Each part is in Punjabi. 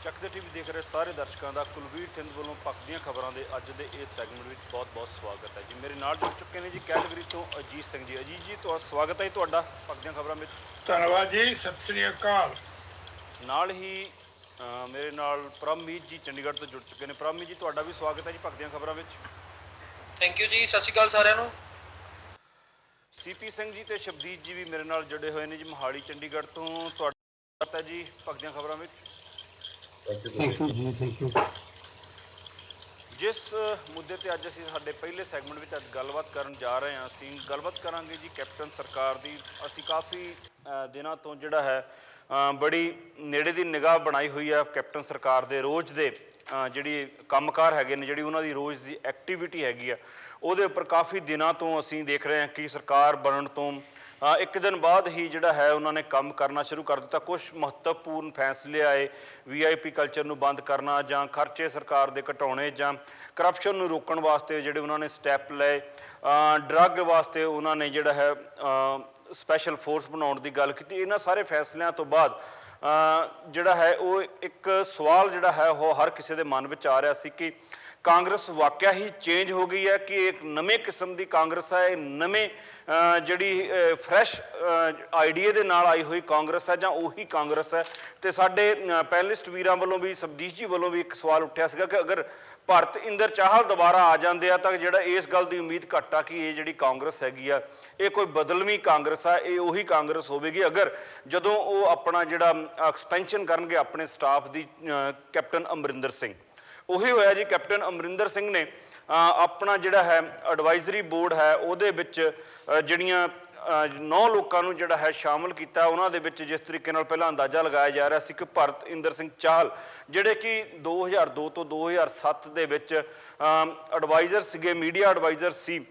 ਚੱਕਦੇ ਟੀਵੀ ਦੇਖ ਰਹੇ ਸਾਰੇ ਦਰਸ਼ਕਾਂ ਦਾ ਕੁਲਵੀਰ ਥਿੰਦ ਵੱਲੋਂ ਪੱਕਦੀਆਂ ਖਬਰਾਂ ਦੇ ਅੱਜ ਦੇ ਇਸ ਸੈਗਮੈਂਟ ਵਿੱਚ ਬਹੁਤ-ਬਹੁਤ ਸਵਾਗਤ ਹੈ ਜੀ। ਮੇਰੇ ਨਾਲ ਜੁੜ ਚੁੱਕੇ ਨੇ ਜੀ ਕੈਲਗਰੀ ਤੋਂ ਅਜੀਤ ਸਿੰਘ ਜੀ। ਅਜੀਤ ਜੀ ਤੁਹਾਡਾ ਸਵਾਗਤ ਹੈ ਤੁਹਾਡਾ ਪੱਕਦੀਆਂ ਖਬਰਾਂ ਵਿੱਚ। ਧੰਨਵਾਦ ਜੀ, ਸਤਿ ਸ੍ਰੀ ਅਕਾਲ। ਨਾਲ ਹੀ ਮੇਰੇ ਨਾਲ ਪ੍ਰਮਮੀਤ ਜੀ ਚੰਡੀਗੜ੍ਹ ਤੋਂ ਜੁੜ ਚੁੱਕੇ ਨੇ। ਪ੍ਰਮਮੀਤ ਜੀ ਤੁਹਾਡਾ ਵੀ ਸਵਾਗਤ ਹੈ ਜੀ ਪੱਕਦੀਆਂ ਖਬਰਾਂ ਵਿੱਚ। ਥੈਂਕ ਯੂ ਜੀ, ਸਤਿ ਸ਼੍ਰੀ ਅਕਾਲ ਸਾਰਿਆਂ ਨੂੰ। ਸੀਪੀ ਸਿੰਘ ਜੀ ਤੇ ਸ਼ਬਦੀਤ ਜੀ ਵੀ ਮੇਰੇ ਨਾਲ ਜੁੜੇ ਹੋਏ ਨੇ ਜੀ ਮੋਹਾਲੀ ਚੰਡੀਗੜ੍ਹ ਤੋਂ। ਤੁਹਾਡਾ ਸਵਾਗਤ ਹੈ ਜੀ ਪੱਕਦੀਆਂ ਖਬਰਾਂ ਵਿੱਚ। ਥੈਂਕ ਯੂ ਜੀ, ਥੈਂਕ ਯੂ। ਜਿਸ ਮੁੱਦੇ ਤੇ ਅੱਜ ਅਸੀਂ ਸਾਡੇ ਪਹਿਲੇ ਸੈਗਮੈਂਟ ਵਿੱਚ ਅੱਜ ਗੱਲਬਾਤ ਕਰਨ ਜਾ ਰਹੇ ਹਾਂ, ਅਸੀਂ ਗੱਲਬਾਤ ਕਰਾਂਗੇ ਜੀ ਕੈਪਟਨ ਸਰਕਾਰ ਦੀ। ਅਸੀਂ ਕਾਫੀ ਦਿਨਾਂ ਤੋਂ ਜਿਹੜਾ ਹੈ ਬੜੀ ਨੇੜੇ ਦੀ ਨਿਗਾਹ ਬਣਾਈ ਹੋਈ ਹੈ ਕੈਪਟਨ ਸਰਕਾਰ ਦੇ ਰੋਜ਼ ਦੇ ਜਿਹੜੀ ਕੰਮਕਾਰ ਹੈਗੇ ਨੇ, ਜਿਹੜੀ ਉਹਨਾਂ ਦੀ ਰੋਜ਼ ਦੀ ਐਕਟੀਵਿਟੀ ਹੈਗੀ ਆ, ਉਹਦੇ ਉੱਪਰ ਕਾਫੀ ਦਿਨਾਂ ਤੋਂ ਅਸੀਂ ਦੇਖ ਰਹੇ ਹਾਂ ਕਿ ਸਰਕਾਰ ਬਣਨ ਤੋਂ ਇੱਕ ਦਿਨ ਬਾਅਦ ਹੀ ਜਿਹੜਾ ਹੈ ਉਹਨਾਂ ਨੇ ਕੰਮ ਕਰਨਾ ਸ਼ੁਰੂ ਕਰ ਦਿੱਤਾ। ਕੁਝ ਮਹੱਤਵਪੂਰਨ ਫੈਸਲੇ ਆਏ, VIP ਕਲਚਰ ਨੂੰ ਬੰਦ ਕਰਨਾ ਜਾਂ ਖਰਚੇ ਸਰਕਾਰ ਦੇ ਘਟਾਉਣੇ ਜਾਂ ਕਰਪਸ਼ਨ ਨੂੰ ਰੋਕਣ ਵਾਸਤੇ ਜਿਹੜੇ ਉਹਨਾਂ ਨੇ ਸਟੈਪ ਲਏ, ਡਰੱਗ ਵਾਸਤੇ ਉਹਨਾਂ ਨੇ ਜਿਹੜਾ ਹੈ ਸਪੈਸ਼ਲ ਫੋਰਸ ਬਣਾਉਣ ਦੀ ਗੱਲ ਕੀਤੀ। ਇਹਨਾਂ ਸਾਰੇ ਫੈਸਲਿਆਂ ਤੋਂ ਬਾਅਦ ਜਿਹੜਾ ਹੈ ਉਹ ਇੱਕ ਸਵਾਲ ਜਿਹੜਾ ਹੈ ਉਹ ਹਰ ਕਿਸੇ ਦੇ ਮਨ ਵਿੱਚ ਆ ਰਿਹਾ ਸੀ ਕਿ ਕਾਂਗਰਸ ਵਾਕਿਆ ਹੀ ਚੇਂਜ ਹੋ ਗਈ ਹੈ ਕਿ ਇੱਕ ਨਵੇਂ ਕਿਸਮ ਦੀ ਕਾਂਗਰਸ ਹੈ, ਇਹ ਨਵੇਂ ਜਿਹੜੀ ਫਰੈਸ਼ ਆਈਡੀਏ ਦੇ ਨਾਲ ਆਈ ਹੋਈ ਕਾਂਗਰਸ ਹੈ ਜਾਂ ਉਹੀ ਕਾਂਗਰਸ ਹੈ। ਤੇ ਸਾਡੇ ਪੈਨਲਿਸਟ ਵੀਰਾਂ ਵੱਲੋਂ ਵੀ, ਸਬਦੀਸ਼ ਜੀ ਵੱਲੋਂ ਵੀ ਇੱਕ ਸਵਾਲ ਉੱਠਿਆ ਸੀਗਾ ਕਿ ਅਗਰ ਭਰਤ ਇੰਦਰ ਚਾਹਲ ਦੁਬਾਰਾ ਆ ਜਾਂਦੇ ਆ ਤਾਂ ਜਿਹੜਾ ਇਸ ਗੱਲ ਦੀ ਉਮੀਦ ਘੱਟ ਆ ਕਿ ਇਹ ਜਿਹੜੀ ਕਾਂਗਰਸ ਹੈਗੀ ਆ ਇਹ ਕੋਈ ਬਦਲਵੀਂ ਕਾਂਗਰਸ ਆ, ਇਹ ਉਹੀ ਕਾਂਗਰਸ ਹੋਵੇਗੀ ਅਗਰ ਜਦੋਂ ਉਹ ਆਪਣਾ ਜਿਹੜਾ ਐਕਸਪੈਂਸ਼ਨ ਕਰਨਗੇ ਆਪਣੇ ਸਟਾਫ ਦੀ। ਕੈਪਟਨ ਅਮਰਿੰਦਰ ਸਿੰਘ ਉਹੀ ਹੋਇਆ ਜੀ। ਕੈਪਟਨ ਅਮਰਿੰਦਰ ਸਿੰਘ ਨੇ ਆਪਣਾ ਜਿਹੜਾ ਹੈ ਐਡਵਾਈਜ਼ਰੀ ਬੋਰਡ ਹੈ ਉਹਦੇ ਵਿੱਚ ਜਿਹੜੀਆਂ 9 ਲੋਕਾਂ ਨੂੰ ਜਿਹੜਾ ਹੈ ਸ਼ਾਮਲ ਕੀਤਾ। ਉਹਨਾਂ ਦੇ ਵਿੱਚ ਜਿਸ ਤਰੀਕੇ ਨਾਲ ਪਹਿਲਾਂ ਅੰਦਾਜ਼ਾ ਲਗਾਇਆ ਜਾ ਰਿਹਾ ਸੀ ਕਿ ਭਰਤ ਇੰਦਰ ਸਿੰਘ ਚਾਹਲ ਜਿਹੜੇ ਕਿ 2002 ਤੋਂ 2007 ਦੇ ਵਿੱਚ ਐਡਵਾਈਜ਼ਰ ਸੀਗੇ, ਮੀਡੀਆ ਐਡਵਾਈਜ਼ਰ ਸੀ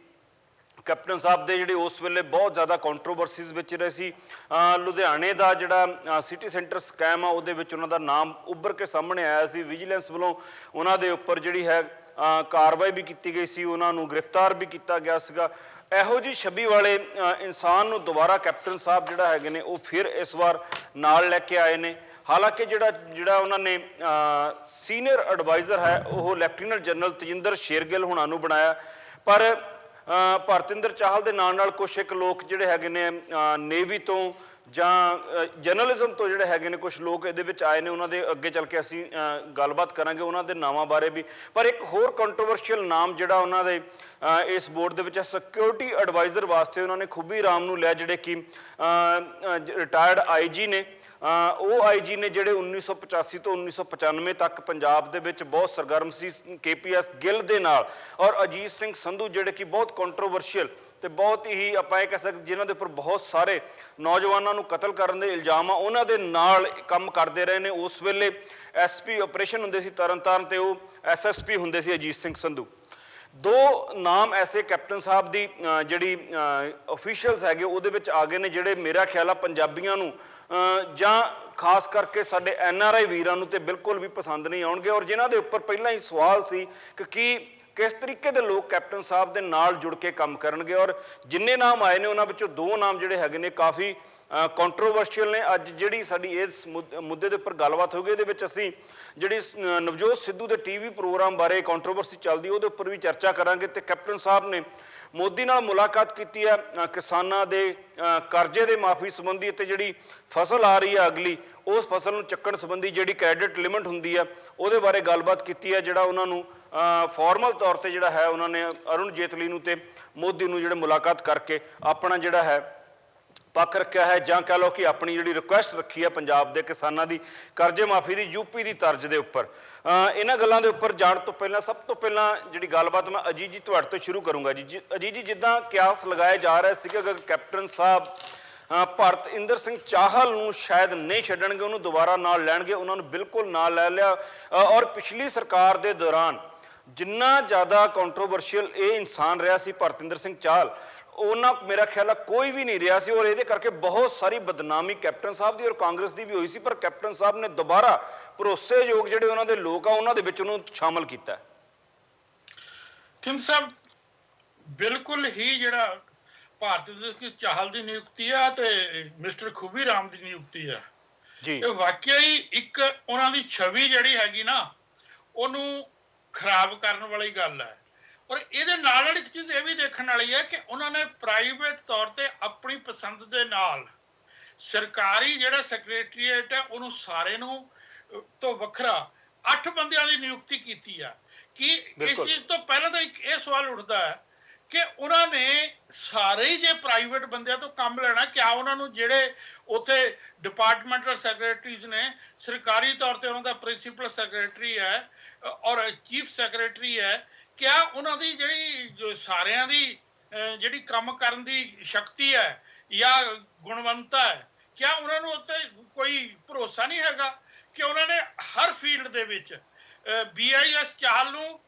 ਕੈਪਟਨ ਸਾਹਿਬ ਦੇ, ਜਿਹੜੇ ਉਸ ਵੇਲੇ ਬਹੁਤ ਜ਼ਿਆਦਾ ਕੰਟਰੋਵਰਸੀਜ਼ ਵਿੱਚ ਰਹੇ ਸੀ। ਲੁਧਿਆਣੇ ਦਾ ਜਿਹੜਾ ਸਿਟੀ ਸੈਂਟਰ ਸਕੈਮ ਆ ਉਹਦੇ ਵਿੱਚ ਉਹਨਾਂ ਦਾ ਨਾਮ ਉੱਭਰ ਕੇ ਸਾਹਮਣੇ ਆਇਆ ਸੀ। ਵਿਜੀਲੈਂਸ ਵੱਲੋਂ ਉਹਨਾਂ ਦੇ ਉੱਪਰ ਜਿਹੜੀ ਹੈ ਕਾਰਵਾਈ ਵੀ ਕੀਤੀ ਗਈ ਸੀ, ਉਹਨਾਂ ਨੂੰ ਗ੍ਰਿਫਤਾਰ ਵੀ ਕੀਤਾ ਗਿਆ ਸੀਗਾ। ਇਹੋ ਜਿਹੀ ਛਵੀ ਵਾਲੇ ਇਨਸਾਨ ਨੂੰ ਦੁਬਾਰਾ ਕੈਪਟਨ ਸਾਹਿਬ ਜਿਹੜਾ ਹੈਗੇ ਨੇ ਉਹ ਫਿਰ ਇਸ ਵਾਰ ਨਾਲ ਲੈ ਕੇ ਆਏ ਨੇ। ਹਾਲਾਂਕਿ ਜਿਹੜਾ ਉਹਨਾਂ ਨੇ ਸੀਨੀਅਰ ਐਡਵਾਈਜ਼ਰ ਹੈ ਉਹ ਲੈਫਟੀਨੈਂਟ ਜਨਰਲ ਤਜਿੰਦਰ ਸ਼ੇਰਗਿੱਲ ਹੁਣਾਂ ਨੂੰ ਬਣਾਇਆ, ਪਰ ਭਰਤਿੰਦਰ ਚਾਹਲ ਦੇ ਨਾਲ ਕੁਛ ਇੱਕ ਲੋਕ ਜਿਹੜੇ ਹੈਗੇ ਨੇ ਨੇਵੀ ਤੋਂ ਜਾਂ ਜਰਨਲਿਜ਼ਮ ਤੋਂ ਜਿਹੜੇ ਹੈਗੇ ਨੇ ਕੁਛ ਲੋਕ ਇਹਦੇ ਵਿੱਚ ਆਏ ਨੇ। ਉਹਨਾਂ ਦੇ ਅੱਗੇ ਚੱਲ ਕੇ ਅਸੀਂ ਗੱਲਬਾਤ ਕਰਾਂਗੇ ਉਹਨਾਂ ਦੇ ਨਾਵਾਂ ਬਾਰੇ ਵੀ। ਪਰ ਇੱਕ ਹੋਰ ਕੰਟਰੋਵਰਸ਼ੀਅਲ ਨਾਮ ਜਿਹੜਾ ਉਹਨਾਂ ਦੇ ਇਸ ਬੋਰਡ ਦੇ ਵਿੱਚ ਸਿਕਿਉਰਿਟੀ ਐਡਵਾਈਜ਼ਰ ਵਾਸਤੇ ਉਹਨਾਂ ਨੇ ਖੂਬੀ ਰਾਮ ਨੂੰ ਲਿਆ, ਜਿਹੜੇ ਕਿ ਰਿਟਾਇਰਡ IG ਨੇ। ਉਹ IG ਨੇ ਜਿਹੜੇ 1985 ਤੋਂ 1995 ਤੱਕ ਪੰਜਾਬ ਦੇ ਵਿੱਚ ਬਹੁਤ ਸਰਗਰਮ ਸੀ KPS ਗਿੱਲ ਦੇ ਨਾਲ, ਔਰ ਅਜੀਤ ਸਿੰਘ ਸੰਧੂ ਜਿਹੜੇ ਕਿ ਬਹੁਤ ਕੰਟਰੋਵਰਸ਼ੀਅਲ ਤੇ ਬਹੁਤ ਹੀ ਆਪਾਂ ਇਹ ਕਹਿ ਸਕਦੇ ਜਿਨ੍ਹਾਂ ਦੇ ਉੱਪਰ ਬਹੁਤ ਸਾਰੇ ਨੌਜਵਾਨਾਂ ਨੂੰ ਕਤਲ ਕਰਨ ਦੇ ਇਲਜ਼ਾਮ ਆ, ਉਹਨਾਂ ਦੇ ਨਾਲ ਕੰਮ ਕਰਦੇ ਰਹੇ ਨੇ। ਉਸ ਵੇਲੇ SP ਆਪਰੇਸ਼ਨ ਹੁੰਦੇ ਸੀ ਤਰਨਤਾਰਨ ਤੇ ਉਹ SSP ਹੁੰਦੇ ਸੀ ਅਜੀਤ ਸਿੰਘ ਸੰਧੂ। 2 ਨਾਮ ਐਸੇ ਕੈਪਟਨ ਸਾਹਿਬ ਦੀ ਜਿਹੜੀ ਅਫੀਸ਼ੀਅਲਸ ਹੈਗੇ ਉਹਦੇ ਵਿੱਚ ਆ ਗਏ ਨੇ, ਜਿਹੜੇ ਮੇਰਾ ਖਿਆਲ ਆ ਪੰਜਾਬੀਆਂ ਨੂੰ ਜਾਂ ਖਾਸ ਕਰਕੇ ਸਾਡੇ NRI ਵੀਰਾਂ ਨੂੰ ਤੇ ਬਿਲਕੁਲ ਵੀ ਪਸੰਦ ਨਹੀਂ ਆਉਣਗੇ, ਔਰ ਜਿਨ੍ਹਾਂ ਦੇ ਉੱਪਰ ਪਹਿਲਾਂ ਹੀ ਸਵਾਲ ਸੀ ਕਿ ਕਿਸ ਤਰੀਕੇ ਦੇ ਲੋਕ ਕੈਪਟਨ ਸਾਹਿਬ ਦੇ ਨਾਲ ਜੁੜ ਕੇ ਕੰਮ ਕਰਨਗੇ। ਔਰ ਜਿੰਨੇ ਨਾਮ ਆਏ ਨੇ ਉਹਨਾਂ ਵਿੱਚੋਂ 2 ਨਾਮ ਜਿਹੜੇ ਹੈਗੇ ਨੇ ਕਾਫੀ ਕੰਟਰੋਵਰਸ਼ੀਅਲ ਨੇ। ਅੱਜ ਜਿਹੜੀ ਸਾਡੀ ਇਸ ਮੁੱਦੇ ਦੇ ਉੱਪਰ ਗੱਲਬਾਤ ਹੋਊਗੀ, ਇਹਦੇ ਵਿੱਚ ਅਸੀਂ ਜਿਹੜੀ ਨਵਜੋਤ ਸਿੱਧੂ ਦੇ TV ਪ੍ਰੋਗਰਾਮ ਬਾਰੇ ਕੰਟਰੋਵਰਸੀ ਚੱਲਦੀ ਉਹਦੇ ਉੱਪਰ ਵੀ ਚਰਚਾ ਕਰਾਂਗੇ। ਤੇ ਕੈਪਟਨ ਸਾਹਿਬ ਨੇ ਮੋਦੀ ਨਾਲ ਮੁਲਾਕਾਤ ਕੀਤੀ ਹੈ ਕਿਸਾਨਾਂ ਦੇ ਕਰਜ਼ੇ ਦੇ ਮਾਫੀ ਸੰਬੰਧੀ, ਅਤੇ ਜਿਹੜੀ ਫਸਲ ਆ ਰਹੀ ਹੈ ਅਗਲੀ ਉਸ ਫਸਲ ਨੂੰ ਚੱਕਣ ਸੰਬੰਧੀ ਜਿਹੜੀ ਕ੍ਰੈਡਿਟ ਲਿਮਿਟ ਹੁੰਦੀ ਆ ਉਹਦੇ ਬਾਰੇ ਗੱਲਬਾਤ ਕੀਤੀ ਹੈ। ਜਿਹੜਾ ਉਹਨਾਂ ਨੂੰ ਫਾਰਮਲ ਤੌਰ ਤੇ ਜਿਹੜਾ ਹੈ ਉਹਨਾਂ ਨੇ ਅਰੁਣ ਜੇਤਲੀ ਨੂੰ ਤੇ ਮੋਦੀ ਨੂੰ ਜਿਹੜੇ ਮੁਲਾਕਾਤ ਕਰਕੇ ਆਪਣਾ ਜਿਹੜਾ ਹੈ ਪੱਖ ਰੱਖਿਆ ਹੈ, ਜਾਂ ਕਹਿ ਲਓ ਕਿ ਆਪਣੀ ਜਿਹੜੀ ਰਿਕੁਐਸਟ ਰੱਖੀ ਹੈ ਪੰਜਾਬ ਦੇ ਕਿਸਾਨਾਂ ਦੀ ਕਰਜ਼ੇ ਮਾਫੀ ਦੀ UP ਦੀ ਤਰਜ਼ ਦੇ ਉੱਪਰ। ਇਹਨਾਂ ਗੱਲਾਂ ਦੇ ਉੱਪਰ ਜਾਣ ਤੋਂ ਪਹਿਲਾਂ ਸਭ ਤੋਂ ਪਹਿਲਾਂ ਜਿਹੜੀ ਗੱਲਬਾਤ ਮੈਂ ਅਜੀਤ ਜੀ ਤੁਹਾਡੇ ਤੋਂ ਸ਼ੁਰੂ ਕਰੂੰਗਾ ਜੀ। ਅਜੀਤ ਜੀ, ਜਿੱਦਾਂ ਕਿਆਸ ਲਗਾਇਆ ਜਾ ਰਿਹਾ ਸੀ ਕਿ ਅਗਰ ਕੈਪਟਨ ਸਾਹਿਬ ਭਰਤ ਇੰਦਰ ਸਿੰਘ ਚਾਹਲ ਨੂੰ ਸ਼ਾਇਦ ਨਹੀਂ ਛੱਡਣਗੇ, ਉਹਨੂੰ ਦੁਬਾਰਾ ਨਾਲ ਲੈਣਗੇ, ਉਹਨਾਂ ਨੂੰ ਬਿਲਕੁਲ ਨਾਲ ਲੈ ਲਿਆ। ਔਰ ਪਿਛਲੀ ਸਰਕਾਰ ਦੇ ਦੌਰਾਨ ਜਿੰਨਾ ਜ਼ਿਆਦਾ ਕੰਟਰੋਵਰਸ਼ੀਅਲ ਇਹ ਇਨਸਾਨ ਰਿਹਾ ਸੀ ਭਰਤਿੰਦਰ ਸਿੰਘ ਚਾਹਲ, ਉਹਨਾਂ ਮੇਰਾ ਖਿਆਲ ਆ ਕੋਈ ਵੀ ਨਹੀਂ ਰਿਹਾ ਸੀ, ਔਰ ਇਹਦੇ ਕਰਕੇ ਬਹੁਤ ਸਾਰੀ ਬਦਨਾਮੀ ਕੈਪਟਨ ਸਾਹਿਬ ਦੀ ਔਰ ਕਾਂਗਰਸ ਦੀ ਵੀ ਹੋਈ ਸੀ। ਪਰ ਕੈਪਟਨ ਸਾਹਿਬ ਨੇ ਦੁਬਾਰਾ ਭਰੋਸੇਯੋਗ ਜਿਹੜੇ ਉਹਨਾਂ ਦੇ ਲੋਕ ਆ ਉਹਨਾਂ ਦੇ ਵਿੱਚ ਉਹਨੂੰ ਸ਼ਾਮਲ ਕੀਤਾ। ਥਿੰਦ ਸਾਹਿਬ ਬਿਲਕੁਲ ਹੀ ਜਿਹੜਾ ਭਾਰਤ ਦੇ ਚਾਹਲ ਦੀ ਨਿਯੁਕਤੀ ਆ ਤੇ ਮਿਸਟਰ ਖੂਬੀ ਰਾਮ ਦੀ ਨਿਯੁਕਤੀ ਆ, ਜੀ ਇਹ ਵਾਕਿਆ ਹੀ ਇੱਕ ਉਹਨਾਂ ਦੀ ਛਵੀ ਜਿਹੜੀ ਹੈਗੀ ਨਾ ਉਹਨੂੰ ਖਰਾਬ ਕਰਨ ਵਾਲੀ ਗੱਲ ਹੈ। ਔਰ ਇਹਦੇ ਨਾਲ ਇੱਕ ਚੀਜ਼ ਇਹ ਵੀ ਦੇਖਣ ਵਾਲੀ ਹੈ ਕਿ ਉਹਨਾਂ ਨੇ ਪ੍ਰਾਈਵੇਟ ਤੌਰ ਤੇ ਆਪਣੀ ਪਸੰਦ ਦੇ ਨਾਲ ਸਰਕਾਰੀ ਜਿਹੜਾ ਸੈਕਟਰੀਏਟ ਹੈ ਉਹਨੂੰ ਸਾਰੇ ਨੂੰ ਤੋਂ ਵੱਖਰਾ 8 ਬੰਦਿਆਂ ਦੀ ਨਿਯੁਕਤੀ ਕੀਤੀ ਆ। ਕਿ ਇਸ ਚੀਜ਼ ਤੋਂ ਪਹਿਲਾਂ ਤਾਂ ਇੱਕ ਇਹ ਸਵਾਲ ਉੱਠਦਾ ਹੈ ਕਿ ਉਹਨਾਂ ਨੇ ਸਾਰੇ ਹੀ ਜੇ ਪ੍ਰਾਈਵੇਟ ਬੰਦਿਆਂ ਤੋਂ ਕੰਮ ਲੈਣਾ, ਕਿਆ ਉਹਨਾਂ ਨੂੰ ਜਿਹੜੇ ਉੱਥੇ ਡਿਪਾਰਟਮੈਂਟਲ ਸੈਕਟਰੀਜ਼ ਨੇ ਸਰਕਾਰੀ ਤੌਰ ਤੇ ਉਹਨਾਂ ਦਾ ਪ੍ਰਿੰਸੀਪਲ ਸੈਕਟਰੀ ਹੈ ਔਰ ਚੀਫ ਸੈਕਟਰੀ ਹੈ, ਕਿਆ ਉਹਨਾਂ ਦੀ ਜਿਹੜੀ ਸਾਰਿਆਂ ਦੀ ਜਿਹੜੀ ਕੰਮ ਕਰਨ ਦੀ ਸ਼ਕਤੀ ਹੈ ਜਾਂ ਗੁਣਵੰਤਾ ਹੈ, ਕਿਆ ਉਹਨਾਂ ਨੂੰ ਉੱਤੇ ਕੋਈ ਭਰੋਸਾ ਨਹੀਂ ਹੈਗਾ ਕਿ ਉਹਨਾਂ ਨੇ ਹਰ ਫੀਲਡ ਦੇ ਵਿੱਚ BIS ਚਾਹਲ ਨੂੰ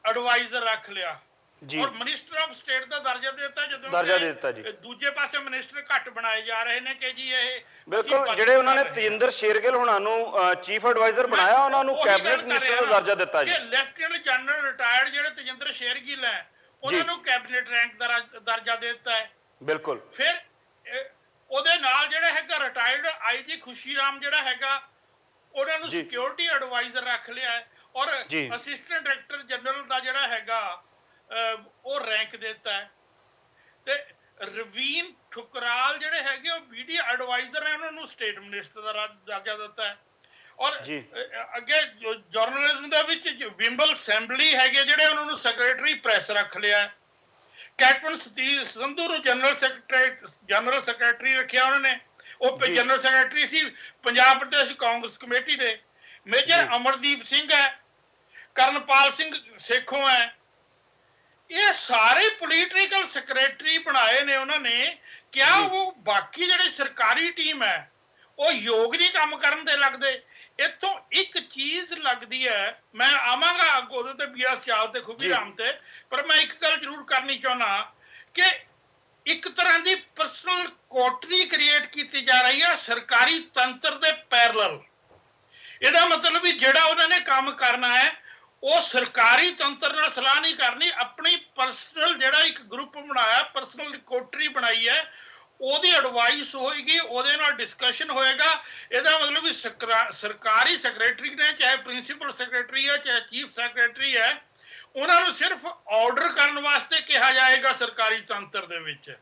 ਐਡਵਾਈਜ਼ਰ ਰੱਖ ਲਿਆ ਔਰ ਮਿਨਿਸਟਰ ਆਫ ਸਟੇਟ ਦਾ ਦਰਜਾ ਦੇ ਦਿੱਤਾ, ਜਦੋਂ ਦਰਜਾ ਦੇ ਦਿੱਤਾ ਜੀ। ਦੂਜੇ ਪਾਸੇ ਮਿਨਿਸਟਰ ਘੱਟ ਬਣਾਏ ਜਾ ਰਹੇ ਨੇ ਕਿ ਜੀ ਇਹ ਬਿਲਕੁਲ ਜਿਹੜੇ ਉਹਨਾਂ ਨੇ ਤੇਜਿੰਦਰ ਸ਼ੇਰਗਿੱਲ ਹੁਣਾਂ ਨੂੰ ਚੀਫ ਐਡਵਾਈਜ਼ਰ ਬਣਾਇਆ, ਉਹਨਾਂ ਨੂੰ ਕੈਬਨਿਟ ਮਿਨਿਸਟਰ ਦਾ ਦਰਜਾ ਦਿੱਤਾ ਜੀ। ਲੈਫਟੀਨੈਂਟ ਜਨਰਲ ਰਿਟਾਇਰਡ ਜਿਹੜੇ ਤੇਜਿੰਦਰ ਸ਼ੇਰਗਿੱਲ ਹੈ ਉਹਨਾਂ ਨੂੰ ਕੈਬਨਿਟ ਰੈਂਕ ਦਾ ਦਰਜਾ ਦੇ ਦਿੱਤਾ ਹੈ। ਬਿਲਕੁਲ। ਫਿਰ ਉਹਦੇ ਨਾਲ ਜਿਹੜਾ ਹੈਗਾ ਰਿਟਾਇਰਡ IG ਖੁਸ਼ੀ ਰਾਮ ਜਿਹੜਾ ਹੈਗਾ ਉਹਨਾਂ ਨੂੰ ਸਿਕਿਉਰਿਟੀ ਐਡਵਾਈਜ਼ਰ ਰੱਖ ਲਿਆ ਹੈ ਔਰ ਅਸਿਸਟੈਂਟ ਡਾਇਰੈਕਟਰ ਜਨਰਲ ਦਾ ਜਿਹੜਾ ਹੈਗਾ ਉਹ ਰੈਂਕ ਦਿੱਤਾ ਹੈ। ਤੇ ਰਵੀਨ ਠੁਕਰਾਲ ਜਿਹੜੇ ਹੈਗੇ ਉਹ BD ਐਡਵਾਈਜ਼ਰ ਨੇ, ਉਹਨਾਂ ਨੂੰ ਸਟੇਟ ਮਿਨਿਸਟਰ ਦਾ ਦਰਜਾ ਦਿੱਤਾ ਹੈ। ਔਰ ਅੱਗੇ ਜਰਨਲਿਜ਼ਮ ਦੇ ਵਿੱਚ ਵਿੰਬਲ ਅਸੈਂਬਲੀ ਹੈਗੇ ਜਿਹੜੇ ਉਹਨਾਂ ਨੂੰ ਸੈਕਟਰੀ ਪ੍ਰੈਸ ਰੱਖ ਲਿਆ ਹੈ। ਕੈਪਟਨ ਸਤੀਸ਼ ਸੰਧੂ ਨੂੰ ਜਨਰਲ ਸੈਕਟਰੀ ਰੱਖਿਆ ਉਹਨਾਂ ਨੇ, ਉਹ ਜਨਰਲ ਸੈਕਟਰੀ ਸੀ ਪੰਜਾਬ ਪ੍ਰਦੇਸ਼ ਕਾਂਗਰਸ ਕਮੇਟੀ ਦੇ। ਮੇਜਰ ਅਮਰਦੀਪ ਸਿੰਘ ਹੈ, ਕਰਨਪਾਲ ਸਿੰਘ ਸੇਖੋਂ ਹੈ, ਇਹ ਸਾਰੇ ਪੋਲੀਟੀਕਲ ਸੈਕਟਰੀ ਬਣਾਏ ਨੇ ਉਹਨਾਂ ਨੇ। ਕਿਆ ਉਹ ਬਾਕੀ ਜਿਹੜੇ ਸਰਕਾਰੀ ਟੀਮ ਹੈ ਉਹ ਯੋਗ ਨਹੀਂ ਕੰਮ ਕਰਨ ਦੇ ਲੱਗਦੇ? ਇੱਥੋਂ ਇੱਕ ਚੀਜ਼ ਲੱਗਦੀ ਹੈ, ਮੈਂ ਆਵਾਂਗਾ ਉਹਦੇ ਤੇ BS ਚਾਹਲ ਤੇ ਖੂਬੀ ਰਾਮ ਤੇ, ਪਰ ਮੈਂ ਇੱਕ ਗੱਲ ਜ਼ਰੂਰ ਕਰਨੀ ਚਾਹੁੰਦਾ ਕਿ ਇੱਕ ਤਰ੍ਹਾਂ ਦੀ ਪਰਸਨਲ ਕੋਟਰੀ ਕ੍ਰੀਏਟ ਕੀਤੀ ਜਾ ਰਹੀ ਹੈ ਸਰਕਾਰੀ ਤੰਤਰ ਦੇ ਪੈਰਲਲ। ਇਹਦਾ ਮਤਲਬ ਵੀ ਜਿਹੜਾ ਉਹਨਾਂ ਨੇ ਕੰਮ ਕਰਨਾ ਹੈ ਉਹ ਸਰਕਾਰੀ ਤੰਤਰ ਨਾਲ ਸਲਾਹ ਨਹੀਂ ਕਰਨੀ, ਆਪਣੀ ਪਰਸਨਲ ਜਿਹੜਾ ਇੱਕ ਗਰੁੱਪ ਬਣਾਇਆ, ਪਰਸਨਲ ਕੋਟਰੀ ਬਣਾਈ ਹੈ, ਉਹਦੀ ਐਡਵਾਈਸ ਹੋਏਗੀ, ਉਹਦੇ ਨਾਲ ਡਿਸਕਸ਼ਨ ਹੋਏਗਾ। ਇਹਦਾ ਮਤਲਬ ਵੀ ਸਰਕਾਰੀ ਸੈਕਟਰੀ ਨੇ, ਚਾਹੇ ਪ੍ਰਿੰਸੀਪਲ ਸੈਕਟਰੀ ਹੈ ਚਾਹੇ ਚੀਫ ਸੈਕਟਰੀ ਹੈ, ਉਹਨਾਂ ਨੂੰ ਸਿਰਫ ਆਰਡਰ ਕਰਨ ਵਾਸਤੇ ਕਿਹਾ ਜਾਏਗਾ ਸਰਕਾਰੀ ਤੰਤਰ ਦੇ ਵਿੱਚ।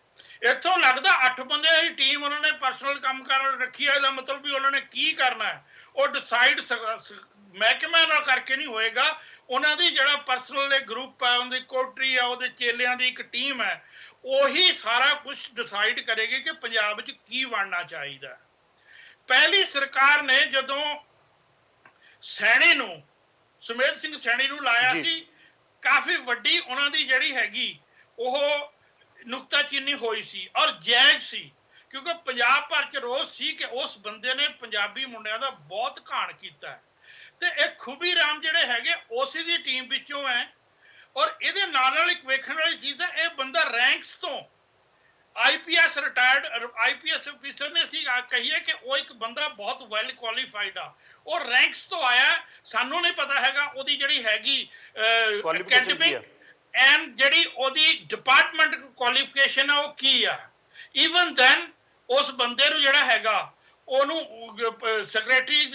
ਇੱਥੋਂ ਲੱਗਦਾ 8 ਬੰਦਿਆਂ ਦੀ ਟੀਮ ਉਹਨਾਂ ਨੇ ਪਰਸਨਲ ਕੰਮ ਕਰਨ ਰੱਖੀ ਹੈ। ਇਹਦਾ ਮਤਲਬ ਵੀ ਉਹਨਾਂ ਨੇ ਕੀ ਕਰਨਾ ਹੈ ਉਹ ਡਿਸਾਈਡ ਮਹਿਕਮੇ ਨਾਲ ਕਰਕੇ ਨਹੀਂ ਹੋਏਗਾ। ਉਹਨਾਂ ਦੀ ਜਿਹੜਾ ਪਰਸਨਲ ਗਰੁੱਪ ਹੈ, ਉਹਦੀ ਕੋਟਰੀ ਹੈ, ਉਹਦੇ ਚੇਲਿਆਂ ਦੀ ਇੱਕ ਟੀਮ ਹੈ, ਉਹੀ ਸਾਰਾ ਕੁਝ ਡਿਸਾਈਡ ਕਰੇਗੀ ਕਿ ਪੰਜਾਬ ਵਿੱਚ ਕੀ ਬਣਨਾ ਚਾਹੀਦਾ। ਪਹਿਲੀ ਸਰਕਾਰ ਨੇ ਜਦੋਂ ਸੈਣੀ ਨੂੰ, ਸੁਮੇਧ ਸਿੰਘ ਸੈਣੀ ਨੂੰ ਲਾਇਆ ਸੀ, ਕਾਫੀ ਵੱਡੀ ਉਹਨਾਂ ਦੀ ਜਿਹੜੀ ਹੈਗੀ ਉਹ ਨੁਕਤਾਚੀਨੀ ਹੋਈ ਸੀ ਔਰ ਜਾਇਜ਼ ਸੀ, ਕਿਉਂਕਿ ਪੰਜਾਬ ਭਰ ਚ ਰੋਸ ਸੀ ਕਿ ਉਸ ਬੰਦੇ ਨੇ ਪੰਜਾਬੀ ਮੁੰਡਿਆਂ ਦਾ ਬਹੁਤ ਘਾਣ ਕੀਤਾ। ਤੇ ਇਹ ਖੂਬੀ ਰਾਮ ਜਿਹੜੇ ਹੈਗੇ ਉਸੇ ਦੀ ਟੀਮ ਵਿੱਚੋਂ ਹੈ। ਔਰ ਇਹਦੇ ਨਾਲ ਇੱਕ ਵੇਖਣ ਵਾਲੀ ਚੀਜ਼ ਹੈ, ਇਹ ਬੰਦਾ ਰੈਂਕਸ ਤੋਂ IPS ਰਿਟਾਇਰਡ IPS ਅਫੀਸਰ ਨੇ ਸੀ, ਕਹੀਏ ਕਿ ਉਹ ਇੱਕ ਬੰਦਾ ਬਹੁਤ ਵੈਲ ਕੁਆਲੀਫਾਈਡ ਆ, ਉਹ ਰੈਂਕਸ ਤੋਂ ਆਇਆ। ਸਾਨੂੰ ਨਹੀਂ ਪਤਾ ਹੈਗਾ ਉਹਦੀ ਜਿਹੜੀ ਹੈਗੀ ਅਕੈਡਮਿਕ ਐਂਡ ਜਿਹੜੀ ਉਹਦੀ ਡਿਪਾਰਟਮੈਂਟ ਕੁਆਲੀਫਿਕੇਸ਼ਨ ਆ ਉਹ ਕੀ ਆ। ਈਵਨ ਦੈਨ ਉਸ ਬੰਦੇ ਨੂੰ ਜਿਹੜਾ ਹੈਗਾ ਉਹਨੂੰ ਸੈਕਟਰੀ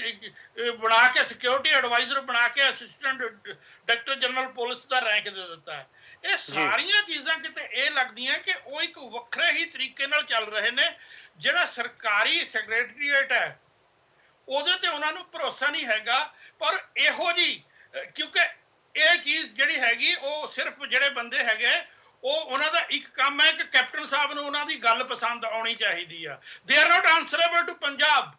ਬਣਾ ਕੇ, ਸਿਕਿਉਰਿਟੀ ਐਡਵਾਈਜ਼ਰ ਬਣਾ ਕੇ ਅਸਿਸਟੈਂਟ ਡਾਇਰੈਕਟਰ ਜਨਰਲ ਪੁਲਿਸ ਦਾ ਰੈਂਕ ਦੇ ਦਿੱਤਾ ਹੈ। ਇਹ ਸਾਰੀਆਂ ਚੀਜ਼ਾਂ ਕਿਤੇ ਇਹ ਲੱਗਦੀਆਂ ਕਿ ਉਹ ਇੱਕ ਵੱਖਰੇ ਹੀ ਤਰੀਕੇ ਨਾਲ ਚੱਲ ਰਹੇ ਨੇ। ਜਿਹੜਾ ਸਰਕਾਰੀ ਸੈਕਟਰੀਏਟ ਹੈ ਉਹਦੇ ਤੇ ਉਹਨਾਂ ਨੂੰ ਭਰੋਸਾ ਨਹੀਂ ਹੈਗਾ। ਪਰ ਇਹੋ ਜੀ, ਕਿਉਂਕਿ ਇਹ ਚੀਜ਼ ਜਿਹੜੀ ਹੈਗੀ ਉਹ ਸਿਰਫ ਜਿਹੜੇ ਬੰਦੇ ਹੈਗੇ ਉਹ ਉਹਨਾਂ ਦਾ ਇੱਕ ਕੰਮ ਹੈ ਕਿ ਕੈਪਟਨ ਸਾਹਿਬ ਨੂੰ ਉਹਨਾਂ ਦੀ ਗੱਲ ਪਸੰਦ ਆਉਣੀ ਚਾਹੀਦੀ ਆ। They are not answerable to Punjab.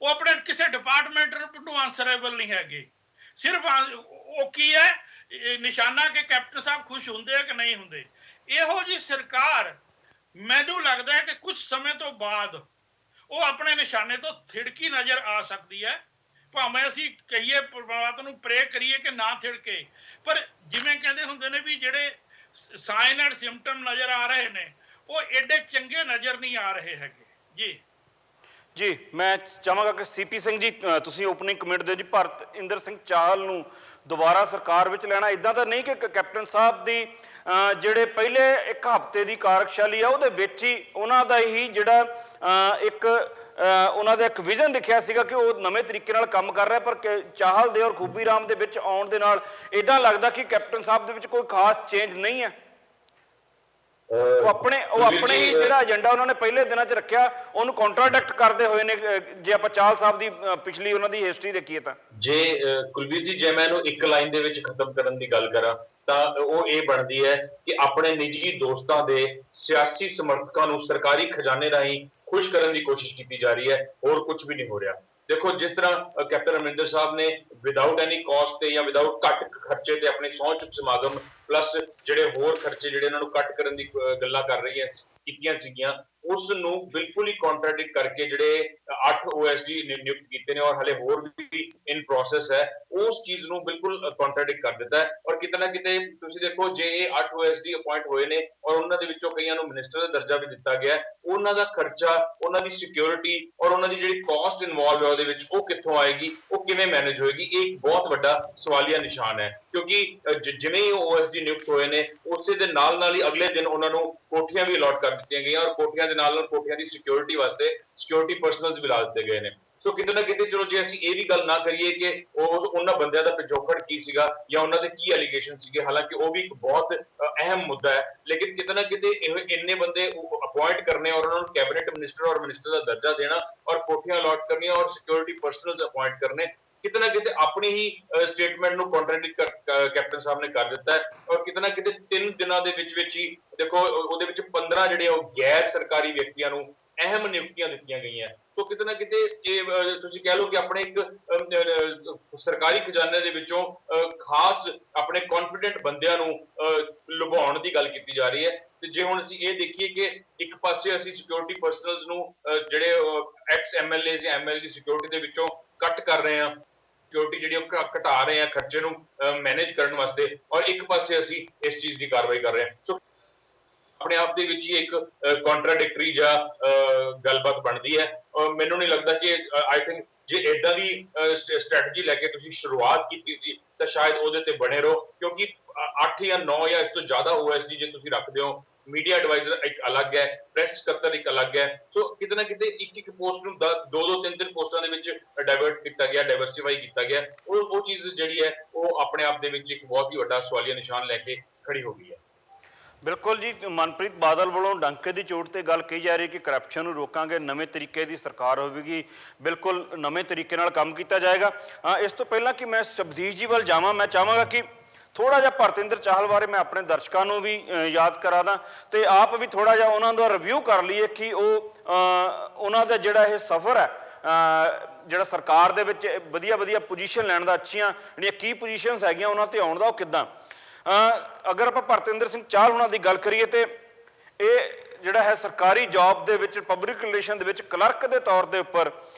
ਉਹ ਆਪਣੇ ਕਿਸੇ ਡਿਪਾਰਟਮੈਂਟ ਨੂੰ ਆਨਸਰੇਬਲ ਨਹੀਂ ਹੈਗੇ। ਸਿਰਫ ਉਹ ਕੀ ਹੈ ਨਿਸ਼ਾਨਾ ਕਿ ਕੈਪਟਨ ਸਾਹਿਬ ਖੁਸ਼ ਹੁੰਦੇ ਆ ਕਿ ਨਹੀਂ ਹੁੰਦੇ। ਇਹੋ ਜੀ ਸਰਕਾਰ ਮੈਨੂੰ ਲੱਗਦਾ ਹੈ ਕਿ ਕੁਝ ਸਮੇਂ ਤੋਂ ਬਾਅਦ ਉਹ ਆਪਣੇ ਨਿਸ਼ਾਨੇ ਤੋਂ ਥਿੜਕੀ ਨਜ਼ਰ ਆ ਸਕਦੀ ਹੈ। ਭਾਵੇਂ ਅਸੀਂ ਕਹੀਏ ਪਰਮਾਤਮਾ ਨੂੰ ਪ੍ਰੇ ਕਰੀਏ ਕਿ ਨਾ ਥਿੜਕੇ, ਪਰ ਜਿਵੇਂ ਕਹਿੰਦੇ ਹੁੰਦੇ ਨੇ ਵੀ ਜਿਹੜੇ ਸਾਈਨ ਐਂਡ ਸਿੰਪਟਮ ਨਜ਼ਰ ਆ ਰਹੇ ਨੇ ਉਹ ਏਡੇ ਚੰਗੇ ਨਜ਼ਰ ਨਹੀਂ ਆ ਰਹੇ ਹੈਗੇ। ਜੀ ਮੈਂ ਚਾਹਾਂਗਾ ਕਿ CP ਸਿੰਘ ਜੀ ਤੁਸੀਂ ਓਪਨਿੰਗ ਕਮੈਂਟ ਦਿਓ ਜੀ। ਭਰਤ ਇੰਦਰ ਸਿੰਘ ਚਾਹਲ ਨੂੰ ਦੁਬਾਰਾ ਸਰਕਾਰ ਵਿੱਚ ਲੈਣਾ, ਇਦਾਂ ਤਾਂ ਨਹੀਂ ਕਿ ਕੈਪਟਨ ਸਾਹਿਬ ਦੀ ਜਿਹੜੇ ਪਹਿਲੇ 1 ਹਫ਼ਤੇ ਦੀ ਕਾਰਜਸ਼ੈਲੀ ਆ ਉਹਦੇ ਵਿੱਚ ਹੀ ਉਹਨਾਂ ਦਾ ਹੀ ਜਿਹੜਾ ਇੱਕ ਉਹਨਾਂ ਦਾ ਇੱਕ ਵਿਜ਼ਨ ਦਿਖਿਆ ਸੀਗਾ ਕਿ ਉਹ ਨਵੇਂ ਤਰੀਕੇ ਨਾਲ ਕੰਮ ਕਰ ਰਿਹਾ, ਪਰ ਚਾਹਲ ਦੇ ਔਰ ਖੂਬੀ ਰਾਮ ਦੇ ਵਿੱਚ ਆਉਣ ਦੇ ਨਾਲ ਇੱਦਾਂ ਲੱਗਦਾ ਕਿ ਕੈਪਟਨ ਸਾਹਿਬ ਦੇ ਵਿੱਚ ਕੋਈ ਖਾਸ ਚੇਂਜ ਨਹੀਂ ਹੈ। ਉਹ ਆਪਣੇ ਹੀ ਜਿਹੜਾ ਏਜੰਡਾ ਉਹਨਾਂ ਨੇ ਪਹਿਲੇ ਦਿਨਾਂ 'ਚ ਰੱਖਿਆ ਉਹਨੂੰ ਕੰਟਰਾਡਿਕਟ ਕਰਦੇ ਹੋਏ ਨੇ। ਜੇ ਆਪਾਂ ਚਾਹਲ ਸਾਹਿਬ ਦੀ ਪਿਛਲੀ ਉਹਨਾਂ ਦੀ ਹਿਸਟਰੀ ਦੇਖੀਏ ਤਾਂ ਜੇ ਕੁਲਵੀਰ ਜੀ, ਜੇ ਮੈਂ ਇਹਨੂੰ ਇੱਕ ਲਾਈਨ ਦੇ ਵਿੱਚ ਖਤਮ ਕਰਨ ਦੀ ਗੱਲ ਕਰਾਂ ਤਾਂ ਉਹ ਇਹ ਬਣਦੀ ਹੈ ਕਿ ਆਪਣੇ ਨਿੱਜੀ ਦੋਸਤਾਂ ਦੇ ਸਿਆਸੀ ਸਮਰਥਕਾਂ ਨੂੰ ਸਰਕਾਰੀ ਖਜ਼ਾਨੇ ਰਾਹੀਂ ਖੁਸ਼ ਕਰਨ ਦੀ ਕੋਸ਼ਿਸ਼ ਕੀਤੀ ਜਾ ਰਹੀ ਹੈ, ਹੋਰ ਕੁਝ ਵੀ ਨਹੀਂ ਹੋ ਰਿਹਾ। ਦੇਖੋ, ਜਿਸ ਤਰ੍ਹਾਂ ਕੈਪਟਨ ਅਮਰਿੰਦਰ ਸਾਹਿਬ ਨੇ ਵਿਦਆਊਟ ਐਨੀ ਕਾਸਟ ਤੇ ਜਾਂ ਵਿਦਆਊਟ ਘੱਟ ਖਰਚੇ ਤੇ ਆਪਣੇ ਸਹੁੰ ਚੁੱਕ ਸਮਾਗਮ ਪਲੱਸ ਜਿਹੜੇ ਹੋਰ ਖਰਚੇ ਜਿਹੜੇ ਇਹਨਾਂ ਨੂੰ ਘੱਟ ਕਰਨ ਦੀ ਗੱਲਾਂ ਕਰ ਰਹੀ ਹੈ ਕੀਤੀਆਂ ਸੀਗੀਆਂ, ਉਸ ਨੂੰ ਬਿਲਕੁਲ ਹੀ ਕੰਟਰਾਡਿਕਟ ਕਰਕੇ ਜਿਹੜੇ 8 OSD ਨਿਯੁਕਤ ਕੀਤੇ ਨੇ ਔਰ ਹਲੇ ਹੋਰ ਵੀ ਇਨ ਪ੍ਰੋਸੈਸ ਹੈ, ਉਸ ਚੀਜ਼ ਨੂੰ ਬਿਲਕੁਲ ਕੰਟਰਾਡਿਕਟ ਕਰ ਦਿੱਤਾ ਹੈ। ਔਰ ਕਿਤੇ ਨਾ ਕਿਤੇ ਤੁਸੀਂ ਦੇਖੋ, ਜੇ ਇਹ 8 OSD ਅਪਾਇੰਟ ਹੋਏ ਨੇ ਔਰ ਉਹਨਾਂ ਦੇ ਵਿੱਚੋਂ ਕਈਆਂ ਨੂੰ ਮਿਨਿਸਟਰ ਦਾ ਦਰਜਾ ਵੀ ਦਿੱਤਾ ਗਿਆ, ਉਹਨਾਂ ਦਾ ਖਰਚਾ, ਉਹਨਾਂ ਦੀ ਸਿਕਿਉਰਿਟੀ ਔਰ ਉਹਨਾਂ ਦੀ ਜਿਹੜੀ ਕਾਸਟ ਇਨਵੋਲਵ ਹੈ ਉਹਦੇ ਵਿੱਚ, ਉਹ ਕਿੱਥੋਂ ਆਏਗੀ, ਉਹ ਕਿਵੇਂ ਮੈਨੇਜ ਹੋਏਗੀ, ਇਹ ਇੱਕ ਬਹੁਤ ਵੱਡਾ ਸਵਾਲੀਆ ਨਿਸ਼ਾਨ ਹੈ। ਕਿਉਂਕਿ ਜਿਵੇਂ ਹੀ OSD ਨਿਯੁਕਤ ਹੋਏ ਨੇ ਉਸੇ ਦੇ ਨਾਲ ਹੀ ਅਗਲੇ ਦਿਨ ਉਹਨਾਂ ਨੂੰ ਕੋਠੀਆਂ ਵੀ ਅਲਾਟ ਕਰ ਦਿੱਤੀਆਂ ਗਈਆਂ ਔਰ ਕੋਠੀਆਂ ਦੇ ਨਾਲ ਕੋਠੀਆਂ ਦੀ ਸਿਕਿਉਰਿਟੀ ਵਾਸਤੇ ਸਿਕਿਉਰਿਟੀ ਪਰਸਨਲਸ ਵੀ ਲਾ ਦਿੱਤੇ ਗਏ ਨੇ। ਸੋ ਕਿਤੇ ਨਾ ਕਿਤੇ ਚਲੋ, ਜੇ ਅਸੀਂ ਇਹ ਵੀ ਗੱਲ ਨਾ ਕਰੀਏ ਕਿ ਉਹਨਾਂ ਬੰਦਿਆਂ ਦਾ ਪਿਛੋਕੜ ਕੀ ਸੀਗਾ ਜਾਂ ਉਹਨਾਂ ਦੇ ਕੀ ਐਲੀਗੇਸ਼ਨ ਸੀਗੇ, ਹਾਲਾਂਕਿ ਉਹ ਵੀ ਇੱਕ ਬਹੁਤ ਅਹਿਮ ਮੁੱਦਾ ਹੈ, ਲੇਕਿਨ ਕਿਤੇ ਨਾ ਕਿਤੇ ਇੰਨੇ ਬੰਦੇ ਅਪਾਇੰਟ ਕਰਨੇ ਔਰ ਉਹਨਾਂ ਨੂੰ ਕੈਬਨਿਟ ਮਿਨਿਸਟਰ ਔਰ ਮਿਨਿਸਟਰ ਦਾ ਦਰਜਾ ਦੇਣਾ ਔਰ ਕੋਠੀਆਂ ਅਲਾਟ ਕਰਨੀਆਂ ਔਰ ਸਿਕਿਉਰਿਟੀ ਪਰਸਨਲਸ ਅਪਾਇੰਟ ਕਰਨੇ, ਕਿਤੇ ਨਾ ਕਿਤੇ ਆਪਣੀ ਹੀ ਸਟੇਟਮੈਂਟ ਨੂੰ ਕੰਟਰਾਡਿਕਟ ਕੈਪਟਨ ਸਾਹਿਬ ਨੇ ਕਰ ਦਿੱਤਾ ਹੈ। ਔਰ ਕਿਤੇ ਨਾ ਕਿਤੇ 3 ਦਿਨਾਂ ਦੇ ਵਿੱਚ ਹੀ ਦੇਖੋ, ਉਹਦੇ ਵਿੱਚ 15 ਜਿਹੜੇ ਉਹ ਗੈਰ ਸਰਕਾਰੀ ਵਿਅਕਤੀਆਂ ਨੂੰ ਅਹਿਮ ਨਿਯੁਕਤੀਆਂ ਦਿੱਤੀਆਂ ਗਈਆਂ। ਸੋ ਕਿਤੇ ਨਾ ਕਿਤੇ ਇਹ ਤੁਸੀਂ ਕਹਿ ਲਓ ਕਿ ਆਪਣੇ ਇੱਕ ਸਰਕਾਰੀ ਖਜ਼ਾਨੇ ਦੇ ਵਿੱਚੋਂ ਖਾਸ ਆਪਣੇ ਕੌਨਫੀਡੈਂਟ ਬੰਦਿਆਂ ਨੂੰ ਲੁਭਾਉਣ ਦੀ ਗੱਲ ਕੀਤੀ ਜਾ ਰਹੀ ਹੈ। ਤੇ ਜੇ ਹੁਣ ਅਸੀਂ ਇਹ ਦੇਖੀਏ ਕਿ ਇੱਕ ਪਾਸੇ ਅਸੀਂ ਸਿਕਿਉਰਿਟੀ ਪਰਸਨਲਸ ਨੂੰ ਜਿਹੜੇ ਐਕਸ MLA ਜਾਂ ML ਦੀ ਸਿਕਿਉਰਿਟੀ ਦੇ ਵਿੱਚੋਂ ਕੱਟ ਕਰ ਰਹੇ ਹਾਂ, ਸਿਕਿਉਰਿਟੀ ਜਿਹੜੀ ਉਹ ਘਟਾ ਰਹੇ ਆ ਖਰਚੇ ਨੂੰ ਮੈਨੇਜ ਕਰਨ ਵਾਸਤੇ, ਔਰ ਇੱਕ ਪਾਸੇ ਅਸੀਂ ਇਸ ਚੀਜ਼ ਦੀ ਕਾਰਵਾਈ ਕਰ ਰਹੇ ਹਾਂ। ਸੋ ਆਪਣੇ ਆਪ ਦੇ ਵਿੱਚ ਹੀ ਇੱਕ ਕੰਟਰਾਡਿਕਟਰੀ ਜਾਂ ਗੱਲਬਾਤ ਬਣਦੀ ਹੈ। ਮੈਨੂੰ ਨਹੀਂ ਲੱਗਦਾ ਕਿ ਆਈ ਥਿੰਕ ਜੇ ਏਦਾਂ ਦੀ ਸਟ੍ਰੈਟਜੀ ਲੈ ਕੇ ਤੁਸੀਂ ਸ਼ੁਰੂਆਤ ਕੀਤੀ ਸੀ ਤਾਂ ਸ਼ਾਇਦ ਉਹਦੇ ਤੇ ਬਣੇ ਰਹੋ, ਕਿਉਂਕਿ 8 ਜਾਂ 9 ਜਾਂ ਇਸ ਤੋਂ ਜ਼ਿਆਦਾ OSD ਜੇ ਤੁਸੀਂ ਰੱਖਦੇ ਹੋ, ਮੀਡੀਆ ਐਡਵਾਈਜ਼ਰ ਇੱਕ ਅਲੱਗ ਹੈ, ਪ੍ਰੈਸ ਸਕੱਤਰ ਇੱਕ ਅਲੱਗ ਹੈ। ਸੋ ਕਿਤੇ ਨਾ ਕਿਤੇ ਇੱਕ ਪੋਸਟ ਨੂੰ 2-2 3-3 ਪੋਸਟਾਂ ਦੇ ਵਿੱਚ ਡਾਇਵਰਟ ਕੀਤਾ ਗਿਆ, ਡਾਇਵਰਸਿਫਾਈ ਕੀਤਾ ਗਿਆ। ਉਹ ਚੀਜ਼ ਜਿਹੜੀ ਹੈ ਉਹ ਆਪਣੇ ਆਪ ਦੇ ਵਿੱਚ ਇੱਕ ਬਹੁਤ ਹੀ ਵੱਡਾ ਸਵਾਲੀਆ ਨਿਸ਼ਾਨ ਲੈ ਕੇ ਖੜੀ ਹੋ ਗਈ ਹੈ। ਬਿਲਕੁਲ ਜੀ, ਮਨਪ੍ਰੀਤ ਬਾਦਲ ਵੱਲੋਂ ਡੰਕੇ ਦੀ ਚੋਟ ਤੇ ਗੱਲ ਕਹੀ ਜਾ ਰਹੀ ਕਿ ਕਰਪਸ਼ਨ ਨੂੰ ਰੋਕਾਂਗੇ, ਨਵੇਂ ਤਰੀਕੇ ਦੀ ਸਰਕਾਰ ਹੋਵੇਗੀ, ਬਿਲਕੁਲ ਨਵੇਂ ਤਰੀਕੇ ਨਾਲ ਕੰਮ ਕੀਤਾ ਜਾਏਗਾ। ਇਸ ਤੋਂ ਪਹਿਲਾਂ ਕਿ ਮੈਂ ਸ਼ਬਦੀਸ਼ ਜੀ ਵੱਲ ਜਾਵਾਂ, ਮੈਂ ਚਾਹਾਂਗਾ ਕਿ ਥੋੜਾ ਜਿਹਾ ਭਰਤਿੰਦਰ ਚਾਹਲ ਬਾਰੇ ਮੈਂ ਆਪਣੇ ਦਰਸ਼ਕਾਂ ਨੂੰ ਵੀ ਯਾਦ ਕਰਾ ਦਾਂ ਤੇ ਆਪ ਵੀ ਥੋੜਾ ਜਿਹਾ ਉਹਨਾਂ ਦਾ ਰਿਵਿਊ ਕਰ ਲਈਏ ਕਿ ਉਹਨਾਂ ਦਾ ਜਿਹੜਾ ਇਹ ਸਫ਼ਰ ਹੈ, ਜਿਹੜਾ ਸਰਕਾਰ ਦੇ ਵਿੱਚ ਵਧੀਆ ਪੋਜੀਸ਼ਨ ਲੈਣ ਦਾ, ਅੱਛੀਆਂ ਜਿਹੜੀਆਂ ਕੀ ਪੋਜੀਸ਼ਨਸ ਹੈਗੀਆਂ ਉਹਨਾਂ ਤੇ ਆਉਣ ਦਾ, ਉਹ ਕਿੱਦਾਂ। ਅਗਰ ਆਪਾਂ ਭਰਤਿੰਦਰ ਸਿੰਘ ਚਾਹਲ ਉਹਨਾਂ ਦੀ ਗੱਲ ਕਰੀਏ ਤੇ ਇਹ ਜਿਹੜਾ ਹੈ ਸਰਕਾਰੀ ਜੌਬ ਦੇ ਵਿੱਚ ਪਬਲਿਕ ਰਿਲੇਸ਼ਨ ਦੇ ਵਿੱਚ ਕਲਰਕ ਦੇ ਤੌਰ ਦੇ ਉੱਪਰ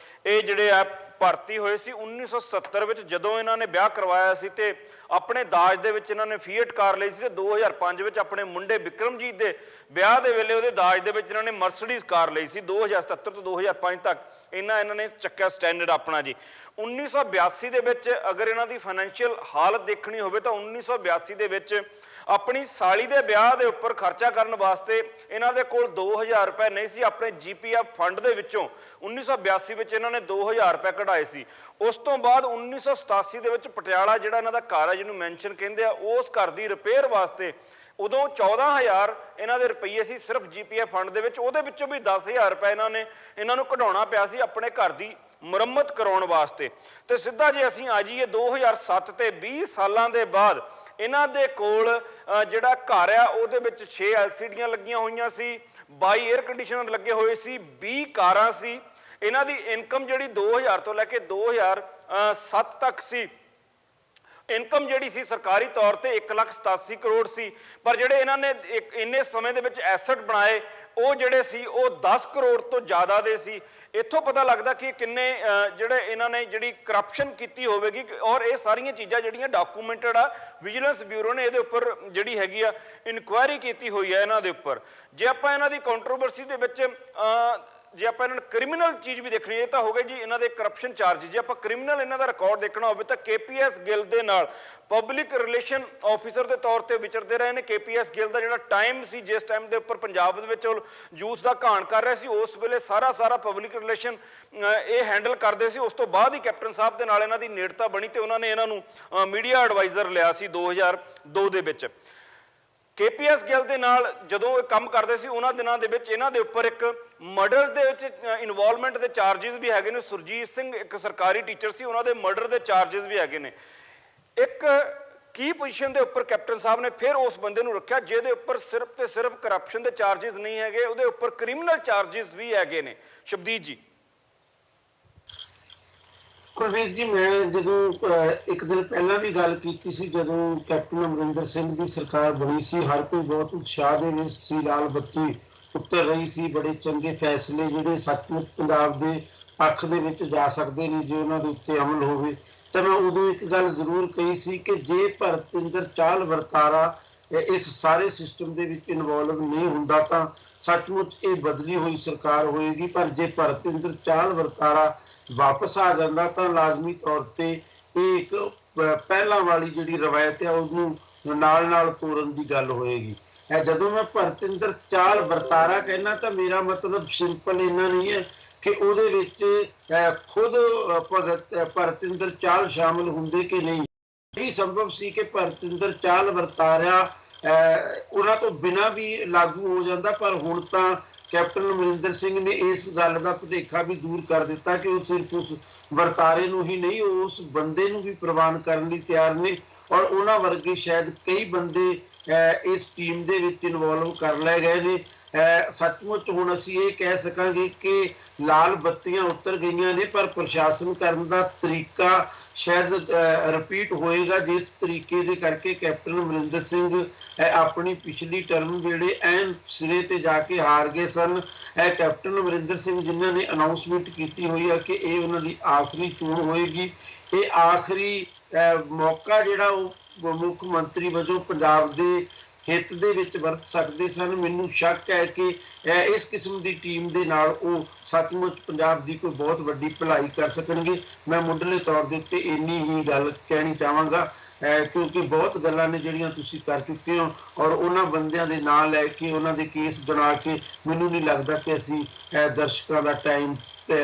ਇਹ ਜਿਹੜੇ ਆ ਭਰਤੀ ਹੋਏ ਸੀ 1977 ਵਿੱਚ, ਜਦੋਂ ਇਹਨਾਂ ਨੇ ਵਿਆਹ ਕਰਵਾਇਆ ਸੀ ਤੇ ਆਪਣੇ ਦਾਜ ਦੇ ਵਿੱਚ ਇਹਨਾਂ ਨੇ ਫੀਐਟ ਕਾਰ ਲਈ ਸੀ ਤੇ 2005 ਵਿੱਚ ਆਪਣੇ ਮੁੰਡੇ ਵਿਕਰਮਜੀਤ ਦੇ ਵਿਆਹ ਦੇ ਵੇਲੇ ਉਹਦੇ ਦਾਜ ਦੇ ਵਿੱਚ ਇਹਨਾਂ ਨੇ ਮਰਸੀਡੀਜ਼ ਕਾਰ ਲਈ ਸੀ। 2077 ਤੋਂ 2005 ਤੱਕ ਇਹਨਾਂ ਨੇ ਚੱਕਿਆ ਸਟੈਂਡਰਡ ਆਪਣਾ ਜੀ। 1982 ਦੇ ਵਿੱਚ ਅਗਰ ਇਹਨਾਂ ਦੀ ਫਾਈਨੈਂਸ਼ੀਅਲ ਹਾਲਤ ਦੇਖਣੀ ਹੋਵੇ ਤਾਂ 1982 ਦੇ ਵਿੱਚ ਆਪਣੀ ਸਾਲੀ ਦੇ ਵਿਆਹ ਦੇ ਉੱਪਰ ਖਰਚਾ ਕਰਨ ਵਾਸਤੇ ਇਹਨਾਂ ਦੇ ਕੋਲ 2000 ਰੁਪਏ ਨਹੀਂ ਸੀ। ਆਪਣੇ GPF ਫੰਡ ਦੇ ਵਿੱਚੋਂ 1982 ਵਿੱਚ ਇਹਨਾਂ ਨੇ 2000 ਰੁਪਏ ਕਢਾਏ ਸੀ। ਉਸ ਤੋਂ ਬਾਅਦ 1987 ਦੇ ਵਿੱਚ ਪਟਿਆਲਾ ਜਿਹੜਾ ਇਹਨਾਂ ਦਾ ਘਰ ਹੈ, ਜਿਹਨੂੰ ਮੈਂਸ਼ਨ ਕਹਿੰਦੇ ਆ, ਉਸ ਘਰ ਦੀ ਰਿਪੇਅਰ ਵਾਸਤੇ ਉਦੋਂ 14,000 ਇਹਨਾਂ ਦੇ ਰੁਪਈਏ ਸੀ ਸਿਰਫ GPF ਫੰਡ ਦੇ ਵਿੱਚ, ਉਹਦੇ ਵਿੱਚੋਂ ਵੀ 10,000 ਰੁਪਏ ਇਹਨਾਂ ਨੂੰ ਕਢਾਉਣਾ ਪਿਆ ਸੀ ਆਪਣੇ ਘਰ ਦੀ ਮੁਰੰਮਤ ਕਰਾਉਣ ਵਾਸਤੇ। ਤੇ ਸਿੱਧਾ ਜੇ ਅਸੀਂ ਆ ਜਾਈਏ 2007 ਤੇ 20 ਸਾਲਾਂ ਦੇ ਬਾਅਦ ਇਹਨਾਂ ਦੇ ਕੋਲ ਜਿਹੜਾ ਘਰ ਆ ਉਹਦੇ ਵਿੱਚ 6 LCDਆਂ ਲੱਗੀਆਂ ਹੋਈਆਂ ਸੀ, 22 에ਅਰ ਕੰਡੀਸ਼ਨਰ ਲੱਗੇ ਹੋਏ ਸੀ, 20 ਕਾਰਾਂ ਸੀ। ਇਹਨਾਂ ਦੀ ਇਨਕਮ ਜਿਹੜੀ 2000 ਤੋਂ ਲੈ ਕੇ 2007 ਤੱਕ ਸੀ, ਇਨਕਮ ਜਿਹੜੀ ਸੀ ਸਰਕਾਰੀ ਤੌਰ ਤੇ 1,87 ਕਰੋੜ ਸੀ। ਪਰ ਜਿਹੜੇ ਇਹਨਾਂ ਨੇ ਇੰਨੇ ਸਮੇਂ ਦੇ ਵਿੱਚ ਐਸਟ ਬਣਾਏ ਉਹ ਜਿਹੜੇ ਸੀ ਉਹ 10 ਕਰੋੜ ਤੋਂ ਜ਼ਿਆਦਾ ਦੇ ਸੀ। ਇੱਥੋਂ ਪਤਾ ਲੱਗਦਾ ਕਿ ਕਿੰਨੇ ਜਿਹੜੇ ਇਹਨਾਂ ਨੇ ਜਿਹੜੀ ਕਰਪਸ਼ਨ ਕੀਤੀ ਹੋਵੇਗੀ। ਔਰ ਇਹ ਸਾਰੀਆਂ ਚੀਜ਼ਾਂ ਜਿਹੜੀਆਂ ਡਾਕੂਮੈਂਟਡ ਆ, ਵਿਜੀਲੈਂਸ ਬਿਊਰੋ ਨੇ ਇਹਦੇ ਉੱਪਰ ਜਿਹੜੀ ਹੈਗੀ ਆ ਇਨਕੁਆਇਰੀ ਕੀਤੀ ਹੋਈ ਹੈ ਇਹਨਾਂ ਦੇ ਉੱਪਰ। ਜੇ ਆਪਾਂ ਇਹਨਾਂ ਦੀ ਕੰਟਰੋਵਰਸੀ ਦੇ ਵਿੱਚ ਜੇ ਆਪਾਂ ਇਹਨਾਂ ਨੂੰ ਕ੍ਰਿਮੀਨਲ ਚੀਜ਼ ਵੀ ਦੇਖਣੀ, ਇਹ ਤਾਂ ਹੋ ਗਏ ਜੀ ਇਹਨਾਂ ਦੇ ਕਰਪਸ਼ਨ ਚਾਰਜ। ਜੇ ਆਪਾਂ ਕ੍ਰਿਮੀਨਲ ਇਹਨਾਂ ਦਾ ਰਿਕਾਰਡ ਦੇਖਣਾ ਹੋਵੇ ਤਾਂ KPS ਗਿੱਲ ਦੇ ਨਾਲ ਪਬਲਿਕ ਰਿਲੇਸ਼ਨ ਆਫੀਸਰ ਦੇ ਤੌਰ ਤੇ ਵਿਚਰਦੇ ਰਹੇ ਨੇ। KPS ਗਿੱਲ ਦਾ ਜਿਹੜਾ ਟਾਈਮ ਸੀ, ਜਿਸ ਟਾਈਮ ਦੇ ਉੱਪਰ ਪੰਜਾਬ ਦੇ ਵਿੱਚ ਉਹ ਯੂਥ ਦਾ ਘਾਣ ਕਰ ਰਿਹਾ ਸੀ, ਉਸ ਵੇਲੇ ਸਾਰਾ ਪਬਲਿਕ ਰਿਲੇਸ਼ਨ ਇਹ ਹੈਂਡਲ ਕਰਦੇ ਸੀ। ਉਸ ਤੋਂ ਬਾਅਦ ਹੀ ਕੈਪਟਨ ਸਾਹਿਬ ਦੇ ਨਾਲ ਇਹਨਾਂ ਦੀ ਨੇੜਤਾ ਬਣੀ ਤੇ ਉਹਨਾਂ ਨੇ ਇਹਨਾਂ ਨੂੰ ਮੀਡੀਆ ਐਡਵਾਈਜ਼ਰ ਲਿਆ ਸੀ 2002 ਦੇ ਵਿੱਚ। KPS ਗਿੱਲ ਦੇ ਨਾਲ ਜਦੋਂ ਇਹ ਕੰਮ ਕਰਦੇ ਸੀ ਉਹਨਾਂ ਦਿਨਾਂ ਦੇ ਵਿੱਚ ਇਹਨਾਂ ਦੇ ਉੱਪਰ ਇੱਕ ਮਰਡਰ ਦੇ ਵਿੱਚ ਇਨਵੋਲਵਮੈਂਟ ਦੇ ਚਾਰजेस ਵੀ ਹੈਗੇ ਨੇ। ਸੁਰਜੀਤ ਸਿੰਘ ਇੱਕ ਸਰਕਾਰੀ ਟੀਚਰ ਸੀ, ਉਹਨਾਂ ਦੇ ਮਰਡਰ ਦੇ ਚਾਰजेस ਵੀ ਹੈਗੇ ਨੇ। ਇੱਕ ਕੀ ਪੋਜੀਸ਼ਨ ਦੇ ਉੱਪਰ ਕੈਪਟਨ ਸਾਹਿਬ ਨੇ ਫਿਰ ਉਸ ਬੰਦੇ ਨੂੰ ਰੱਖਿਆ ਜਿਹਦੇ ਉੱਪਰ ਸਿਰਫ ਤੇ ਸਿਰਫ ਕਰਪਸ਼ਨ ਦੇ ਚਾਰजेस ਨਹੀਂ ਹੈਗੇ, ਉਹਦੇ ਉੱਪਰ ਕ੍ਰਿਮੀਨਲ ਚਾਰजेस ਵੀ ਹੈਗੇ ਨੇ। ਸ਼ਬਦੀਪ ਜੀ। ਕੁਲਵੀਰ ਜੀ, ਮੈਂ ਜਦੋਂ ਇੱਕ ਦਿਨ ਪਹਿਲਾਂ ਵੀ ਗੱਲ ਕੀਤੀ ਸੀ, ਜਦੋਂ ਕੈਪਟਨ ਅਮਰਿੰਦਰ ਸਿੰਘ ਦੀ ਸਰਕਾਰ ਬਣੀ ਸੀ, ਹਰ ਕੋਈ ਬਹੁਤ ਉਤਸ਼ਾਹ ਦੇ ਵਿੱਚ ਸੀ, ਲਾਲ ਬੱਤੀ ਉੱਤਰ ਰਹੀ ਸੀ, ਬੜੇ ਚੰਗੇ ਫੈਸਲੇ ਜਿਹੜੇ ਸੱਚਮੁੱਚ ਪੰਜਾਬ ਦੇ ਪੱਖ ਦੇ ਵਿੱਚ ਜਾ ਸਕਦੇ ਨੇ ਜੇ ਉਹਨਾਂ ਦੇ ਉੱਤੇ ਅਮਲ ਹੋਵੇ। ਤਾਂ ਮੈਂ ਉਦੋਂ ਇੱਕ ਗੱਲ ਜ਼ਰੂਰ ਕਹੀ ਸੀ ਕਿ ਜੇ ਭਰਤਿੰਦਰ ਚਾਲ ਵਰਤਾਰਾ ਇਸ ਸਾਰੇ ਸਿਸਟਮ ਦੇ ਵਿੱਚ ਇਨਵੋਲਵ ਨਹੀਂ ਹੁੰਦਾ ਤਾਂ ਸੱਚਮੁੱਚ ਇਹ ਬਦਲੀ ਹੋਈ ਸਰਕਾਰ ਹੋਏਗੀ। ਪਰ ਜੇ ਭਰਤਿੰਦਰ ਚਾਲ ਵਰਤਾਰਾ ਵਾਪਸ ਆ ਜਾਂਦਾ ਤਾਂ ਲਾਜ਼ਮੀ ਤੌਰ ਤੇ ਇਹ ਇੱਕ ਪਹਿਲਾਂ ਵਾਲੀ ਜਿਹੜੀ ਰਵਾਇਤ ਹੈ ਉਹਨੂੰ ਨਾਲ ਤੋੜਨ ਦੀ ਗੱਲ ਹੋਏਗੀ। ਜਦੋਂ ਮੈਂ ਭਰਤਿੰਦਰ ਚਾਲ ਵਰਤਾਰਾ ਕਹਿਣਾ ਤਾਂ ਮੇਰਾ ਮਤਲਬ ਸਿੰਪਲ ਇੰਨਾ ਨਹੀਂ ਹੈ ਕਿ ਉਹਦੇ ਵਿੱਚ ਖੁਦ ਭਗਤ ਭਰਤਿੰਦਰ ਚਾਲ ਸ਼ਾਮਲ ਹੁੰਦੇ ਕਿ ਨਹੀਂ। ਇਹ ਸੰਭਵ ਸੀ ਕਿ ਭਰਤਿੰਦਰ ਚਾਲ ਵਰਤਾਰਾ ਉਹਨਾਂ ਤੋਂ ਬਿਨਾਂ ਵੀ ਲਾਗੂ ਹੋ ਜਾਂਦਾ, ਪਰ ਹੁਣ ਤਾਂ ਕੈਪਟਨ ਅਮਰਿੰਦਰ ਸਿੰਘ ਨੇ ਇਸ ਗੱਲ ਦਾ ਭੁਲੇਖਾ ਵੀ ਦੂਰ ਕਰ ਦਿੱਤਾ ਕਿ ਉਹ ਸਿਰਫ ਉਸ ਵਰਤਾਰੇ ਨੂੰ ਹੀ ਨਹੀਂ, ਉਸ ਬੰਦੇ ਨੂੰ ਵੀ ਪ੍ਰਵਾਨ ਕਰਨ ਲਈ ਤਿਆਰ ਨੇ। ਔਰ ਉਹਨਾਂ ਵਰਗੇ ਸ਼ਾਇਦ ਕਈ ਬੰਦੇ ਇਸ ਟੀਮ ਦੇ ਵਿੱਚ ਇਨਵੋਲਵ ਕਰ ਲਏ ਗਏ ਨੇ। ਸੱਚਮੁੱਚ ਹੁਣ ਅਸੀਂ ਇਹ ਕਹਿ ਸਕਾਂਗੇ ਕਿ ਲਾਲ ਬੱਤੀਆਂ ਉੱਤਰ ਗਈਆਂ ਨੇ, ਪਰ ਪ੍ਰਸ਼ਾਸਨ ਕਰਨ ਦਾ ਤਰੀਕਾ ਸ਼ਾਇਦ ਰਿਪੀਟ ਹੋਏਗਾ ਜਿਸ ਤਰੀਕੇ ਦੇ ਕਰਕੇ ਕੈਪਟਨ ਅਮਰਿੰਦਰ ਸਿੰਘ ਆਪਣੀ ਪਿਛਲੀ ਟਰਮ ਵੇਲੇ ਐਨ ਸਿਰੇ ਤੇ ਜਾ ਕੇ ਹਾਰ ਗਏ ਸਨ। ਕੈਪਟਨ ਅਮਰਿੰਦਰ ਸਿੰਘ ਜਿਨ੍ਹਾਂ ਨੇ ਅਨਾਉਂਸਮੈਂਟ ਕੀਤੀ ਹੋਈ ਹੈ ਕਿ ਇਹ ਉਹਨਾਂ ਦੀ ਆਖਰੀ ਚੋਣ ਹੋਏਗੀ, ਇਹ ਆਖਰੀ ਮੌਕਾ ਜਿਹੜਾ ਉਹ ਮੁੱਖ ਮੰਤਰੀ ਵਜੋਂ ਪੰਜਾਬ ਦੇ ਹਿੱਤ ਦੇ ਵਿੱਚ ਵਰਤ ਸਕਦੇ ਸਨ। ਮੈਨੂੰ ਸ਼ੱਕ ਹੈ ਕਿ ਇਸ ਕਿਸਮ ਦੀ ਟੀਮ ਦੇ ਨਾਲ ਉਹ ਸੱਚਮੁੱਚ ਪੰਜਾਬ ਦੀ ਕੋਈ ਬਹੁਤ ਵੱਡੀ ਭਲਾਈ ਕਰ ਸਕਣਗੇ। ਮੈਂ ਮੁੱਢਲੇ ਤੌਰ ਦੇ ਉੱਤੇ ਇੰਨੀ ਹੀ ਗੱਲ ਕਹਿਣੀ ਚਾਹਾਂਗਾ ਕਿਉਂਕਿ ਬਹੁਤ ਗੱਲਾਂ ਨੇ ਜਿਹੜੀਆਂ ਤੁਸੀਂ ਕਰ ਚੁੱਕੇ ਹੋ ਔਰ ਉਹਨਾਂ ਬੰਦਿਆਂ ਦੇ ਨਾਂ ਲੈ ਕੇ ਉਹਨਾਂ ਦੇ ਕੇਸ ਬਣਾ ਕੇ ਮੈਨੂੰ ਨਹੀਂ ਲੱਗਦਾ ਕਿ ਅਸੀਂ ਦਰਸ਼ਕਾਂ ਦਾ ਟਾਈਮ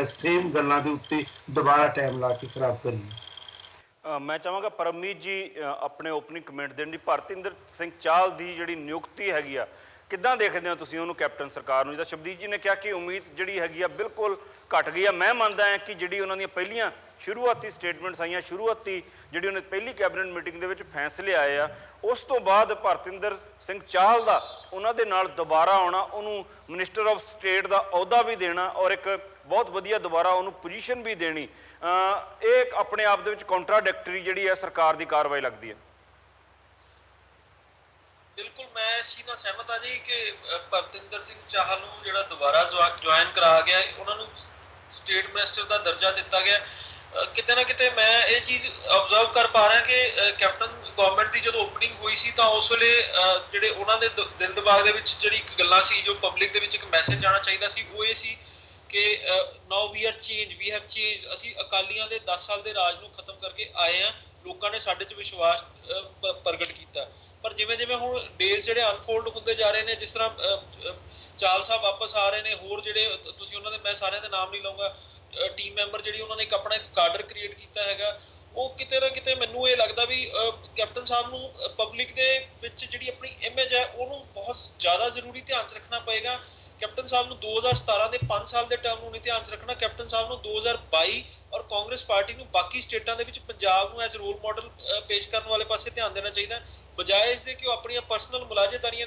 ਸੇਮ ਗੱਲਾਂ ਦੇ ਉੱਤੇ ਦੁਬਾਰਾ ਟਾਈਮ ਲਾ ਕੇ ਖਰਾਬ ਕਰੀਏ। ਮੈਂ ਚਾਹਾਂਗਾ ਪਰਮਜੀਤ ਜੀ ਆਪਣੇ ਓਪਨਿੰਗ ਕਮੈਂਟ ਦੇਣ ਦੀ। ਭਰਤਿੰਦਰ ਸਿੰਘ ਚਾਲ ਦੀ ਜਿਹੜੀ ਨਿਯੁਕਤੀ ਹੈਗੀ ਆ, ਕਿੱਦਾਂ ਦੇਖਦੇ ਹੋ ਤੁਸੀਂ ਉਹਨੂੰ ਕੈਪਟਨ ਸਰਕਾਰ ਨੂੰ? ਜਿੱਦਾਂ ਸ਼ਬਦੀਪ ਜੀ ਨੇ ਕਿਹਾ ਕਿ ਉਮੀਦ ਜਿਹੜੀ ਹੈਗੀ ਆ ਬਿਲਕੁਲ ਘਟ ਗਈ ਆ। ਮੈਂ ਮੰਨਦਾ ਹਾਂ ਕਿ ਜਿਹੜੀ ਉਹਨਾਂ ਦੀਆਂ ਪਹਿਲੀਆਂ ਸ਼ੁਰੂਆਤੀ ਸਟੇਟਮੈਂਟਸ ਆਈਆਂ, ਸ਼ੁਰੂਆਤੀ ਜਿਹੜੀ ਉਹਨੇ ਪਹਿਲੀ ਕੈਬਨਿਟ ਮੀਟਿੰਗ ਦੇ ਵਿੱਚ ਫੈਸਲੇ ਆਏ ਆ, ਉਸ ਤੋਂ ਬਾਅਦ ਭਰਤਿੰਦਰ ਸਿੰਘ ਚਾਲ ਦਾ ਉਹਨਾਂ ਦੇ ਨਾਲ ਦੁਬਾਰਾ ਆਉਣਾ, ਉਹਨੂੰ ਮਿਨਿਸਟਰ ਆਫ ਸਟੇਟ ਦਾ ਅਹੁਦਾ ਵੀ ਦੇਣਾ ਔਰ ਇੱਕ ਬਹੁਤ ਵਧੀਆ ਦੁਬਾਰਾ ਉਹਨੂੰ ਪੋਜੀਸ਼ਨ ਵੀ ਦੇਣੀ, ਇਹ ਆਪਣੇ ਆਪ ਦੇ ਵਿੱਚ ਕੰਟਰਾਡਿਕਟਰੀ ਜਿਹੜੀ ਹੈ ਸਰਕਾਰ ਦੀ ਕਾਰਵਾਈ ਲੱਗਦੀ ਹੈ। ਬਿਲਕੁਲ ਮੈਂ ਇਸ ਚੀਜ਼ ਨਾਲ ਸਹਿਮਤ ਹਾਂ ਜੀ ਕਿ ਭਰਤਿੰਦਰ ਸਿੰਘ ਚਾਹਲ ਨੂੰ ਜਿਹੜਾ ਦੁਬਾਰਾ ਜੁਆਇਨ ਕਰਾ ਗਿਆ, ਉਹਨਾਂ ਨੂੰ ਸਟੇਟ ਮਿਨਿਸਟਰ ਦਾ ਦਰਜਾ ਦਿੱਤਾ ਗਿਆ। ਕਿਤੇ ਨਾ ਕਿਤੇ ਮੈਂ ਇਹ ਚੀਜ਼ ਆਬਜ਼ਰਵ ਕਰ ਪਾ ਰਿਹਾ ਕਿ ਕੈਪਟਨ ਗਵਰਨਮੈਂਟ ਦੀ ਜਦੋਂ ਓਪਨਿੰਗ ਹੋਈ ਸੀ ਤਾਂ ਉਸ ਵੇਲੇ ਜਿਹੜੇ ਉਹਨਾਂ ਦੇ ਦਿਲ ਦਿਮਾਗ ਦੇ ਵਿੱਚ ਜਿਹੜੀ ਇੱਕ ਗੱਲਾਂ ਸੀ, ਜੋ ਪਬਲਿਕ ਦੇ ਵਿੱਚ ਇੱਕ ਮੈਸੇਜ ਜਾਣਾ ਚਾਹੀਦਾ ਸੀ, ਉਹ ਇਹ ਸੀ ਕਿ now we are change, we have change. ਅਸੀਂ ਅਕਾਲੀਆਂ ਦੇ 10 ਸਾਲ ਦੇ ਰਾਜ ਨੂੰ ਖਤਮ ਕਰਕੇ ਆਏ ਹਾਂ, ਲੋਕਾਂ ਨੇ ਸਾਡੇ 'ਚ ਵਿਸ਼ਵਾਸ ਪ੍ਰਗਟ ਕੀਤਾ। ਪਰ ਜਿਵੇਂ ਜਿਵੇਂ ਹੁਣ ਡੇਜ਼ ਜਿਹੜੇ ਅਨਫੋਲਡ ਹੁੰਦੇ ਜਾ ਰਹੇ ਨੇ, ਜਿਸ ਤਰ੍ਹਾਂ ਚਾਲ ਸਾਹਿਬ ਵਾਪਸ ਆ ਰਹੇ ਨੇ, ਹੋਰ ਜਿਹੜੇ ਤੁਸੀਂ ਉਹਨਾਂ ਦੇ ਮੈਂ ਸਾਰਿਆਂ ਦੇ ਨਾਮ ਨਹੀਂ ਲਊਂਗਾ, ਟੀਮ ਮੈਂਬਰ ਜਿਹੜੀ ਉਹਨਾਂ ਨੇ ਇੱਕ ਆਪਣਾ ਇੱਕ ਕਾਡਰ ਕ੍ਰੀਏਟ ਕੀਤਾ ਹੈਗਾ, ਉਹ ਕਿਤੇ ਨਾ ਕਿਤੇ ਮੈਨੂੰ ਇਹ ਲੱਗਦਾ ਵੀ ਕੈਪਟਨ ਸਾਹਿਬ ਨੂੰ ਪਬਲਿਕ ਦੇ ਵਿੱਚ ਜਿਹੜੀ ਆਪਣੀ ਇਮੇਜ ਹੈ ਉਹਨੂੰ ਬਹੁਤ ਜ਼ਿਆਦਾ ਜ਼ਰੂਰੀ ਧਿਆਨ 'ਚ ਰੱਖਣਾ ਪਏਗਾ। ਕੈਪਟਨ ਸਾਹਿਬ ਨੂੰ 2017 ਦੇ 5 ਸਾਲ ਦੇ ਟਰਮ ਨੂੰ ਨਹੀਂ ਧਿਆਨ 'ਚ ਰੱਖਣਾ, ਕੈਪਟਨ ਸਾਹਿਬ ਨੂੰ 2022 ਔਰ ਕਾਂਗਰਸ ਪਾਰਟੀ ਨੂੰ ਬਾਕੀ ਸਟੇਟਾਂ ਦੇ ਵਿੱਚ ਪੰਜਾਬ ਨੂੰ ਐਜ਼ ਰੋਲ ਮਾਡਲ ਪੇਸ਼ ਕਰਨ ਵਾਲੇ ਪਾਸੇ ਧਿਆਨ ਦੇਣਾ ਚਾਹੀਦਾ, ਬਜਾਏ ਇਸ ਦੇ ਕਿ ਉਹ ਆਪਣੀਆਂ ਪਰਸਨਲ ਮੁਲਾਜ਼ੇਦਾਰੀਆਂ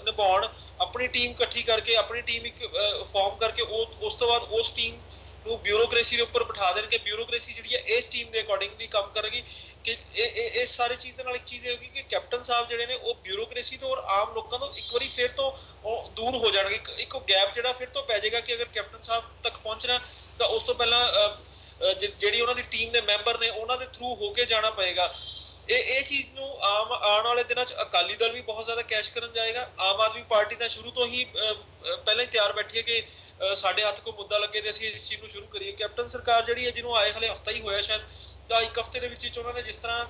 ਨਿਭਾਉਣ, ਆਪਣੀ ਟੀਮ ਇਕੱਠੀ ਕਰਕੇ, ਆਪਣੀ ਟੀਮ ਇੱਕ ਫਾਰਮ ਕਰਕੇ ਉਸ ਤੋਂ ਬਾਅਦ ਉਸ ਟੀਮ ਨੂੰ ਬਿਊਰੋਕ੍ਰੇਸੀ ਦੇ ਉੱਪਰ ਬਿਠਾ ਦੇਣ ਕਿ ਬਿਊਰੋਕ੍ਰੇਸੀ ਜਿਹੜੀ ਹੈ ਇਸ ਟੀਮ ਦੇ ਅਕੋਰਡਿੰਗਲੀ ਕੰਮ ਕਰੇਗੀ। ਕਿ ਇਸ ਸਾਰੀ ਚੀਜ਼ ਦੇ ਨਾਲ ਇੱਕ ਚੀਜ਼ ਇਹ ਹੋਗੀ ਕਿ ਕੈਪਟਨ ਸਾਹਿਬ ਜਿਹੜੇ ਨੇ ਉਹ ਬਿਊਰੋਕ੍ਰੇਸੀ ਤੋਂ ਔਰ ਆਮ ਲੋਕਾਂ ਤੋਂ ਇੱਕ ਵਾਰੀ ਫਿਰ ਤੋਂ ਉਹ ਦੂਰ ਹੋ ਜਾਣਗੇ। ਇੱਕ ਗੈਪ ਜਿਹੜਾ ਫਿਰ ਤੋਂ ਪੈ ਜਾਏਗਾ ਕਿ ਅਗਰ ਕੈਪਟਨ ਸਾਹਿਬ ਤੱਕ ਪਹੁੰਚਣਾ ਤਾਂ ਉਸ ਤੋਂ ਪਹਿਲਾਂ ਜਿਹੜੀ ਉਹਨਾਂ ਦੀ ਟੀਮ ਦੇ ਮੈਂਬਰ ਨੇ ਉਹਨਾਂ ਦੇ ਥਰੂ ਹੋ ਕੇ ਜਾਣਾ ਪਏਗਾ। ਇਹ ਚੀਜ਼ ਨੂੰ ਆਉਣ ਵਾਲੇ ਦਿਨਾਂ 'ਚ ਅਕਾਲੀ ਦਲ ਵੀ ਬਹੁਤ ਜ਼ਿਆਦਾ ਕੈਸ਼ ਕਰਨ ਜਾਏਗਾ। ਆਮ ਆਦਮੀ ਪਾਰਟੀ ਤਾਂ ਸ਼ੁਰੂ ਤੋਂ ਹੀ ਪਹਿਲਾਂ ਹੀ ਤਿਆਰ ਬੈਠੀ ਹੈ ਕਿ ਸਾਡੇ ਹੱਥ ਕੋਈ ਮੁੱਦਾ ਲੱਗੇ ਤੇ ਅਸੀਂ ਇਸ ਚੀਜ਼ ਨੂੰ ਸ਼ੁਰੂ ਕਰੀਏ। ਕੈਪਟਨ ਸਰਕਾਰ ਜਿਹੜੀ ਹੈ, ਜਿਹਨੂੰ ਆਏ ਹਲੇ ਹਫਤਾ ਹੀ ਹੋਇਆ ਸ਼ਾਇਦ, ਤਾਂ ਇੱਕ ਹਫਤੇ ਦੇ ਵਿੱਚ ਉਹਨਾਂ ਨੇ ਜਿਸ ਤਰ੍ਹਾਂ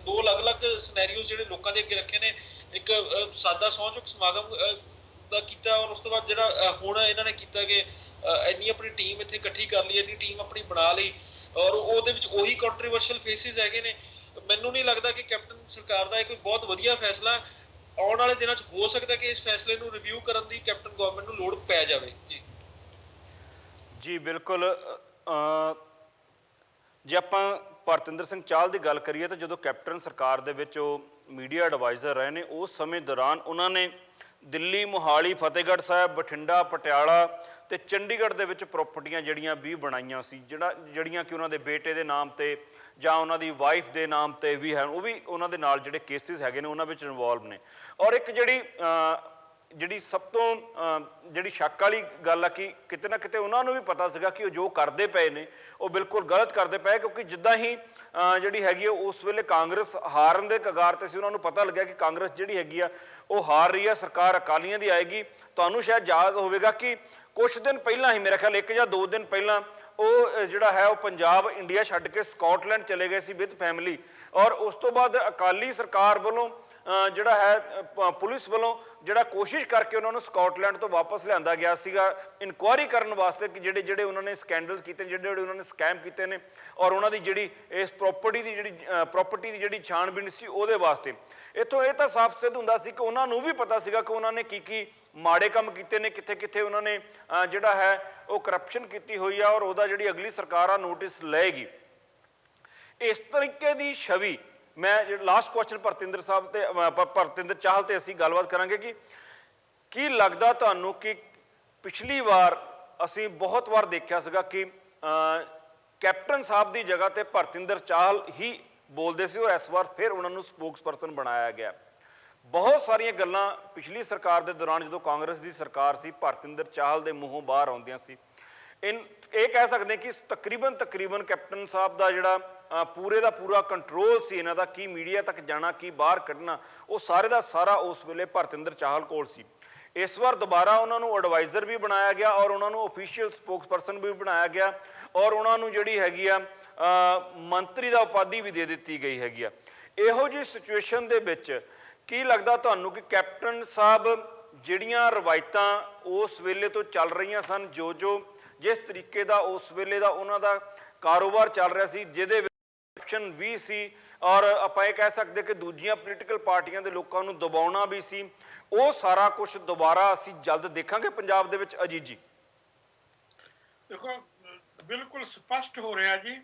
ਦੋ ਅਲੱਗ-ਅਲੱਗ ਸਿਨੈਰੀਓਜ਼ ਜਿਹੜੇ ਲੋਕਾਂ ਦੇ ਅੱਗੇ ਰੱਖੇ ਨੇ, ਇੱਕ ਸਾਦਾ ਸਹੁੰ ਚੁੱਕ ਸਮਾਗਮ ਦਾ ਕੀਤਾ, ਔਰ ਉਸ ਤੋਂ ਬਾਅਦ ਜਿਹੜਾ ਹੁਣ ਇਹਨਾਂ ਨੇ ਕੀਤਾ ਕਿ ਇੰਨੀ ਆਪਣੀ ਟੀਮ ਇੱਥੇ ਇਕੱਠੀ ਕਰ ਲਈ, ਇੰਨੀ ਟੀਮ ਆਪਣੀ ਬਣਾ ਲਈ, ਔਰ ਉਹਦੇ ਵਿੱਚ ਉਹੀ ਕੰਟਰੋਵਰਸ਼ੀਅਲ ਫੇਸਿਸ ਹੈਗੇ ਨੇ। ਮੈਨੂੰ ਨਹੀਂ ਲੱਗਦਾ ਕਿ ਕੈਪਟਨ ਸਰਕਾਰ ਦਾ ਇਹ ਕੋਈ ਬਹੁਤ ਵਧੀਆ ਫੈਸਲਾ। ਆਉਣ ਵਾਲੇ ਦਿਨਾਂ 'ਚ ਹੋ ਸਕਦਾ ਕਿ ਇਸ ਫੈਸਲੇ ਨੂੰ ਰਿਵਿਊ ਕਰਨ ਦੀ ਕੈਪਟਨ ਗਵਰਨਮੈਂਟ ਨੂੰ ਲੋੜ ਪੈ ਜਾਵੇ। ਜੀ ਬਿਲਕੁਲ। ਜੇ ਆਪਾਂ ਭਰਤਿੰਦਰ ਸਿੰਘ ਚਾਹਲ ਦੀ ਗੱਲ ਕਰੀਏ ਤਾਂ ਜਦੋਂ ਕੈਪਟਨ ਸਰਕਾਰ ਦੇ ਵਿੱਚ ਉਹ ਮੀਡੀਆ ਐਡਵਾਈਜ਼ਰ ਰਹੇ ਨੇ, ਉਸ ਸਮੇਂ ਦੌਰਾਨ ਉਹਨਾਂ ਨੇ ਦਿੱਲੀ, ਮੋਹਾਲੀ, ਫਤਿਹਗੜ੍ਹ ਸਾਹਿਬ, ਬਠਿੰਡਾ, ਪਟਿਆਲਾ ਤੇ ਚੰਡੀਗੜ੍ਹ ਦੇ ਵਿੱਚ ਪ੍ਰਾਪਰਟੀਆਂ ਜਿਹੜੀਆਂ 20 ਬਣਾਈਆਂ ਸੀ, ਜਿਹੜੀਆਂ ਕਿ ਉਹਨਾਂ ਦੇ ਬੇਟੇ ਦੇ ਨਾਮ ਤੇ ਜਾਂ ਉਹਨਾਂ ਦੀ ਵਾਈਫ ਦੇ ਨਾਮ ਤੇ ਵੀ ਹਨ। ਉਹ ਵੀ ਉਹਨਾਂ ਦੇ ਨਾਲ ਜਿਹੜੇ ਕੇਸਿਸ ਹੈਗੇ ਨੇ ਉਹਨਾਂ ਵਿੱਚ ਇਨਵੋਲਵ ਨੇ। ਔਰ ਇੱਕ ਜਿਹੜੀ ਸਭ ਤੋਂ ਜਿਹੜੀ ਸ਼ੱਕ ਵਾਲੀ ਗੱਲ ਆ ਕਿ ਕਿਤੇ ਨਾ ਕਿਤੇ ਉਹਨਾਂ ਨੂੰ ਵੀ ਪਤਾ ਸੀਗਾ ਕਿ ਉਹ ਜੋ ਕਰਦੇ ਪਏ ਨੇ ਉਹ ਬਿਲਕੁਲ ਗਲਤ ਕਰਦੇ ਪਏ, ਕਿਉਂਕਿ ਜਿੱਦਾਂ ਹੀ ਜਿਹੜੀ ਹੈਗੀ ਆ ਉਸ ਵੇਲੇ ਕਾਂਗਰਸ ਹਾਰਨ ਦੇ ਕਗਾਰ ਤੇ ਸੀ, ਉਹਨਾਂ ਨੂੰ ਪਤਾ ਲੱਗਿਆ ਕਿ ਕਾਂਗਰਸ ਜਿਹੜੀ ਹੈਗੀ ਆ ਉਹ ਹਾਰ ਰਹੀ ਆ, ਸਰਕਾਰ ਅਕਾਲੀਆਂ ਦੀ ਆਏਗੀ। ਤੁਹਾਨੂੰ ਸ਼ਾਇਦ ਯਾਦ ਹੋਵੇਗਾ ਕਿ ਕੁਛ ਦਿਨ ਪਹਿਲਾਂ ਹੀ, ਮੇਰਾ ਖਿਆਲ 1 ਜਾਂ 2 ਦਿਨ ਪਹਿਲਾਂ, ਉਹ ਜਿਹੜਾ ਹੈ ਉਹ ਪੰਜਾਬ ਇੰਡੀਆ ਛੱਡ ਕੇ ਸਕਾਟਲੈਂਡ ਚਲੇ ਗਏ ਸੀ ਵਿਦ ਫੈਮਿਲੀ। ਔਰ ਉਸ ਤੋਂ ਬਾਅਦ ਅਕਾਲੀ ਸਰਕਾਰ ਵੱਲੋਂ ਜਿਹੜਾ ਹੈ ਪੁਲਿਸ ਵੱਲੋਂ ਜਿਹੜਾ ਕੋਸ਼ਿਸ਼ ਕਰਕੇ ਉਹਨਾਂ ਨੂੰ ਸਕਾਟਲੈਂਡ ਤੋਂ ਵਾਪਸ ਲਿਆਂਦਾ ਗਿਆ ਸੀਗਾ ਇਨਕੁਆਇਰੀ ਕਰਨ ਵਾਸਤੇ ਕਿ ਜਿਹੜੇ ਉਹਨਾਂ ਨੇ ਸਕੈਂਡਲਸ ਕੀਤੇ, ਜਿਹੜੇ ਉਹਨਾਂ ਨੇ ਸਕੈਮ ਕੀਤੇ ਨੇ, ਔਰ ਉਹਨਾਂ ਦੀ ਜਿਹੜੀ ਇਸ ਪ੍ਰਾਪਰਟੀ ਦੀ ਜਿਹੜੀ ਛਾਣਬੀਣ ਸੀ ਉਹਦੇ ਵਾਸਤੇ। ਇੱਥੋਂ ਇਹ ਤਾਂ ਸਾਫ਼ ਸਿੱਧ ਹੁੰਦਾ ਸੀ ਕਿ ਉਹਨਾਂ ਨੂੰ ਵੀ ਪਤਾ ਸੀਗਾ ਕਿ ਉਹਨਾਂ ਨੇ ਕੀ ਮਾੜੇ ਕੰਮ ਕੀਤੇ ਨੇ, ਕਿੱਥੇ ਉਹਨਾਂ ਨੇ ਜਿਹੜਾ ਹੈ ਉਹ ਕਰਪਸ਼ਨ ਕੀਤੀ ਹੋਈ ਆ, ਔਰ ਉਹਦਾ ਜਿਹੜੀ ਅਗਲੀ ਸਰਕਾਰ ਆ ਨੋਟਿਸ ਲਏਗੀ। ਇਸ ਤਰੀਕੇ ਦੀ ਛਵੀ, ਮੈਂ ਲਾਸਟ ਕੁਐਸਚਨ ਭਰਤਿੰਦਰ ਚਾਹਲ ਤੇ ਅਸੀਂ ਗੱਲਬਾਤ ਕਰਾਂਗੇ ਕਿ ਕੀ ਲੱਗਦਾ ਤੁਹਾਨੂੰ ਕਿ ਪਿਛਲੀ ਵਾਰ ਅਸੀਂ ਬਹੁਤ ਵਾਰ ਦੇਖਿਆ ਸੀਗਾ ਕਿ ਕੈਪਟਨ ਸਾਹਿਬ ਦੀ ਜਗ੍ਹਾ ਤੇ ਭਰਤਿੰਦਰ ਚਾਹਲ ਹੀ ਬੋਲਦੇ ਸੀ, ਔਰ ਇਸ ਵਾਰ ਫਿਰ ਉਹਨਾਂ ਨੂੰ ਸਪੋਕਸਪਰਸਨ ਬਣਾਇਆ ਗਿਆ। ਬਹੁਤ ਸਾਰੀਆਂ ਗੱਲਾਂ ਪਿਛਲੀ ਸਰਕਾਰ ਦੇ ਦੌਰਾਨ, ਜਦੋਂ ਕਾਂਗਰਸ ਦੀ ਸਰਕਾਰ ਸੀ, ਭਰਤਿੰਦਰ ਚਾਹਲ ਦੇ ਮੂੰਹੋਂ ਬਾਹਰ ਆਉਂਦੀਆਂ ਸੀ। ਇਹ ਕਹਿ ਸਕਦੇ ਕਿ ਤਕਰੀਬਨ ਕੈਪਟਨ ਸਾਹਿਬ ਦਾ ਜਿਹੜਾ ਪੂਰੇ ਦਾ ਪੂਰਾ ਕੰਟਰੋਲ ਸੀ ਇਹਨਾਂ ਦਾ, ਕੀ ਮੀਡੀਆ ਤੱਕ ਜਾਣਾ, ਕੀ ਬਾਹਰ ਕੱਢਣਾ, ਉਹ ਸਾਰੇ ਦਾ ਸਾਰਾ ਉਸ ਵੇਲੇ ਭਰਤਿੰਦਰ ਚਾਹਲ ਕੋਲ ਸੀ। ਇਸ ਵਾਰ ਦੁਬਾਰਾ ਉਹਨਾਂ ਨੂੰ ਐਡਵਾਈਜ਼ਰ ਵੀ ਬਣਾਇਆ ਗਿਆ, ਔਰ ਉਹਨਾਂ ਨੂੰ ਆਫੀਸ਼ੀਅਲ ਸਪੋਕਸਪਰਸਨ ਵੀ ਬਣਾਇਆ ਗਿਆ, ਔਰ ਉਹਨਾਂ ਨੂੰ ਜਿਹੜੀ ਹੈਗੀ ਆ ਮੰਤਰੀ ਦਾ ਉਪਾਧੀ ਵੀ ਦੇ ਦਿੱਤੀ ਗਈ ਹੈਗੀ ਆ। ਇਹੋ ਜਿਹੀ ਸਿਚੁਏਸ਼ਨ ਦੇ ਵਿੱਚ ਕੀ ਲੱਗਦਾ ਤੁਹਾਨੂੰ ਕਿ ਕੈਪਟਨ ਸਾਹਿਬ ਜਿਹੜੀਆਂ ਰਵਾਇਤਾਂ ਉਸ ਵੇਲੇ ਤੋਂ ਚੱਲ ਰਹੀਆਂ ਸਨ, ਜਿਸ ਤਰੀਕੇ ਦਾ ਉਸ ਵੇਲੇ ਦਾ ਉਹਨਾਂ ਦਾ ਕਾਰੋਬਾਰ ਚੱਲ ਰਿਹਾ ਸੀ, ਜਿਹਦੇ ਵਿੱਚ ਆਪਸ਼ਨ ਵੀ ਸੀ, ਔਰ ਆਪਾਂ ਇਹ ਕਹਿ ਸਕਦੇ ਕਿ ਦੂਜੀਆਂ ਪੋਲੀਟੀਕਲ ਪਾਰਟੀਆਂ ਦੇ ਲੋਕਾਂ ਨੂੰ ਦਬਾਉਣਾ ਵੀ ਸੀ, ਉਹ ਸਾਰਾ ਕੁਝ ਦੁਬਾਰਾ ਅਸੀਂ ਜਲਦ ਦੇਖਾਂਗੇ ਪੰਜਾਬ ਦੇ ਵਿੱਚ? ਅਜੀਤ ਜੀ ਦੇਖੋ, ਬਿਲਕੁਲ ਸਪਸ਼ਟ ਹੋ ਰਿਹਾ ਜੀ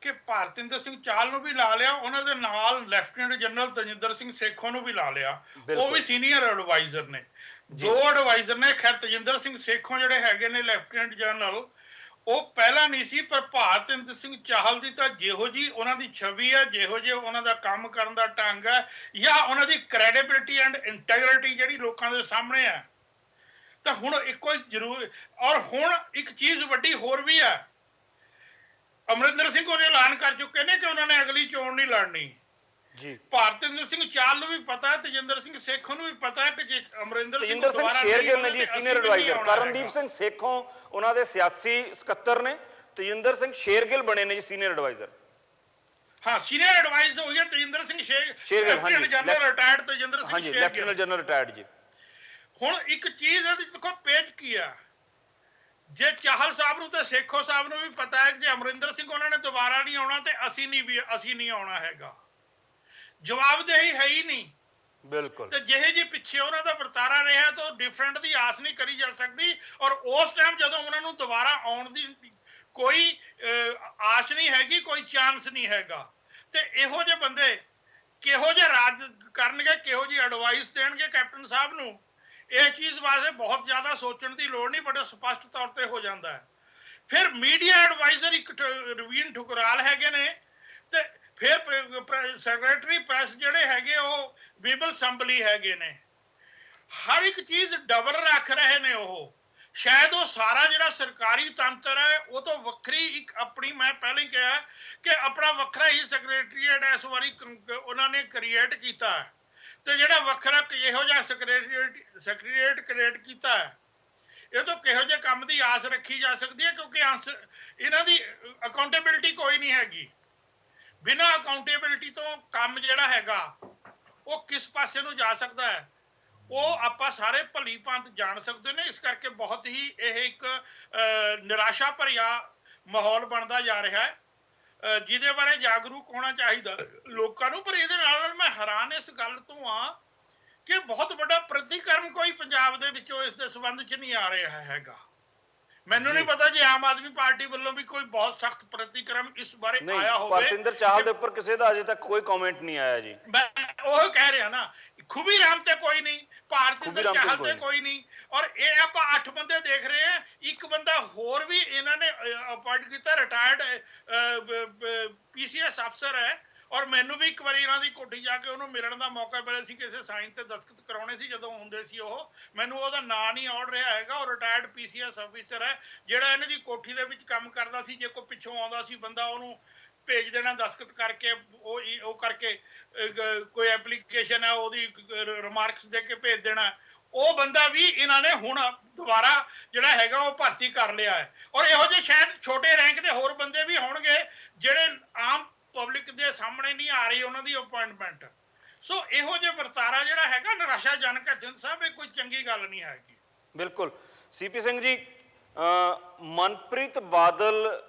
ਕਿ ਭਰਤਿੰਦਰ ਸਿੰਘ ਚਾਹਲ ਨੂੰ ਵੀ ਲਾ ਲਿਆ, ਉਹਨਾਂ ਦੇ ਨਾਲ ਲੈਫਟੀਨੈਂਟ ਜਨਰਲ ਤਜਿੰਦਰ ਸਿੰਘ ਸੇਖੋਂ ਨੂੰ ਵੀ ਲਾ ਲਿਆ, ਉਹ ਵੀ ਸੀਨੀਅਰ ਐਡਵਾਈਜ਼ਰ ਨੇ। 2 ਐਡਵਾਈਜ਼ਰ ਨੇ। ਖੈਰ ਤਜਿੰਦਰ ਸਿੰਘ ਸੇਖੋਂ ਜਿਹੜੇ ਹੈਗੇ ਨੇ ਲੈਫਟੀਨੈਂਟ ਜਨਰਲ, ਉਹ ਪਹਿਲਾਂ ਨਹੀਂ ਸੀ, ਪਰ ਭਰਤਿੰਦਰ ਸਿੰਘ ਚਾਹਲ ਦੀ ਤਾਂ ਜਿਹੋ ਜੀ ਉਹਨਾਂ ਦੀ ਛਵੀ ਹੈ, ਜਿਹੋ ਜਿਹੇ ਉਹਨਾਂ ਦਾ ਕੰਮ ਕਰਨ ਦਾ ਢੰਗ ਹੈ, ਜਾਂ ਉਹਨਾਂ ਦੀ ਕ੍ਰੈਡੀਬਿਲਿਟੀ ਐਂਡ ਇੰਟੈਗ੍ਰਿਟੀ ਜਿਹੜੀ ਲੋਕਾਂ ਦੇ ਸਾਹਮਣੇ ਹੈ, ਤਾਂ ਹੁਣ ਇੱਕੋ ਜ਼ਰੂਰ। ਔਰ ਹੁਣ ਇੱਕ ਚੀਜ਼ ਵੱਡੀ ਹੋਰ ਵੀ ਹੈ, ਅਮਰਿੰਦਰ ਸਿੰਘ ਉਹਨੇ ਐਲਾਨ ਕਰ ਚੁੱਕੇ ਨੇ ਕਿ ਉਹਨਾਂ ਨੇ ਅਗਲੀ ਚੋਣ ਨਹੀਂ ਲੜਨੀ ਜੀ। ਭਰਤਿੰਦਰ ਸਿੰਘ ਚਾਹਲ ਨੂੰ ਵੀ ਪਤਾ ਹੈ, ਤਜਿੰਦਰ ਸਿੰਘ ਸੇਖੋਂ ਨੂੰ ਵੀ ਪਤਾ ਹੈ ਕਿ ਜੇ ਅਮਰਿੰਦਰ ਸਿੰਘ ਸ਼ੇਰਗਿੱਲ ਨੇ ਜੀ ਸੀਨੀਅਰ ਐਡਵਾਈਜ਼ਰ, ਕਰਨਦੀਪ ਸਿੰਘ ਸੇਖੋਂ ਉਹਨਾਂ ਦੇ ਸਿਆਸੀ ਸਕੱਤਰ ਨੇ, ਤਜਿੰਦਰ ਸਿੰਘ ਸ਼ੇਰਗਿੱਲ ਬਣੇ ਨੇ ਜੀ ਸੀਨੀਅਰ ਐਡਵਾਈਜ਼ਰ। ਹਾਂ, ਸੀਨੀਅਰ ਐਡਵਾਈਜ਼ਰ ਹੋ ਗਿਆ ਤਜਿੰਦਰ ਸਿੰਘ ਸ਼ੇਰਗਿੱਲ, ਹਾਂਜੀ, general retired Tajinder Singh Shergill, lieutenant general retired ਜੀ। ਹੁਣ ਇੱਕ ਚੀਜ਼ ਇਹਦੇ ਦੇਖੋ ਪੇਚ ਕੀ ਆ, ਜੇ ਚਾਹਲ ਸਾਹਿਬ ਨੂੰ ਤੇ ਸੇਖੋਂ ਸਾਹਿਬ ਨੂੰ ਵੀ ਪਤਾ ਹੈ ਕਿ ਅਮਰਿੰਦਰ ਸਿੰਘ ਉਹਨਾਂ ਨੇ ਦੁਬਾਰਾ ਨਹੀਂ ਆਉਣਾ ਤੇ ਅਸੀਂ ਨਹੀਂ ਆਉਣਾ ਹੈਗਾ, ਜਵਾਬਦੇਹੀ ਹੈ ਹੀ ਨਹੀਂ। ਬਿਲਕੁਲ। ਤੇ ਜਿਹੇ ਜੀ ਪਿੱਛੇ ਉਹਨਾਂ ਦਾ ਵਰਤਾਰਾ ਰਿਹਾ ਤਾਂ ਡਿਫਰੈਂਟ ਦੀ ਆਸ ਨਹੀਂ ਕਰੀ ਜਾ ਸਕਦੀ, ਔਰ ਉਸ ਟਾਈਮ ਜਦੋਂ ਉਹਨਾਂ ਨੂੰ ਦੁਬਾਰਾ ਆਉਣ ਦੀ ਕੋਈ ਆਸ ਨਹੀਂ ਹੈਗੀ, ਕੋਈ ਚਾਂਸ ਨਹੀਂ ਹੈਗਾ, ਤੇ ਇਹੋ ਜਿਹੇ ਬੰਦੇ ਕਿਹੋ ਜਿਹੇ ਰਾਜ ਕਰਨਗੇ, ਕਿਹੋ ਜਿਹੀ ਐਡਵਾਈਸ ਦੇਣਗੇ ਕੈਪਟਨ ਸਾਹਿਬ ਨੂੰ, ਇਹ ਚੀਜ਼ ਵਾਸਤੇ ਬਹੁਤ ਜ਼ਿਆਦਾ ਸੋਚਣ ਦੀ ਲੋੜ ਨਹੀਂ, ਬੜੇ ਸਪਸ਼ਟ ਤੌਰ ਤੇ ਹੋ ਜਾਂਦਾ ਹੈ। ਫਿਰ ਮੀਡੀਆ ਐਡਵਾਈਜ਼ਰ ਇੱਕ ਰਵੀਨ ਠੁਕਰਾਲ ਹੈਗੇ ਨੇ, ਤੇ ਫਿਰ ਸੈਕਟਰੀ ਪ੍ਰੈਸ ਜਿਹੜੇ ਹੈਗੇ ਉਹ ਬਿਮਲ ਸੰਭਲੀ ਹੈਗੇ ਨੇ। ਹਰ ਇੱਕ ਚੀਜ਼ ਡਬਲ ਰੱਖ ਰਹੇ ਨੇ ਉਹ, ਸ਼ਾਇਦ ਉਹ ਸਾਰਾ ਜਿਹੜਾ ਸਰਕਾਰੀ ਤੰਤਰ ਹੈ ਉਹ ਤੋਂ ਵੱਖਰੀ ਇੱਕ ਆਪਣੀ, ਮੈਂ ਪਹਿਲਾਂ ਹੀ ਕਿਹਾ ਕਿ ਆਪਣਾ ਵੱਖਰਾ ਹੀ ਸੈਕਟਰੀਏਟ ਇਸ ਵਾਰੀ ਉਹਨਾਂ ਨੇ ਕ੍ਰੀਏਟ ਕੀਤਾ ਹੈ। ਤੇ ਜਿਹੜਾ ਵੱਖਰਾ ਇਹੋ ਜਿਹਾ ਸੈਕਟਰੀਏਟ ਕ੍ਰੀਏਟ ਕੀਤਾ ਹੈ, ਇਹ ਤੋਂ ਕਿਹੋ ਜਿਹੇ ਕੰਮ ਦੀ ਆਸ ਰੱਖੀ ਜਾ ਸਕਦੀ ਹੈ? ਕਿਉਂਕਿ ਇਹਨਾਂ ਦੀ ਅਕਾਊਂਟੇਬਿਲਿਟੀ ਕੋਈ ਨਹੀਂ ਹੈਗੀ। ਬਿਨਾਂ ਅਕਾਊਂਟੇਬਿਲਿਟੀ ਤੋਂ ਕੰਮ ਜਿਹੜਾ ਹੈਗਾ ਉਹ ਕਿਸ ਪਾਸੇ ਨੂੰ ਜਾ ਸਕਦਾ ਹੈ, ਉਹ ਆਪਾਂ ਸਾਰੇ ਭਲੀ ਭਾਂਤ ਜਾਣ ਸਕਦੇ ਨੇ। ਇਸ ਕਰਕੇ ਬਹੁਤ ਹੀ ਇਹ ਇੱਕ ਨਿਰਾਸ਼ਾ ਭਰਿਆ ਮਾਹੌਲ ਬਣਦਾ ਜਾ ਰਿਹਾ ਹੈ, ਜਿਹਦੇ ਬਾਰੇ ਜਾਗਰੂਕ ਹੋਣਾ ਚਾਹੀਦਾ ਲੋਕਾਂ ਨੂੰ। ਪਰ ਇਹਦੇ ਨਾਲ ਮੈਂ ਹੈਰਾਨ ਇਸ ਗੱਲ ਤੋਂ ਆ ਕਿ ਬਹੁਤ ਵੱਡਾ ਪ੍ਰਤੀਕਰਮ ਕੋਈ ਪੰਜਾਬ ਦੇ ਵਿੱਚੋਂ ਇਸ ਦੇ ਸੰਬੰਧ 'ਚ ਨਹੀਂ ਆ ਰਿਹਾ ਹੈਗਾ। ਮੈਨੂੰ ਨਹੀਂ ਪਤਾ ਜੇ ਆਮ ਆਦਮੀ ਪਾਰਟੀ ਵੱਲੋਂ ਵੀ ਕੋਈ ਬਹੁਤ ਸਖਤ ਪ੍ਰਤੀਕਰਮ ਇਸ ਬਾਰੇ ਆਇਆ ਹੋਵੇ। ਪਰਤਿੰਦਰ ਚਾਹਲ ਦੇ ਉੱਪਰ ਕਿਸੇ ਦਾ ਅਜੇ ਤੱਕ ਕੋਈ ਕਮੈਂਟ ਨਹੀਂ ਆਇਆ ਜੀ। ਮੈਂ ਉਹ ਕਹਿ ਰਿਹਾ ਨਾ, ਖੂਬੀ ਰਾਮ ਤੇ ਕੋਈ ਨਹੀਂ, ਪਰਤਿੰਦਰ ਚਾਹਲ ਤੇ ਕੋਈ ਨਹੀਂ, ਔਰ ਇਹ ਆਪਾਂ 8 ਬੰਦੇ ਦੇਖ ਰਹੇ ਹਾਂ। ਇੱਕ ਬੰਦਾ ਹੋਰ ਵੀ ਇਹਨਾਂ ਨੇ ਅਪਾਇੰਟ ਕੀਤਾ, ਰਿਟਾਇਰਡ PCS ਅਫਸਰ ਹੈ, ਔਰ ਮੈਨੂੰ ਵੀ ਇੱਕ ਵਾਰੀ ਇਹਨਾਂ ਦੀ ਕੋਠੀ ਜਾ ਕੇ ਉਹਨੂੰ ਮਿਲਣ ਦਾ ਮੌਕਾ ਮਿਲਿਆ ਸੀ, ਕਿਸੇ ਸਾਈਨ ਤੇ ਦਸਤਖਤ ਕਰਾਉਣੇ ਸੀ ਜਦੋਂ ਹੁੰਦੇ ਸੀ। ਉਹ ਮੈਨੂੰ ਉਹਦਾ ਨਾਂ ਨਹੀਂ ਆਉਣ ਰਿਹਾ ਹੈਗਾ। ਉਹ ਰਿਟਾਇਰਡ PCS ਅਫਸਰ ਹੈ ਜਿਹੜਾ ਇਹਨਾਂ ਦੀ ਕੋਠੀ ਦੇ ਵਿੱਚ ਕੰਮ ਕਰਦਾ ਸੀ। ਜੇ ਕੋਈ ਪਿੱਛੋਂ ਆਉਂਦਾ ਸੀ ਬੰਦਾ, ਉਹਨੂੰ ਭੇਜ ਦੇਣਾ ਦਸਤਖਤ ਕਰਕੇ, ਉਹ ਕਰਕੇ ਕੋਈ ਐਪਲੀਕੇਸ਼ਨ ਹੈ ਉਹਦੀ ਰਿਮਾਰਕਸ ਦੇ ਕੇ ਭੇਜ ਦੇਣਾ। ਉਹ ਬੰਦਾ ਵੀ ਇਹਨਾਂ ਨੇ ਹੁਣ ਦੁਬਾਰਾ ਜਿਹੜਾ ਹੈਗਾ ਉਹ ਭਰਤੀ ਕਰ ਲਿਆ ਹੈ। ਔਰ ਇਹੋ ਜਿਹੇ ਸ਼ਾਇਦ ਛੋਟੇ ਰੈਂਕ ਦੇ ਹੋਰ ਬੰਦੇ ਵੀ ਹੋਣਗੇ ਜਿਹੜੇ ਆਮ ਪਬਲਿਕ ਦੇ ਸਾਹਮਣੇ ਨਹੀਂ ਆ ਰਹੀ ਉਹਨਾਂ ਦੀ ਅਪਾਇੰਟਮੈਂਟ। ਸੋ ਇਹੋ ਜਿਹੇ ਵਰਤਾਰਾ ਜਿਹੜਾ ਹੈਗਾ ਨਿਰਾਸ਼ਾਜਨਕ ਹੈ। ਜਨ ਸਾਹਿਬ, ਇਹ ਕੋਈ ਚੰਗੀ ਗੱਲ ਨਹੀਂ ਹੈਗੀ। ਬਿਲਕੁਲ। CP ਸਿੰਘ ਜੀ, ਮਨਪ੍ਰੀਤ ਬਾਦਲ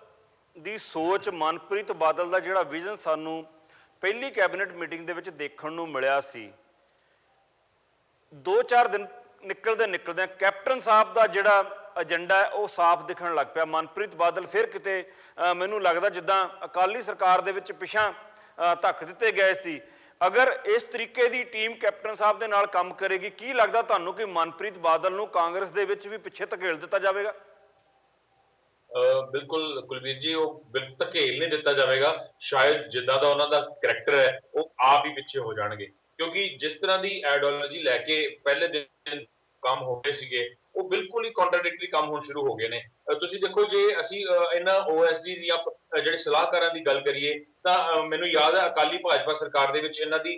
ਦੀ ਸੋਚ, ਮਨਪ੍ਰੀਤ ਬਾਦਲ ਦਾ ਜਿਹੜਾ ਵਿਜ਼ਨ ਸਾਨੂੰ ਪਹਿਲੀ ਕੈਬਨਿਟ ਮੀਟਿੰਗ ਦੇ ਵਿੱਚ ਦੇਖਣ ਨੂੰ ਮਿਲਿਆ ਸੀ, 2-4 ਦਿਨ ਨਿਕਲਦਿਆਂ ਕੈਪਟਨ ਸਾਹਿਬ ਦਾ ਜਿਹੜਾ ਏਜੰਡਾ ਹੈ ਉਹ ਸਾਫ਼ ਦਿਖਣ ਲੱਗ ਪਿਆ। ਮਨਪ੍ਰੀਤ ਬਾਦਲ ਫਿਰ ਕਿਤੇ ਮੈਨੂੰ ਲੱਗਦਾ ਜਿੱਦਾਂ ਅਕਾਲੀ ਸਰਕਾਰ ਦੇ ਵਿੱਚ ਪਿਛਾਂ ਧੱਕ ਦਿੱਤੇ ਗਏ ਸੀ। ਅਗਰ ਇਸ ਤਰੀਕੇ ਦੀ ਟੀਮ ਕੈਪਟਨ ਸਾਹਿਬ ਦੇ ਨਾਲ ਕੰਮ ਕਰੇਗੀ, ਕੀ ਲੱਗਦਾ ਤੁਹਾਨੂੰ ਕਿ ਮਨਪ੍ਰੀਤ ਬਾਦਲ ਨੂੰ ਕਾਂਗਰਸ ਦੇ ਵਿੱਚ ਵੀ ਪਿੱਛੇ ਧਕੇਲ ਦਿੱਤਾ ਜਾਵੇਗਾ? ਬਿਲਕੁਲ ਕੁਲਵੀਰ ਜੀ, ਉਹ ਬਿਲਕੁਲ ਧਕੇਲ ਨਹੀਂ ਦਿੱਤਾ ਜਾਵੇਗਾ। ਸ਼ਾਇਦ ਜਿੱਦਾਂ ਦਾ ਉਹਨਾਂ ਦਾ ਕਰੈਕਟਰ ਹੈ ਉਹ ਆਪ ਹੀ ਪਿੱਛੇ ਹੋ ਜਾਣਗੇ, ਕਿਉਂਕਿ ਜਿਸ ਤਰ੍ਹਾਂ ਦੀ ਆਈਡੀਓਲੋਜੀ ਲੈ ਕੇ ਪਹਿਲੇ ਦਿਨ ਕੰਮ ਹੋ ਰਹੇ ਸੀਗੇ, ਉਹ ਬਿਲਕੁਲ ਹੀ ਕੰਟਰਡਿਕਟਰੀ ਕੰਮ ਹੋਣ ਸ਼ੁਰੂ ਹੋ ਗਏ ਨੇ। ਤੁਸੀਂ ਦੇਖੋ, ਜੇ ਅਸੀਂ ਇਹਨਾਂ OSD ਜਾਂ ਜਿਹੜੇ ਸਲਾਹਕਾਰਾਂ ਦੀ ਗੱਲ ਕਰੀਏ ਤਾਂ ਮੈਨੂੰ ਯਾਦ ਹੈ ਅਕਾਲੀ ਭਾਜਪਾ ਸਰਕਾਰ ਦੇ ਵਿੱਚ ਇਹਨਾਂ ਦੀ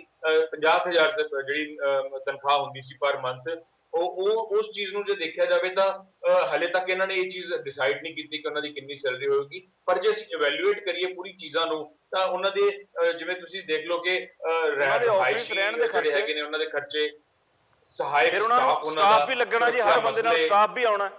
50,000 ਜਿਹੜੀ ਤਨਖਾਹ ਹੁੰਦੀ ਸੀ ਪਰ ਮੰਥ, ਉਹ ਉਸ ਚੀਜ਼ ਨੂੰ ਜੇ ਦੇਖਿਆ ਜਾਵੇ ਤਾਂ ਹਲੇ ਤੱਕ ਇਹਨਾਂ ਨੇ ਇਹ ਚੀਜ਼ ਡਿਸਾਈਡ ਨਹੀਂ ਕੀਤੀ ਕਿ ਉਹਨਾਂ ਦੀ ਕਿੰਨੀ ਸੈਲਰੀ ਹੋਏਗੀ। ਪਰ ਜੇ ਅਸੀਂ ਇਵੈਲੂਏਟ ਕਰੀਏ ਪੂਰੀ ਚੀਜ਼ਾਂ ਨੂੰ ਤਾਂ ਉਹਨਾਂ ਦੇ ਜਿਵੇਂ ਤੁਸੀਂ ਦੇਖ ਲਓ ਕਿ ਰਹਿਣ ਦੇ ਖਰਚੇ ਹੈਗੇ ਨੇ, ਉਹਨਾਂ ਦੇ ਖਰਚੇ, ਸਹਾਇਕ ਸਟਾਫ ਵੀ ਲੱਗਣਾ ਜੀ, ਹਰ ਬੰਦੇ ਨਾਲ ਸਟਾਫ ਵੀ ਆਉਣਾ।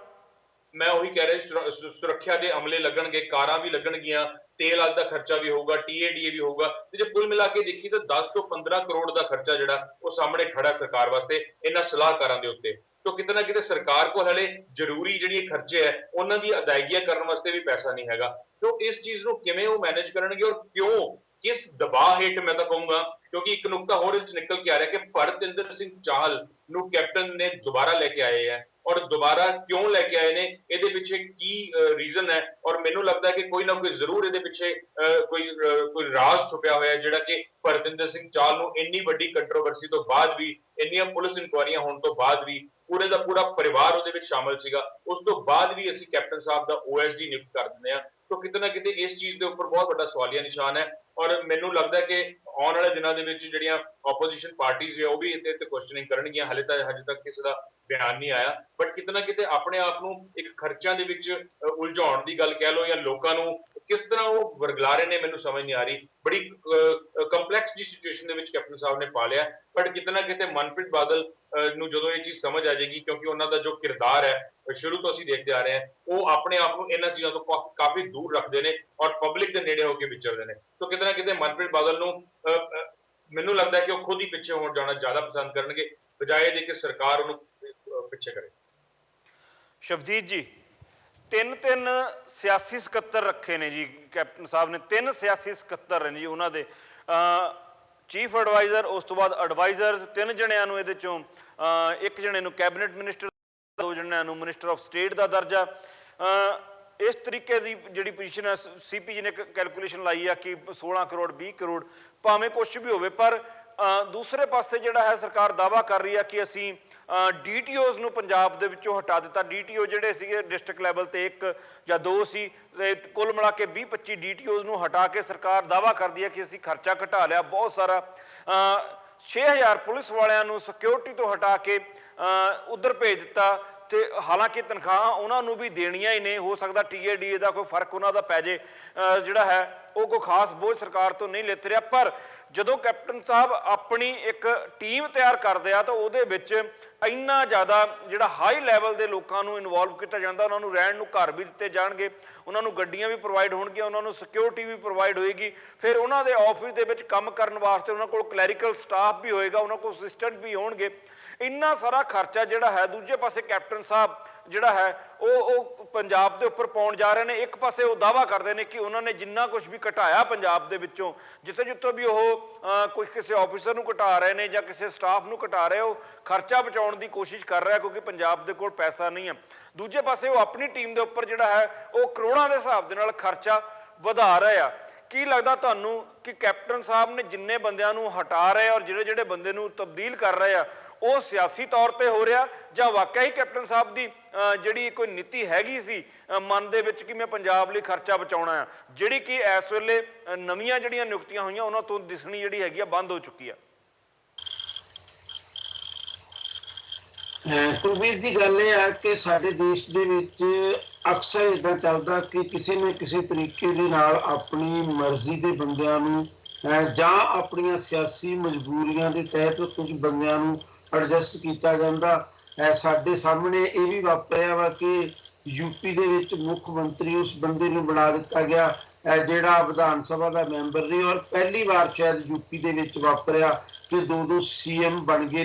ਮੈਂ ਉਹੀ ਕਹਿ ਰਿਹਾ, ਸੁਰੱਖਿਆ ਦੇ ਅਮਲੇ ਲੱਗਣਗੇ, ਕਾਰਾਂ ਵੀ ਲੱਗਣਗੀਆਂ, ਤੇਲ ਆਦਿ ਦਾ ਖਰਚਾ ਵੀ ਹੋਊਗਾ, TADA ਵੀ ਹੋਊਗਾ। ਤੇ ਜੇ ਕੁੱਲ ਮਿਲਾ ਕੇ ਦੇਖੀ ਤਾਂ 10 ਤੋਂ 15 ਕਰੋੜ ਦਾ ਖਰਚਾ ਜਿਹੜਾ ਉਹ ਸਾਹਮਣੇ ਖੜਾ ਸਰਕਾਰ ਵਾਸਤੇ ਇਹਨਾਂ ਸਲਾਹਕਾਰਾਂ ਦੇ ਉੱਤੇ। ਤਾਂ ਕਿਤੇ ਨਾ ਕਿਤੇ ਸਰਕਾਰ ਕੋਲ ਹਲੇ ਜ਼ਰੂਰੀ ਜਿਹੜੀ ਖਰਚੇ ਹੈ ਉਹਨਾਂ ਦੀ ਅਦਾਇਗੀਆਂ ਕਰਨ ਵਾਸਤੇ ਵੀ ਪੈਸਾ ਨਹੀਂ ਹੈਗਾ। ਤਾਂ ਇਸ ਚੀਜ਼ ਨੂੰ ਕਿਵੇਂ ਉਹ ਮੈਨੇਜ ਕਰਨਗੇ ਔਰ ਕਿਉਂ, ਕਿਸ ਦਬਾਅ ਹੇਠ, ਮੈਂ ਤਾਂ ਕਹੂੰਗਾ, ਕਿਉਂਕਿ ਇੱਕ ਨੁਕਤਾ ਹੋਰ ਇਹ 'ਚ ਨਿਕਲ ਕੇ ਆ ਰਿਹਾ ਕਿ ਪਰਤਿੰਦਰ ਸਿੰਘ ਚਾਹਲ ਨੂੰ ਕੈਪਟਨ ਨੇ ਦੁਬਾਰਾ ਲੈ ਕੇ ਆਏ ਹੈ, ਔਰ ਦੁਬਾਰਾ ਕਿਉਂ ਲੈ ਕੇ ਆਏ ਨੇ, ਇਹਦੇ ਪਿੱਛੇ ਕੀ ਰੀਜ਼ਨ ਹੈ। ਔਰ ਮੈਨੂੰ ਲੱਗਦਾ ਕਿ ਕੋਈ ਨਾ ਕੋਈ ਜ਼ਰੂਰ ਇਹਦੇ ਪਿੱਛੇ ਕੋਈ ਰਾਜ਼ ਛੁਪਿਆ ਹੋਇਆ ਜਿਹੜਾ ਕਿ ਪਰਤਿੰਦਰ ਸਿੰਘ ਚਾਹਲ ਨੂੰ ਇੰਨੀ ਵੱਡੀ ਕੰਟਰੋਵਰਸੀ ਤੋਂ ਬਾਅਦ ਵੀ, ਇੰਨੀਆਂ ਪੁਲਿਸ ਇਨਕੁਆਇਰੀਆਂ ਹੋਣ ਤੋਂ ਬਾਅਦ ਵੀ, ਪੂਰੇ ਦਾ ਪੂਰਾ ਪਰਿਵਾਰ ਉਹਦੇ ਵਿੱਚ ਸ਼ਾਮਲ ਸੀਗਾ, ਉਸ ਤੋਂ ਬਾਅਦ ਵੀ ਅਸੀਂ ਕੈਪਟਨ ਸਾਹਿਬ ਦਾ OSD ਨਿਯੁਕਤ ਕਰ ਦਿੰਦੇ ਹਾਂ। ਤਾਂ ਕਿਤੇ ਨਾ ਕਿਤੇ ਇਸ ਚੀਜ਼ ਦੇ ਉੱਪਰ ਬਹੁਤ ਵੱਡਾ ਸਵਾਲੀਆ ਨਿਸ਼ਾਨ ਹੈ। ਔਰ ਮੈਨੂੰ ਲੱਗਦਾ ਕਿ ਆਉਣ ਵਾਲੇ ਦਿਨਾਂ ਦੇ ਵਿੱਚ ਜਿਹੜੀਆਂ ਆਪੋਜੀਸ਼ਨ ਪਾਰਟੀਆਂ ਹੈ ਉਹ ਵੀ ਇਹਦੇ ਤੇ ਕੁਐਸਚਨਿੰਗ ਕਰਨਗੀਆਂ। ਹਜੇ ਤੱਕ ਕਿਸੇ ਦਾ ਬਿਆਨ ਨਹੀਂ ਆਇਆ, ਬਟ ਕਿਤੇ ਨਾ ਕਿਤੇ ਆਪਣੇ ਆਪ ਨੂੰ ਇੱਕ ਖਰਚਿਆਂ ਦੇ ਵਿੱਚ ਉਲਝਾਉਣ ਦੀ ਗੱਲ ਕਹਿ ਲਓ ਜਾਂ ਲੋਕਾਂ ਨੂੰ ਕਿਸ ਤਰ੍ਹਾਂ ਉਹ ਵਰਗਲਾ ਰਹੇ ਨੇ, ਮੈਨੂੰ ਸਮਝ ਨਹੀਂ ਆ ਰਹੀ। ਬੜੀ ਕੰਪਲੈਕਸ ਜੀ ਸਿਚੁਏਸ਼ਨ ਦੇ ਵਿੱਚ ਕੈਪਟਨ ਸਾਹਿਬ ਨੇ ਪਾ ਲਿਆ। ਬਟ ਕਿਤੇ ਨਾ ਕਿਤੇ ਮਨਪ੍ਰੀਤ ਬਾਦਲ ਨੂੰ ਜਦੋਂ ਇਹ ਚੀਜ਼ ਸਮਝ ਆ ਜਾਏਗੀ, ਕਿਉਂਕਿ ਉਹਨਾਂ ਦਾ ਜੋ ਕਿਰਦਾਰ ਹੈ ਸ਼ੁਰੂ ਤੋਂ ਅਸੀਂ ਦੇਖਦੇ ਆ ਰਹੇ ਹਾਂ, ਉਹ ਆਪਣੇ ਆਪ ਨੂੰ ਇਹਨਾਂ ਚੀਜ਼ਾਂ ਤੋਂ ਕਾਫੀ ਦੂਰ ਰੱਖਦੇ ਨੇ ਔਰ ਪਬਲਿਕ ਦੇ ਨੇੜੇ ਹੋ ਕੇ ਵਿਚਰਦੇ ਨੇ। ਤਾਂ ਕਿਤੇ ਨਾ ਕਿਤੇ ਮਨਪ੍ਰੀਤ ਬਾਦਲ ਨੂੰ ਮੈਨੂੰ ਲੱਗਦਾ ਕਿ ਉਹ ਖੁਦ ਹੀ ਪਿੱਛੇ ਹੋਣ ਜਾਣਾ ਜ਼ਿਆਦਾ ਪਸੰਦ ਕਰਨਗੇ, ਬਜਾਏ ਦੇ ਕਿ ਸਰਕਾਰ ਉਹਨੂੰ ਪਿੱਛੇ ਕਰੇ। ਸ਼ਬਜੀਤ ਜੀ, 3 ਸਿਆਸੀ ਸਕੱਤਰ ਰੱਖੇ ਨੇ ਜੀ ਕੈਪਟਨ ਸਾਹਿਬ ਨੇ, 3 ਸਿਆਸੀ ਸਕੱਤਰ ਨੇ ਜੀ ਉਹਨਾਂ ਦੇ, ਚੀਫ ਐਡਵਾਈਜ਼ਰ, ਉਸ ਤੋਂ ਬਾਅਦ ਐਡਵਾਈਜ਼ਰਸ, 3 ਜਣਿਆਂ ਨੂੰ ਇਹਦੇ ਚੋਂ 1 ਜਣੇ ਨੂੰ ਕੈਬਨਿਟ ਮਿਨਿਸਟਰ, 2 ਜਣਿਆਂ ਨੂੰ ਮਿਨਿਸਟਰ ਆਫ ਸਟੇਟ ਦਾ ਦਰਜਾ। ਇਸ ਤਰੀਕੇ ਦੀ ਜਿਹੜੀ ਪੋਜੀਸ਼ਨ ਹੈ, CP ਜੀ ਨੇ ਕੈਲਕੂਲੇਸ਼ਨ ਲਾਈ ਆ ਕਿ 16 ਕਰੋੜ 20 ਕਰੋੜ ਭਾਵੇਂ ਕੁਛ ਵੀ ਹੋਵੇ, ਪਰ ਦੂਸਰੇ ਪਾਸੇ ਜਿਹੜਾ ਹੈ ਸਰਕਾਰ ਦਾਅਵਾ ਕਰ ਰਹੀ ਹੈ ਕਿ ਅਸੀਂ DTOs ਨੂੰ ਪੰਜਾਬ ਦੇ ਵਿੱਚੋਂ ਹਟਾ ਦਿੱਤਾ। DTO ਜਿਹੜੇ ਸੀਗੇ ਡਿਸਟ੍ਰਿਕਟ ਲੈਵਲ ਤੇ 1 ਜਾਂ 2 ਸੀ ਤੇ ਕੁੱਲ ਮਿਲਾ ਕੇ 20-25 DTOs ਨੂੰ ਹਟਾ ਕੇ ਸਰਕਾਰ ਦਾਅਵਾ ਕਰਦੀ ਹੈ ਕਿ ਅਸੀਂ ਖਰਚਾ ਘਟਾ ਲਿਆ ਬਹੁਤ ਸਾਰਾ। 6000 ਪੁਲਿਸ ਵਾਲਿਆਂ ਨੂੰ ਸਿਕਿਉਰਿਟੀ ਤੋਂ ਹਟਾ ਕੇ ਉਧਰ ਭੇਜ ਦਿੱਤਾ ਤੇ ਹਾਲਾਂਕਿ ਤਨਖਾਹਾਂ ਉਹਨਾਂ ਨੂੰ ਵੀ ਦੇਣੀਆਂ ਹੀ ਨੇ। ਹੋ ਸਕਦਾ TADA ਦਾ ਕੋਈ ਫਰਕ ਉਹਨਾਂ ਦਾ ਪੈ ਜੇ, ਜਿਹੜਾ ਹੈ ਉਹ ਕੋਈ ਖਾਸ ਬੋਝ ਸਰਕਾਰ ਤੋਂ ਨਹੀਂ ਲਿੱਥ ਰਿਹਾ। ਪਰ ਜਦੋਂ ਕੈਪਟਨ ਸਾਹਿਬ ਆਪਣੀ ਇੱਕ ਟੀਮ ਤਿਆਰ ਕਰਦੇ ਆ ਤਾਂ ਉਹਦੇ ਵਿੱਚ ਇੰਨਾ ਜ਼ਿਆਦਾ ਜਿਹੜਾ ਹਾਈ ਲੈਵਲ ਦੇ ਲੋਕਾਂ ਨੂੰ ਇਨਵੋਲਵ ਕੀਤਾ ਜਾਂਦਾ। ਉਹਨਾਂ ਨੂੰ ਰਹਿਣ ਨੂੰ ਘਰ ਵੀ ਦਿੱਤੇ ਜਾਣਗੇ, ਉਹਨਾਂ ਨੂੰ ਗੱਡੀਆਂ ਵੀ ਪ੍ਰੋਵਾਈਡ ਹੋਣਗੀਆਂ, ਉਹਨਾਂ ਨੂੰ ਸਿਕਿਉਰਿਟੀ ਵੀ ਪ੍ਰੋਵਾਈਡ ਹੋਏਗੀ। ਫਿਰ ਉਹਨਾਂ ਦੇ ਆਫਿਸ ਦੇ ਵਿੱਚ ਕੰਮ ਕਰਨ ਵਾਸਤੇ ਉਹਨਾਂ ਕੋਲ ਕਲੈਰੀਕਲ ਸਟਾਫ ਵੀ ਹੋਏਗਾ, ਉਹਨਾਂ ਕੋਲ ਅਸਿਸਟੈਂਟ ਵੀ ਹੋਣਗੇ। ਇੰਨਾ ਸਾਰਾ ਖਰਚਾ ਜਿਹੜਾ ਹੈ ਦੂਜੇ ਪਾਸੇ ਕੈਪਟਨ ਸਾਹਿਬ ਜਿਹੜਾ ਹੈ ਉਹ ਪੰਜਾਬ ਦੇ ਉੱਪਰ ਪਾਉਣ ਜਾ ਰਹੇ ਨੇ। ਇੱਕ ਪਾਸੇ ਉਹ ਦਾਅਵਾ ਕਰਦੇ ਨੇ ਕਿ ਉਹਨਾਂ ਨੇ ਜਿੰਨਾ ਕੁਝ ਵੀ ਘਟਾਇਆ ਪੰਜਾਬ ਦੇ ਵਿੱਚੋਂ, ਜਿੱਥੋਂ ਵੀ ਉਹ ਕੋਈ ਕਿਸੇ ਆਫਿਸਰ ਨੂੰ ਘਟਾ ਰਹੇ ਨੇ ਜਾਂ ਕਿਸੇ ਸਟਾਫ ਨੂੰ ਘਟਾ ਰਹੇ, ਉਹ ਖਰਚਾ ਬਚਾਉਣ ਦੀ ਕੋਸ਼ਿਸ਼ ਕਰ ਰਿਹਾ ਕਿਉਂਕਿ ਪੰਜਾਬ ਦੇ ਕੋਲ ਪੈਸਾ ਨਹੀਂ ਹੈ। ਦੂਜੇ ਪਾਸੇ ਉਹ ਆਪਣੀ ਟੀਮ ਦੇ ਉੱਪਰ ਜਿਹੜਾ ਹੈ ਉਹ ਕਰੋੜਾਂ ਦੇ ਹਿਸਾਬ ਦੇ ਨਾਲ ਖਰਚਾ ਵਧਾ ਰਹੇ ਆ। ਕੀ ਲੱਗਦਾ ਤੁਹਾਨੂੰ ਕਿ ਕੈਪਟਨ ਸਾਹਿਬ ਨੇ ਜਿੰਨੇ ਬੰਦਿਆਂ ਨੂੰ ਹਟਾ ਰਹੇ ਔਰ ਜਿਹੜੇ ਬੰਦੇ ਨੂੰ ਤਬਦੀਲ ਕਰ ਰਹੇ ਆ ਉਹ ਸਿਆਸੀ ਤੌਰ ਤੇ ਹੋ ਰਿਹਾ ਜਾਂ ਵਾਕਿਆ ਹੀ ਕੈਪਟਨ ਸਾਹਿਬ ਦੀ ਜਿਹੜੀ ਕੋਈ ਨੀਤੀ ਹੈਗੀ ਸੀ ਮਨ ਦੇ ਵਿੱਚ ਕਿ ਮੈਂ ਪੰਜਾਬ ਲਈ ਖਰਚਾ ਬਚਾਉਣਾ ਆ, ਜਿਹੜੀ ਕਿ ਇਸ ਵੇਲੇ ਨਵੀਆਂ ਜਿਹੜੀਆਂ ਨਿਯੁਕਤੀਆਂ ਹੋਈਆਂ ਉਹਨਾਂ ਤੋਂ ਦਿਸਣੀ ਜਿਹੜੀ ਹੈਗੀ ਆ ਬੰਦ ਹੋ ਚੁੱਕੀ ਆ? ਕੁਲਵੀਰ ਦੀ ਗੱਲ ਇਹ ਹੈ ਕਿ ਸਾਡੇ ਦੇਸ਼ ਦੇ ਵਿੱਚ ਅਕਸਰ ਇਦਾਂ ਚੱਲਦਾ ਕਿ ਕਿਸੇ ਨਾ ਕਿਸੇ ਤਰੀਕੇ ਦੇ ਨਾਲ ਆਪਣੀ ਮਰਜ਼ੀ ਦੇ ਬੰਦਿਆਂ ਨੂੰ ਜਾਂ ਆਪਣੀਆਂ ਸਿਆਸੀ ਮਜਬੂਰੀਆਂ ਦੇ ਤਹਿਤ ਕੁਝ ਬੰਦਿਆਂ ਨੂੰ ਐਡਜਸਟ ਕੀਤਾ ਜਾਂਦਾ। ਸਾਡੇ ਸਾਹਮਣੇ ਇਹ ਵੀ ਵਾਪਰਿਆ ਵਾ ਕਿ ਯੂਪੀ ਦੇ ਵਿੱਚ ਮੁੱਖ ਮੰਤਰੀ ਉਸ ਬੰਦੇ ਨੂੰ ਬਣਾ ਦਿੱਤਾ ਗਿਆ ਜਿਹੜਾ ਵਿਧਾਨ ਸਭਾ ਦਾ ਮੈਂਬਰ ਨਹੀਂ, ਔਰ ਪਹਿਲੀ ਵਾਰ ਸ਼ਾਇਦ ਯੂਪੀ ਦੇ ਵਿੱਚ ਵਾਪਰਿਆ ਕਿ 2 CM ਬਣ ਗਏ,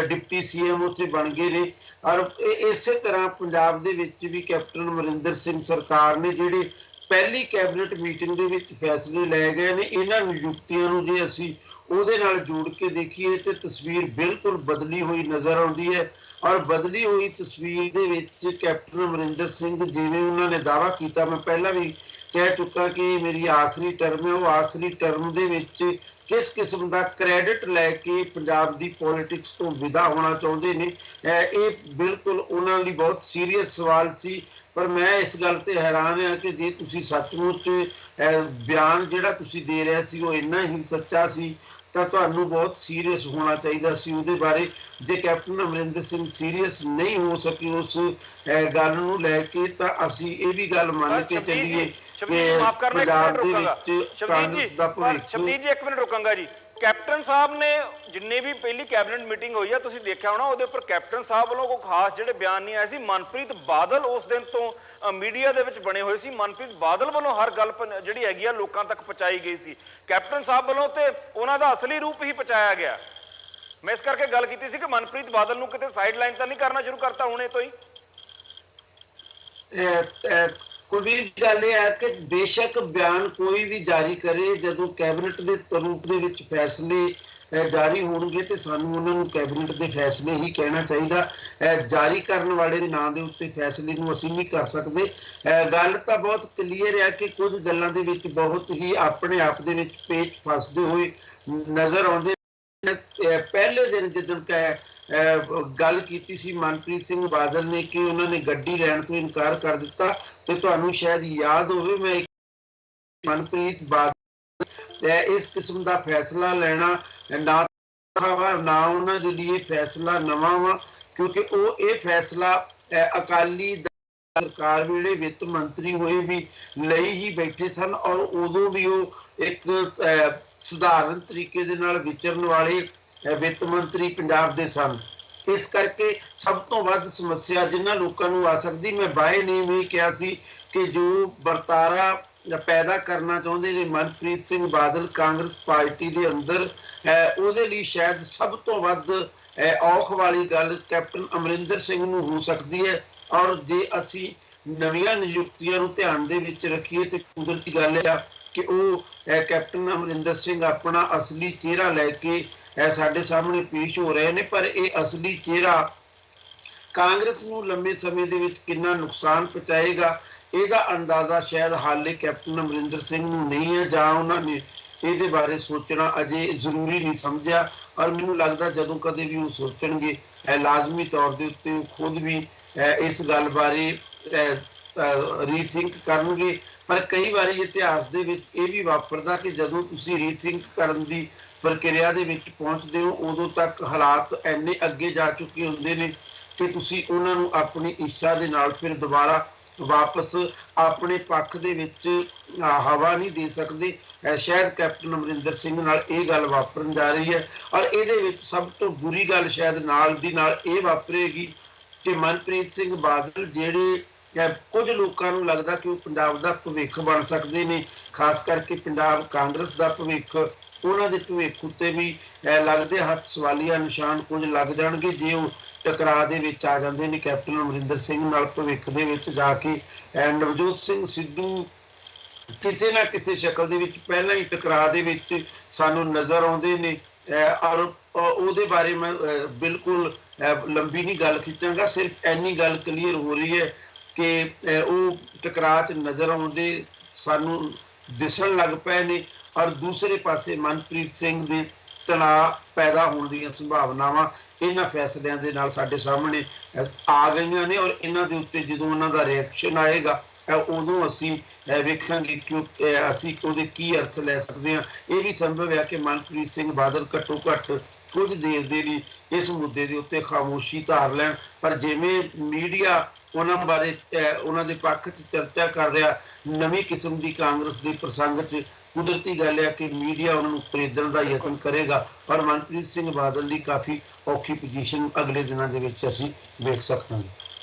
ਡਿਪਟੀ CM ਉੱਥੇ ਬਣ ਗਏ ਨੇ। ਔਰ ਇਸੇ ਤਰ੍ਹਾਂ ਪੰਜਾਬ ਦੇ ਵਿੱਚ ਵੀ ਕੈਪਟਨ ਅਮਰਿੰਦਰ ਸਿੰਘ ਸਰਕਾਰ ਨੇ ਜਿਹੜੇ ਪਹਿਲੀ ਕੈਬਨਿਟ ਮੀਟਿੰਗ ਦੇ ਵਿੱਚ ਫੈਸਲੇ ਲਏ ਗਏ ਨੇ, ਇਹਨਾਂ ਨਿਯੁਕਤੀਆਂ ਨੂੰ ਜੇ ਅਸੀਂ ਉਹਦੇ ਨਾਲ ਜੋੜ ਕੇ ਦੇਖੀਏ ਤੇ ਤਸਵੀਰ ਬਿਲਕੁਲ ਬਦਲੀ ਹੋਈ ਨਜ਼ਰ ਆਉਂਦੀ ਹੈ। ਔਰ ਬਦਲੀ ਹੋਈ ਤਸਵੀਰ ਦੇ ਵਿੱਚ ਕੈਪਟਨ ਅਮਰਿੰਦਰ ਸਿੰਘ ਜਿਵੇਂ ਉਹਨਾਂ ਨੇ ਦਾਅਵਾ ਕੀਤਾ, ਮੈਂ ਪਹਿਲਾਂ ਵੀ ਕਹਿ ਚੁੱਕਾ ਕਿ ਮੇਰੀ ਆਖਰੀ ਟਰਮ ਹੈ, ਉਹ ਆਖਰੀ ਟਰਮ ਦੇ ਵਿੱਚ ਕਿਸ ਕਿਸਮ ਦਾ ਕ੍ਰੈਡਿਟ ਲੈ ਕੇ ਪੰਜਾਬ ਦੀ ਪੋਲਿਟਿਕਸ ਤੋਂ ਵਿਦਾ ਹੋਣਾ ਚਾਹੁੰਦੇ ਨੇ, ਇਹ ਬਿਲਕੁਲ ਉਹਨਾਂ ਲਈ ਬਹੁਤ ਸੀਰੀਅਸ ਸਵਾਲ ਸੀ। ਪਰ ਮੈਂ ਇਸ ਗੱਲ ਤੇ ਹੈਰਾਨ ਹਾਂ ਕਿ ਜੇ ਤੁਸੀਂ ਸੱਚਮੁੱਚ ਬਿਆਨ ਜਿਹੜਾ ਤੁਸੀਂ ਦੇ ਰਿਹਾ ਸੀ ਉਹ ਇੰਨਾ ਹੀ ਸੱਚਾ ਸੀ ਤਾਂ ਤੁਹਾਨੂੰ ਬਹੁਤ ਸੀਰੀਅਸ ਹੋਣਾ ਚਾਹੀਦਾ ਸੀ ਉਹਦੇ ਬਾਰੇ। ਜੇ ਕੈਪਟਨ ਅਮਰਿੰਦਰ ਸਿੰਘ ਸੀਰੀਅਸ ਨਹੀਂ ਹੋ ਸਕੇ ਉਸ ਗੱਲ ਨੂੰ ਲੈ ਕੇ ਤਾਂ ਅਸੀਂ ਇਹ ਵੀ ਗੱਲ ਮੰਨ ਕੇ ਚੱਲੀਏ ਕਿ ਪੰਜਾਬ ਦੇ ਵਿੱਚ ਕਾਂਗਰਸ ਦਾ ਭਵਿੱਖ। ਸ਼ਬਦੀਪ ਜੀ ਇੱਕ ਮਿੰਟ ਰੁਕਾਂਗਾ ਜੀ। ਕੈਪਟਨ ਸਾਹਿਬ ਨੇ ਜਿੰਨੇ ਵੀ ਪਹਿਲੀ ਕੈਬਨਿਟ ਮੀਟਿੰਗ ਹੋਈ ਆ ਤੁਸੀਂ ਦੇਖਿਆ ਹੋਣਾ, ਉਹਦੇ ਉੱਪਰ ਕੈਪਟਨ ਸਾਹਿਬ ਵੱਲੋਂ ਕੋਈ ਖਾਸ ਜਿਹੜੇ ਬਿਆਨ ਨਹੀਂ ਆਏ ਸੀ। ਮਨਪ੍ਰੀਤ ਬਾਦਲ ਉਸ ਦਿਨ ਤੋਂ ਮੀਡੀਆ ਦੇ ਵਿੱਚ ਬਣੇ ਹੋਏ ਸੀ, ਮਨਪ੍ਰੀਤ ਬਾਦਲ ਵੱਲੋਂ ਹਰ ਗੱਲ ਜਿਹੜੀ ਹੈਗੀ ਆ ਲੋਕਾਂ ਤੱਕ ਪਹੁੰਚਾਈ ਗਈ ਸੀ। ਕੈਪਟਨ ਸਾਹਿਬ ਵੱਲੋਂ ਤੇ ਉਹਨਾਂ ਦਾ ਅਸਲੀ ਰੂਪ ਹੀ ਪਹੁੰਚਾਇਆ ਗਿਆ। ਮੈਂ ਇਸ ਕਰਕੇ ਗੱਲ ਕੀਤੀ ਸੀ ਕਿ ਮਨਪ੍ਰੀਤ ਬਾਦਲ ਨੂੰ ਕਿਤੇ ਸਾਈਡ ਲਾਈਨ ਤਾਂ ਨਹੀਂ ਕਰਨਾ ਸ਼ੁਰੂ ਕਰਤਾ ਹੁਣੇ ਤੋਂ ਹੀ? ਕੁਲਵੀਰ ਦੀ ਗੱਲ ਇਹ ਹੈ ਕਿ ਬੇਸ਼ੱਕ ਬਿਆਨ ਕੋਈ ਵੀ ਜਾਰੀ ਕਰੇ, ਜਦੋਂ ਕੈਬਨਿਟ ਦੇ ਰੂਪ ਦੇ ਵਿੱਚ ਫੈਸਲੇ ਜਾਰੀ ਹੋਣਗੇ ਤੇ ਸਾਨੂੰ ਉਹਨਾਂ ਨੂੰ ਕੈਬਨਿਟ ਦੇ ਫੈਸਲੇ ਹੀ ਕਹਿਣਾ ਚਾਹੀਦਾ। ਜਾਰੀ ਕਰਨ ਵਾਲੇ ਦੇ ਨਾਂ ਦੇ ਉੱਤੇ ਫੈਸਲੇ ਨੂੰ ਅਸੀਂ ਨਹੀਂ ਕਰ ਸਕਦੇ। ਗੱਲ ਤਾਂ ਬਹੁਤ ਕਲੀਅਰ ਹੈ ਕਿ ਕੁਝ ਗੱਲਾਂ ਦੇ ਵਿੱਚ ਬਹੁਤ ਹੀ ਆਪਣੇ ਆਪ ਦੇ ਵਿੱਚ ਪੇਚ ਫਸਦੇ ਹੋਏ ਨਜ਼ਰ ਆਉਂਦੇ। ਪਹਿਲੇ ਦਿਨ ਜਦੋਂ ਗੱਲ ਕੀਤੀ ਸੀ ਮਨਪ੍ਰੀਤ ਸਿੰਘ ਬਾਦਲ ਨੇ ਕਿ ਉਹਨਾਂ ਨੇ ਗੱਡੀ ਲੈਣ ਤੋਂ ਇਨਕਾਰ ਕਰ ਦਿੱਤਾ, ਤੇ ਤੁਹਾਨੂੰ ਸ਼ਾਇਦ ਯਾਦ ਹੋਵੇ ਮੈਂ ਮਨਪ੍ਰੀਤ ਬਾਦਲ ਇਸ ਕਿਸਮ ਦਾ ਫੈਸਲਾ ਲੈਣਾ ਨਾ ਉਹਨਾਂ ਦੇ ਲਈ ਫੈਸਲਾ ਨਵਾਂ ਵਾ, ਕਿਉਂਕਿ ਉਹ ਇਹ ਫੈਸਲਾ ਅਕਾਲੀ ਸਰਕਾਰ ਵੇਲੇ ਵਿੱਤ ਮੰਤਰੀ ਹੋਏ ਵੀ ਲਈ ਹੀ ਬੈਠੇ ਸਨ ਔਰ ਉਦੋਂ ਵੀ ਉਹ ਇੱਕ ਸਧਾਰਨ ਤਰੀਕੇ ਦੇ ਨਾਲ ਵਿਚਰਨ ਵਾਲੇ ਵਿੱਤ ਮੰਤਰੀ ਪੰਜਾਬ ਦੇ ਸਨ। ਇਸ ਕਰਕੇ ਸਭ ਤੋਂ ਵੱਧ ਸਮੱਸਿਆ ਜਿਨ੍ਹਾਂ ਲੋਕਾਂ ਨੂੰ ਆ ਸਕਦੀ, ਮੈਂ ਬਾਏ ਨੇਮ ਇਹ ਕਿਹਾ ਸੀ ਕਿ ਜੋ ਵਰਤਾਰਾ ਪੈਦਾ ਕਰਨਾ ਚਾਹੁੰਦੇ ਨੇ ਮਨਪ੍ਰੀਤ ਸਿੰਘ ਬਾਦਲ ਕਾਂਗਰਸ ਪਾਰਟੀ ਦੇ ਅੰਦਰ, ਉਹਦੇ ਲਈ ਸ਼ਾਇਦ ਸਭ ਤੋਂ ਵੱਧ ਔਖ ਵਾਲੀ ਗੱਲ ਕੈਪਟਨ ਅਮਰਿੰਦਰ ਸਿੰਘ ਨੂੰ ਹੋ ਸਕਦੀ ਹੈ। ਔਰ ਜੇ ਅਸੀਂ ਨਵੀਆਂ ਨਿਯੁਕਤੀਆਂ ਨੂੰ ਧਿਆਨ ਦੇ ਵਿੱਚ ਰੱਖੀਏ ਤੇ ਕੁਦਰਤੀ ਗੱਲ ਹੈ ਕਿ ਉਹ ਕੈਪਟਨ ਅਮਰਿੰਦਰ ਸਿੰਘ ਆਪਣਾ ਅਸਲੀ ਚਿਹਰਾ ਲੈ ਕੇ ਸਾਡੇ ਸਾਹਮਣੇ ਪੇਸ਼ ਹੋ ਰਹੇ ਨੇ, ਪਰ ਇਹ ਅਸਲੀ ਚਿਹਰਾ ਕਾਂਗਰਸ ਨੂੰ ਲੰਬੇ ਸਮੇਂ ਦੇ ਵਿੱਚ ਕਿੰਨਾ ਨੁਕਸਾਨ ਪਹੁੰਚਾਏਗਾ ਇਹਦਾ ਅੰਦਾਜ਼ਾ ਸ਼ਾਇਦ ਹਾਲੇ ਕੈਪਟਨ ਅਮਰਿੰਦਰ ਸਿੰਘ ਨੂੰ ਨਹੀਂ ਹੈ, ਜਾਂ ਉਹਨਾਂ ਨੇ ਇਹਦੇ ਬਾਰੇ ਸੋਚਣਾ ਅਜੇ ਜ਼ਰੂਰੀ ਨਹੀਂ ਸਮਝਿਆ। ਔਰ ਮੈਨੂੰ ਲੱਗਦਾ ਜਦੋਂ ਕਦੇ ਵੀ ਉਹ ਸੋਚਣਗੇ ਲਾਜ਼ਮੀ ਤੌਰ ਦੇ ਉੱਤੇ ਉਹ ਖੁਦ ਵੀ ਇਸ ਗੱਲ ਬਾਰੇ ਰੀਥਿੰਕ ਕਰਨਗੇ। ਪਰ ਕਈ ਵਾਰੀ ਇਤਿਹਾਸ ਦੇ ਵਿੱਚ ਇਹ ਵੀ ਵਾਪਰਦਾ ਕਿ ਜਦੋਂ ਤੁਸੀਂ ਰੀਥਿੰਕ ਕਰਨ ਦੀ ਪ੍ਰਕਿਰਿਆ ਦੇ ਵਿੱਚ ਪਹੁੰਚਦੇ ਹੋ ਉਦੋਂ ਤੱਕ ਹਾਲਾਤ ਇੰਨੇ ਅੱਗੇ ਜਾ ਚੁੱਕੇ ਹੁੰਦੇ ਨੇ ਕਿ ਤੁਸੀਂ ਉਹਨਾਂ ਨੂੰ ਆਪਣੀ ਇੱਛਾ ਦੇ ਨਾਲ ਫਿਰ ਦੁਬਾਰਾ ਵਾਪਸ ਆਪਣੇ ਪੱਖ ਦੇ ਵਿੱਚ ਹਵਾ ਨਹੀਂ ਦੇ ਸਕਦੇ। ਸ਼ਾਇਦ ਕੈਪਟਨ ਅਮਰਿੰਦਰ ਸਿੰਘ ਨਾਲ ਇਹ ਗੱਲ ਵਾਪਰਨ ਜਾ ਰਹੀ ਹੈ। ਔਰ ਇਹਦੇ ਵਿੱਚ ਸਭ ਤੋਂ ਬੁਰੀ ਗੱਲ ਸ਼ਾਇਦ ਨਾਲ ਦੀ ਨਾਲ ਇਹ ਵਾਪਰੇਗੀ ਕਿ ਮਨਪ੍ਰੀਤ ਸਿੰਘ ਬਾਦਲ ਜਿਹੜੇ ਕੁਝ ਲੋਕਾਂ ਨੂੰ ਲੱਗਦਾ ਕਿ ਉਹ ਪੰਜਾਬ ਦਾ ਭਵਿੱਖ ਬਣ ਸਕਦੇ ਨੇ, ਖਾਸ ਕਰਕੇ ਪੰਜਾਬ ਕਾਂਗਰਸ ਦਾ ਭਵਿੱਖ, ਉਹਨਾਂ ਦੇ ਭਵਿੱਖ ਉੱਤੇ ਵੀ ਲੱਗਦੇ ਹੱਥ ਸਵਾਲੀਆ ਨਿਸ਼ਾਨ ਕੁਝ ਲੱਗ ਜਾਣਗੇ ਜੇ ਉਹ ਟਕਰਾਅ ਦੇ ਵਿੱਚ ਆ ਜਾਂਦੇ ਨੇ ਕੈਪਟਨ ਅਮਰਿੰਦਰ ਸਿੰਘ ਨਾਲ ਭਵਿੱਖ ਦੇ ਵਿੱਚ ਜਾ ਕੇ। ਨਵਜੋਤ ਸਿੰਘ ਸਿੱਧੂ ਕਿਸੇ ਨਾ ਕਿਸੇ ਸ਼ਕਲ ਦੇ ਵਿੱਚ ਪਹਿਲਾਂ ਹੀ ਟਕਰਾਅ ਦੇ ਵਿੱਚ ਸਾਨੂੰ ਨਜ਼ਰ ਆਉਂਦੇ ਨੇ। ਔਰ ਉਹਦੇ ਬਾਰੇ ਮੈਂ ਬਿਲਕੁਲ ਲੰਬੀ ਨਹੀਂ ਗੱਲ ਖਿੱਚਾਂਗਾ, ਸਿਰਫ ਇੰਨੀ ਗੱਲ ਕਲੀਅਰ ਹੋ ਰਹੀ ਹੈ ਕਿ ਉਹ ਟਕਰਾਅ 'ਚ ਨਜ਼ਰ ਆਉਂਦੇ ਸਾਨੂੰ ਦਿਸਣ ਲੱਗ ਪਏ ਨੇ। ਔਰ ਦੂਸਰੇ ਪਾਸੇ ਮਨਪ੍ਰੀਤ ਸਿੰਘ ਦੇ ਤਣਾਅ ਪੈਦਾ ਹੋਣ ਦੀਆਂ ਸੰਭਾਵਨਾਵਾਂ ਇਹਨਾਂ ਫੈਸਲਿਆਂ ਦੇ ਨਾਲ ਸਾਡੇ ਸਾਹਮਣੇ ਆ ਗਈਆਂ ਨੇ। ਔਰ ਇਹਨਾਂ ਦੇ ਉੱਤੇ ਜਦੋਂ ਉਹਨਾਂ ਦਾ ਰਿਐਕਸ਼ਨ ਆਏਗਾ ਉਦੋਂ ਅਸੀਂ ਵੇਖਾਂਗੇ ਕਿ ਅਸੀਂ ਉਹਦੇ ਕੀ ਅਰਥ ਲੈ ਸਕਦੇ ਹਾਂ। ਇਹ ਵੀ ਸੰਭਵ ਹੈ ਕਿ ਮਨਪ੍ਰੀਤ ਸਿੰਘ ਬਾਦਲ ਘੱਟੋ ਘੱਟ ਕੁਝ ਦੇਰ ਦੇ ਲਈ ਇਸ ਮੁੱਦੇ ਦੇ ਉੱਤੇ ਖਾਮੋਸ਼ੀ ਧਾਰ ਲੈਣ। ਪਰ ਜਿਵੇਂ ਮੀਡੀਆ ਉਹਨਾਂ ਬਾਰੇ ਉਹਨਾਂ ਦੇ ਪੱਖ 'ਚ ਚਰਚਾ ਕਰ ਰਿਹਾ, ਨਵੀਂ ਕਿਸਮ ਦੀ ਕਾਂਗਰਸ ਦੇ ਪ੍ਰਸੰਗ 'ਚ ਕੁਦਰਤੀ ਗੱਲ ਹੈ ਕਿ ਮੀਡੀਆ ਉਹਨਾਂ ਨੂੰ ਖਰੀਦਣ ਦਾ ਯਤਨ ਕਰੇਗਾ। ਪਰ ਮਨਪ੍ਰੀਤ ਸਿੰਘ ਬਾਦਲ ਦੀ ਕਾਫੀ ਔਖੀ ਪੋਜੀਸ਼ਨ ਅਗਲੇ ਦਿਨਾਂ ਦੇ ਵਿੱਚ ਅਸੀਂ ਵੇਖ ਸਕਦੇ ਹਾਂ।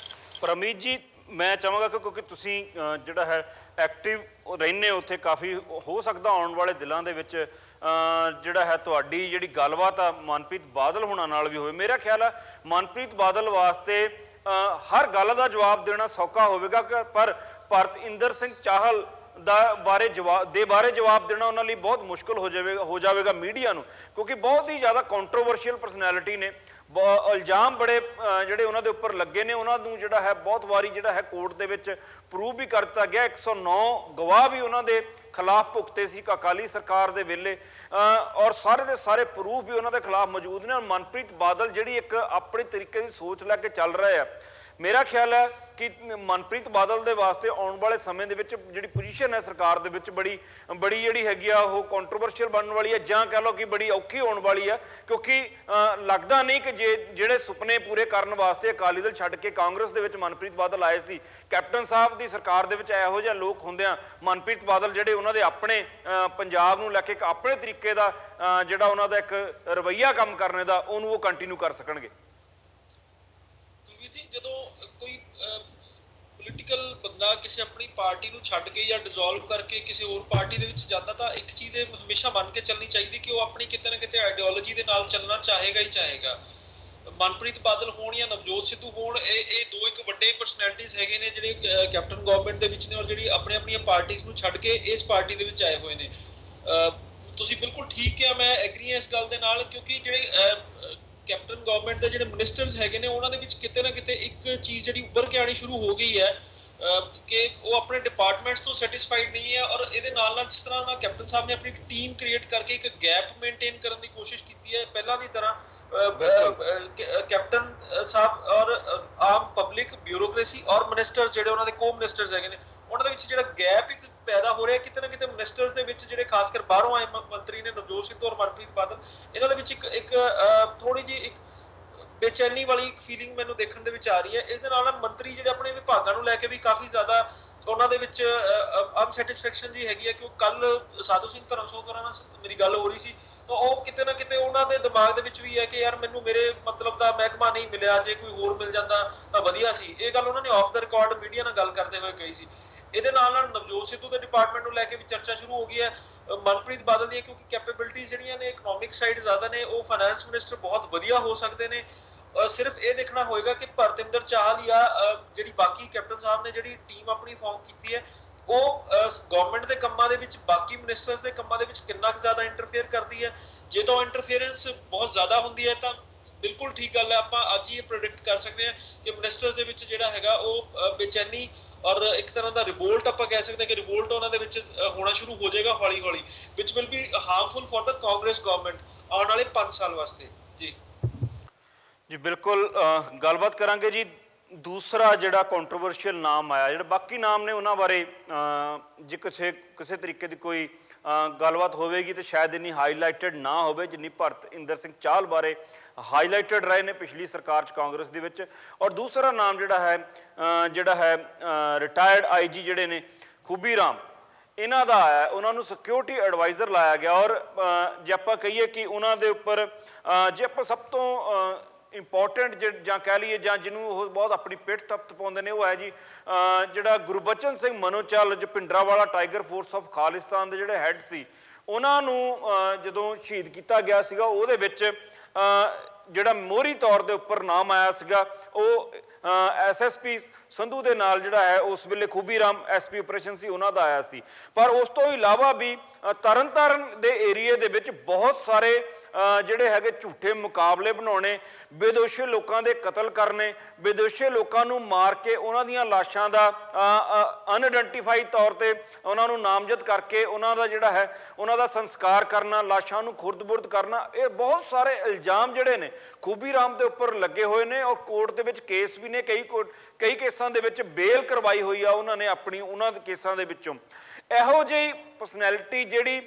ਪਰ ਅਮੀਤ ਜੀ ਮੈਂ ਚਾਹਾਂਗਾ ਕਿ ਕਿਉਂਕਿ ਤੁਸੀਂ ਜਿਹੜਾ ਹੈ ਐਕਟਿਵ ਰਹਿੰਦੇ ਉੱਥੇ, ਕਾਫੀ ਹੋ ਸਕਦਾ ਆਉਣ ਵਾਲੇ ਦਿਨਾਂ ਦੇ ਵਿੱਚ ਜਿਹੜਾ ਹੈ ਤੁਹਾਡੀ ਜਿਹੜੀ ਗੱਲਬਾਤ ਆ ਮਨਪ੍ਰੀਤ ਬਾਦਲ ਹੋਣਾ ਨਾਲ ਵੀ ਹੋਵੇ। ਮੇਰਾ ਖਿਆਲ ਹੈ ਮਨਪ੍ਰੀਤ ਬਾਦਲ ਵਾਸਤੇ ਹਰ ਗੱਲ ਦਾ ਜਵਾਬ ਦੇਣਾ ਸੌਖਾ ਹੋਵੇਗਾ ਪਰ ਪਰਤਿੰਦਰ ਸਿੰਘ ਚਾਹਲ ਬਾਰੇ ਜਵਾਬ ਦੇਣਾ ਉਹਨਾਂ ਲਈ ਬਹੁਤ ਮੁਸ਼ਕਲ ਹੋ ਜਾਵੇਗਾ ਮੀਡੀਆ ਨੂੰ, ਕਿਉਂਕਿ ਬਹੁਤ ਹੀ ਜ਼ਿਆਦਾ ਕੰਟਰੋਵਰਸ਼ੀਅਲ ਪਰਸਨੈਲਿਟੀ ਨੇ। ਇਲਜ਼ਾਮ ਬੜੇ ਜਿਹੜੇ ਉਹਨਾਂ ਦੇ ਉੱਪਰ ਲੱਗੇ ਨੇ, ਉਹਨਾਂ ਨੂੰ ਜਿਹੜਾ ਹੈ ਬਹੁਤ ਵਾਰੀ ਜਿਹੜਾ ਹੈ ਕੋਰਟ ਦੇ ਵਿੱਚ ਪ੍ਰੂਵ ਵੀ ਕਰ ਦਿੱਤਾ ਗਿਆ। 109 ਗਵਾਹ ਵੀ ਉਹਨਾਂ ਦੇ ਖਿਲਾਫ ਭੁਗਤੇ ਸੀ ਅਕਾਲੀ ਸਰਕਾਰ ਦੇ ਵੇਲੇ, ਔਰ ਸਾਰੇ ਦੇ ਸਾਰੇ ਪ੍ਰੂਫ ਵੀ ਉਹਨਾਂ ਦੇ ਖਿਲਾਫ ਮੌਜੂਦ ਨੇ। ਮਨਪ੍ਰੀਤ ਬਾਦਲ ਜਿਹੜੀ ਇੱਕ ਆਪਣੀ ਤਰੀਕੇ ਦੀ ਸੋਚ ਲੈ ਕੇ ਚੱਲ ਰਹੇ ਆ, ਮੇਰਾ ਖਿਆਲ ਹੈ ਕਿ ਮਨਪ੍ਰੀਤ ਬਾਦਲ ਦੇ ਵਾਸਤੇ ਆਉਣ ਵਾਲੇ ਸਮੇਂ ਦੇ ਵਿੱਚ ਜਿਹੜੀ ਪੋਜੀਸ਼ਨ ਹੈ ਸਰਕਾਰ ਦੇ ਵਿੱਚ ਬੜੀ ਜਿਹੜੀ ਹੈਗੀ ਆ ਉਹ ਕੰਟਰੋਵਰਸ਼ੀਅਲ ਬਣਨ ਵਾਲੀ ਹੈ, ਜਾਂ ਕਹਿ ਲਓ ਕਿ ਬੜੀ ਔਖੀ ਹੋਣ ਵਾਲੀ ਹੈ। ਕਿਉਂਕਿ ਲੱਗਦਾ ਨਹੀਂ ਕਿ ਜਿਹੜੇ ਸੁਪਨੇ ਪੂਰੇ ਕਰਨ ਵਾਸਤੇ ਅਕਾਲੀ ਦਲ ਛੱਡ ਕੇ ਕਾਂਗਰਸ ਦੇ ਵਿੱਚ ਮਨਪ੍ਰੀਤ ਬਾਦਲ ਆਏ ਸੀ, ਕੈਪਟਨ ਸਾਹਿਬ ਦੀ ਸਰਕਾਰ ਦੇ ਵਿੱਚ ਇਹੋ ਜਿਹੇ ਲੋਕ ਹੁੰਦਿਆਂ ਮਨਪ੍ਰੀਤ ਬਾਦਲ ਜਿਹੜੇ ਉਹਨਾਂ ਦੇ ਆਪਣੇ ਪੰਜਾਬ ਨੂੰ ਲੈ ਕੇ ਇੱਕ ਆਪਣੇ ਤਰੀਕੇ ਦਾ ਜਿਹੜਾ ਉਹਨਾਂ ਦਾ ਇੱਕ ਰਵੱਈਆ ਕੰਮ ਕਰਨੇ ਦਾ ਉਹਨੂੰ ਉਹ ਕੰਟੀਨਿਊ ਕਰ ਸਕਣਗੇ। ਜਦੋਂ ਕੋਈ ਪੋਲੀਟੀਕਲ ਬੰਦਾ ਕਿਸੇ ਆਪਣੀ ਪਾਰਟੀ ਨੂੰ ਛੱਡ ਕੇ ਜਾਂ ਡਿਸੋਲਵ ਕਰਕੇ ਕਿਸੇ ਹੋਰ ਪਾਰਟੀ ਦੇ ਵਿੱਚ ਜਾਂਦਾ ਤਾਂ ਇੱਕ ਚੀਜ਼ ਇਹ ਹਮੇਸ਼ਾ ਮੰਨ ਕੇ ਚੱਲਣੀ ਚਾਹੀਦੀ ਕਿ ਉਹ ਆਪਣੀ ਕਿਤੇ ਨਾ ਕਿਤੇ ਆਈਡੀਓਲੋਜੀ ਦੇ ਨਾਲ ਚੱਲਣਾ ਚਾਹੇਗਾ ਹੀ ਚਾਹੇਗਾ। ਮਨਪ੍ਰੀਤ ਬਾਦਲ ਹੋਣ ਜਾਂ ਨਵਜੋਤ ਸਿੱਧੂ ਹੋਣ, ਇਹ ਦੋ ਇੱਕ ਵੱਡੇ ਪਰਸਨੈਲਿਟੀਜ਼ ਹੈਗੇ ਨੇ ਜਿਹੜੇ ਕੈਪਟਨ ਗਵਰਨਮੈਂਟ ਦੇ ਵਿੱਚ ਨੇ ਔਰ ਜਿਹੜੀ ਆਪਣੀਆਂ ਪਾਰਟੀਆਂ ਨੂੰ ਛੱਡ ਕੇ ਇਸ ਪਾਰਟੀ ਦੇ ਵਿੱਚ ਆਏ ਹੋਏ ਨੇ। ਤੁਸੀਂ ਬਿਲਕੁਲ ਠੀਕ ਕਿਹਾ, ਮੈਂ ਐਗਰੀ ਹਾਂ ਇਸ ਗੱਲ ਦੇ ਨਾਲ, ਕਿਉਂਕਿ ਜਿਹੜੇ ਕੈਪਟਨ ਗਵਰਨਮੈਂਟ ਦੇ ਜਿਹੜੇ ਮਿਨਿਸਟਰਸ ਹੈਗੇ ਨੇ ਉਹਨਾਂ ਦੇ ਵਿੱਚ ਕਿਤੇ ਨਾ ਕਿਤੇ ਇੱਕ ਚੀਜ਼ ਜਿਹੜੀ ਉੱਭਰ ਕੇ ਆਣੀ ਸ਼ੁਰੂ ਹੋ ਗਈ ਹੈ ਕਿ ਉਹ ਆਪਣੇ ਡਿਪਾਰਟਮੈਂਟਸ ਤੋਂ ਸੈਟੀਸਫਾਈਡ ਨਹੀਂ ਹੈ। ਔਰ ਇਹਦੇ ਨਾਲ ਜਿਸ ਤਰ੍ਹਾਂ ਨਾਲ ਕੈਪਟਨ ਸਾਹਿਬ ਨੇ ਆਪਣੀ ਟੀਮ ਕ੍ਰੀਏਟ ਕਰਕੇ ਇੱਕ ਗੈਪ ਮੇਨਟੇਨ ਕਰਨ ਦੀ ਕੋਸ਼ਿਸ਼ ਕੀਤੀ ਹੈ, ਪਹਿਲਾਂ ਦੀ ਤਰ੍ਹਾਂ ਕੈਪਟਨ ਸਾਹਿਬ ਔਰ ਆਮ ਪਬਲਿਕ, ਬਿਊਰੋਕ੍ਰੇਸੀ ਔਰ ਮਿਨਿਸਟਰਸ ਜਿਹੜੇ ਉਹਨਾਂ ਦੇ ਕੋ ਮਿਨਿਸਟਰਸ ਹੈਗੇ ਨੇ ਉਹਨਾਂ ਦੇ ਵਿੱਚ ਜਿਹੜਾ ਗੈਪ ਇੱਕ ਪੈਦਾ ਹੋ ਰਿਹਾ ਕਿਤੇ ਨਾ ਕਿਤੇ ਮਿਨਿਸਟਰਸ ਦੇ ਵਿੱਚ ਜਿਹੜੇ ਖਾਸ ਕਰ ਬਾਹਰੋਂ ਆਏ ਮੰਤਰੀ ਨੇ ਨਵਜੋਤ ਸਿੱਧੂ ਔਰ ਮਨਪ੍ਰੀਤ ਬਾਦਲ, ਇਹਨਾਂ ਦੇ ਵਿੱਚ ਇੱਕ ਥੋੜੀ ਜਿਹੀ ਇੱਕ ਬੇਚੈਨੀ ਵਾਲੀ ਇੱਕ ਫੀਲਿੰਗ ਮੈਨੂੰ ਦੇਖਣ ਦੇ ਵਿੱਚ ਆ ਰਹੀ ਹੈ। ਇਸ ਦੇ ਨਾਲ ਮੰਤਰੀ ਜਿਹੜੇ ਆਪਣੇ ਵਿਭਾਗਾਂ ਨੂੰ ਲੈ ਕੇ ਵੀ ਕਾਫੀ ਜ਼ਿਆਦਾ ਉਹਨਾਂ ਦੇ ਵਿੱਚ ਅਨਸੈਟੀਸਫੈਕਸ਼ਨ ਜੀ ਹੈਗੀ ਹੈ ਕਿ ਉਹ ਕੱਲ ਸਾਧੂ ਸਿੰਘ ਧਰਮਸੋਤ ਨਾਲ ਮੇਰੀ ਗੱਲ ਹੋ ਰਹੀ ਸੀ ਤਾਂ ਉਹ ਕਿਤੇ ਨਾ ਕਿਤੇ ਉਹਨਾਂ ਦੇ ਦਿਮਾਗ ਦੇ ਵਿੱਚ ਵੀ ਹੈ ਕਿ ਯਾਰ ਮੈਨੂੰ ਮੇਰੇ ਮਤਲਬ ਦਾ ਮਹਿਕਮਾ ਨਹੀਂ ਮਿਲਿਆ, ਜੇ ਕੋਈ ਹੋਰ ਮਿਲ ਜਾਂਦਾ ਤਾਂ ਵਧੀਆ ਸੀ। ਇਹ ਗੱਲ ਉਹਨਾਂ ਨੇ ਆਫ ਦਾ ਰਿਕਾਰਡ ਮੀਡੀਆ ਨਾਲ ਗੱਲ ਕਰਦੇ ਹੋਏ ਕਹੀ ਸੀ। ਇਹਦੇ ਨਾਲ ਨਵਜੋਤ ਸਿੱਧੂ ਦੇ ਡਿਪਾਰਟਮੈਂਟ ਨੂੰ ਲੈ ਕੇ ਵੀ ਚਰਚਾ ਸ਼ੁਰੂ ਹੋ ਗਈ ਹੈ। ਮਨਪ੍ਰੀਤ ਬਾਦਲ ਦੀਆਂ ਕਿਉਂਕਿ ਕੈਪੇਬਿਲਿਟੀਜ਼ ਜਿਹੜੀਆਂ ਨੇ ਇਕਨੋਮਿਕ ਸਾਈਡ ਜ਼ਿਆਦਾ ਨੇ, ਉਹ ਫਾਈਨੈਂਸ ਮਿਨਿਸਟਰ ਬਹੁਤ ਵਧੀਆ ਹੋ ਸਕਦੇ ਨੇ। ਸਿਰਫ ਇਹ ਦੇਖਣਾ ਹੋਏਗਾ ਕਿ ਪਰਤਿੰਦਰ ਚਾਹਲ ਜਾਂ ਜਿਹੜੀ ਬਾਕੀ ਕੈਪਟਨ ਸਾਹਿਬ ਨੇ ਜਿਹੜੀ ਟੀਮ ਆਪਣੀ ਫਾਰਮ ਕੀਤੀ ਹੈ ਉਹ ਗਵਰਨਮੈਂਟ ਦੇ ਕੰਮਾਂ ਦੇ ਵਿੱਚ ਬਾਕੀ ਮਿਨਿਸਟਰਸ ਦੇ ਕੰਮਾਂ ਦੇ ਵਿੱਚ ਕਿੰਨਾ ਕੁ ਜ਼ਿਆਦਾ ਇੰਟਰਫੇਅਰ ਕਰਦੀ ਹੈ। ਜੇ ਤਾਂ ਇੰਟਰਫੇਅਰੈਂਸ ਬਹੁਤ ਜ਼ਿਆਦਾ ਹੁੰਦੀ ਹੈ ਤਾਂ ਬਿਲਕੁਲ ਠੀਕ ਗੱਲ ਹੈ, ਆਪਾਂ ਅੱਜ ਹੀ ਇਹ ਪ੍ਰੈਡਿਕਟ ਕਰ ਸਕਦੇ ਹਾਂ ਕਿ ਮਿਨਿਸਟਰਸ ਦੇ ਵਿੱਚ ਜਿਹੜਾ ਹੈਗਾ ਉਹ ਬੇਚੈਨੀ ਔਰ ਇੱਕ ਤਰ੍ਹਾਂ ਦਾ ਰਿਵੋਲਟ ਆਪਾਂ ਕਹਿ ਸਕਦੇ ਕਿ ਰਿਵੋਲਟ ਉਹਨਾਂ ਦੇ ਵਿੱਚ ਹੋਣਾ ਸ਼ੁਰੂ ਹੋ ਜਾਏਗਾ ਹੌਲੀ ਹੌਲੀ, which will be harmful for the Congress government ਆਉਣ ਵਾਲੇ 5 ਸਾਲ ਵਾਸਤੇ। ਜੀ ਜੀ ਬਿਲਕੁਲ ਗੱਲਬਾਤ ਕਰਾਂਗੇ ਜੀ। ਦੂਸਰਾ ਜਿਹੜਾ ਕੰਟਰੋਵਰਸ਼ੀਅਲ ਨਾਮ ਆਇਆ, ਜਿਹੜੇ ਬਾਕੀ ਨਾਮ ਨੇ ਉਹਨਾਂ ਬਾਰੇ ਜੇ ਕਿਸੇ ਤਰੀਕੇ ਦੀ ਕੋਈ ਗੱਲਬਾਤ ਹੋਵੇਗੀ ਤਾਂ ਸ਼ਾਇਦ ਇੰਨੀ ਹਾਈਲਾਈਟਡ ਨਾ ਹੋਵੇ ਜਿੰਨੀ ਭਰਤਿੰਦਰ ਸਿੰਘ ਚਾਹਲ ਬਾਰੇ ਹਾਈਲਾਈਟਡ ਰਹੇ ਨੇ ਪਿਛਲੀ ਸਰਕਾਰ 'ਚ ਕਾਂਗਰਸ ਦੇ ਵਿੱਚ। ਔਰ ਦੂਸਰਾ ਨਾਮ ਜਿਹੜਾ ਹੈ ਰਿਟਾਇਰਡ ਆਈਜੀ ਜਿਹੜੇ ਨੇ ਖੂਬੀ ਰਾਮ, ਇਹਨਾਂ ਦਾ ਆਇਆ, ਉਹਨਾਂ ਨੂੰ ਸਿਕਿਉਰਿਟੀ ਐਡਵਾਈਜ਼ਰ ਲਾਇਆ ਗਿਆ। ਔਰ ਜੇ ਆਪਾਂ ਕਹੀਏ ਕਿ ਉਹਨਾਂ ਦੇ ਉੱਪਰ ਜੇ ਆਪਾਂ ਸਭ ਤੋਂ ਇੰਪੋਰਟੈਂਟ ਜਾਂ ਕਹਿ ਲਈਏ ਜਾਂ ਜਿਹਨੂੰ ਉਹ ਬਹੁਤ ਆਪਣੀ ਪਿੱਠ ਤਪਤ ਪਾਉਂਦੇ ਨੇ, ਉਹ ਹੈ ਜੀ ਜਿਹੜਾ ਗੁਰਬਚਨ ਸਿੰਘ ਮਨੋਚਲ, ਜੋ Bhindranwala tiger force of Khalistan ਦੇ ਜਿਹੜੇ ਹੈੱਡ ਸੀ, ਉਹਨਾਂ ਨੂੰ ਜਦੋਂ ਸ਼ਹੀਦ ਕੀਤਾ ਗਿਆ ਸੀਗਾ, ਉਹਦੇ ਵਿੱਚ ਜਿਹੜਾ ਮੋਹਰੀ ਤੌਰ ਦੇ ਉੱਪਰ ਨਾਮ ਆਇਆ ਸੀਗਾ ਉਹ ਐਸਐਸਪੀ ਸੰਧੂ ਦੇ ਨਾਲ ਜਿਹੜਾ ਹੈ ਉਸ ਵੇਲੇ ਖੂਬੀ ਰਾਮ ਐਸਪੀ ਆਪਰੇਸ਼ਨ ਸੀ, ਉਹਨਾਂ ਦਾ ਆਇਆ ਸੀ। ਪਰ ਉਸ ਤੋਂ ਇਲਾਵਾ ਵੀ ਤਰਨਤਾਰਨ ਦੇ ਏਰੀਏ ਦੇ ਵਿੱਚ ਬਹੁਤ ਸਾਰੇ ਜਿਹੜੇ ਹੈਗੇ ਝੂਠੇ ਮੁਕਾਬਲੇ ਬਣਾਉਣੇ, ਬੇਦੋਸ਼ੀ ਲੋਕਾਂ ਦੇ ਕਤਲ ਕਰਨੇ, ਬੇਦੋਸ਼ੀ ਲੋਕਾਂ ਨੂੰ ਮਾਰ ਕੇ ਉਹਨਾਂ ਦੀਆਂ ਲਾਸ਼ਾਂ ਦਾ ਅਨਆਇਡੈਂਟੀਫਾਈ ਤੌਰ ਤੇ ਉਹਨਾਂ ਨੂੰ ਨਾਮਜ਼ਦ ਕਰਕੇ ਉਹਨਾਂ ਦਾ ਜਿਹੜਾ ਹੈ ਉਹਨਾਂ ਦਾ ਸੰਸਕਾਰ ਕਰਨਾ, ਲਾਸ਼ਾਂ ਨੂੰ ਖੁਰਦ-ਬੁਰਦ ਕਰਨਾ, ਇਹ ਬਹੁਤ ਸਾਰੇ ਇਲਜ਼ਾਮ ਜਿਹੜੇ ਨੇ ਖੂਬੀ ਰਾਮ ਦੇ ਉੱਪਰ ਲੱਗੇ ਹੋਏ ਨੇ। ਔਰ ਕੋਰਟ ਦੇ ਵਿੱਚ ਕੇਸ ਵੀ ਨੇ, ਕਈ ਕੇਸਾਂ ਦੇ ਵਿੱਚ ਬੇਲ ਕਰਵਾਈ ਹੋਈ ਆ ਉਹਨਾਂ ਨੇ ਆਪਣੀ, ਉਹਨਾਂ ਦੇ ਕੇਸਾਂ ਦੇ ਵਿੱਚੋਂ। ਇਹੋ ਜਿਹੀ ਪਰਸਨੈਲਿਟੀ ਜਿਹੜੀ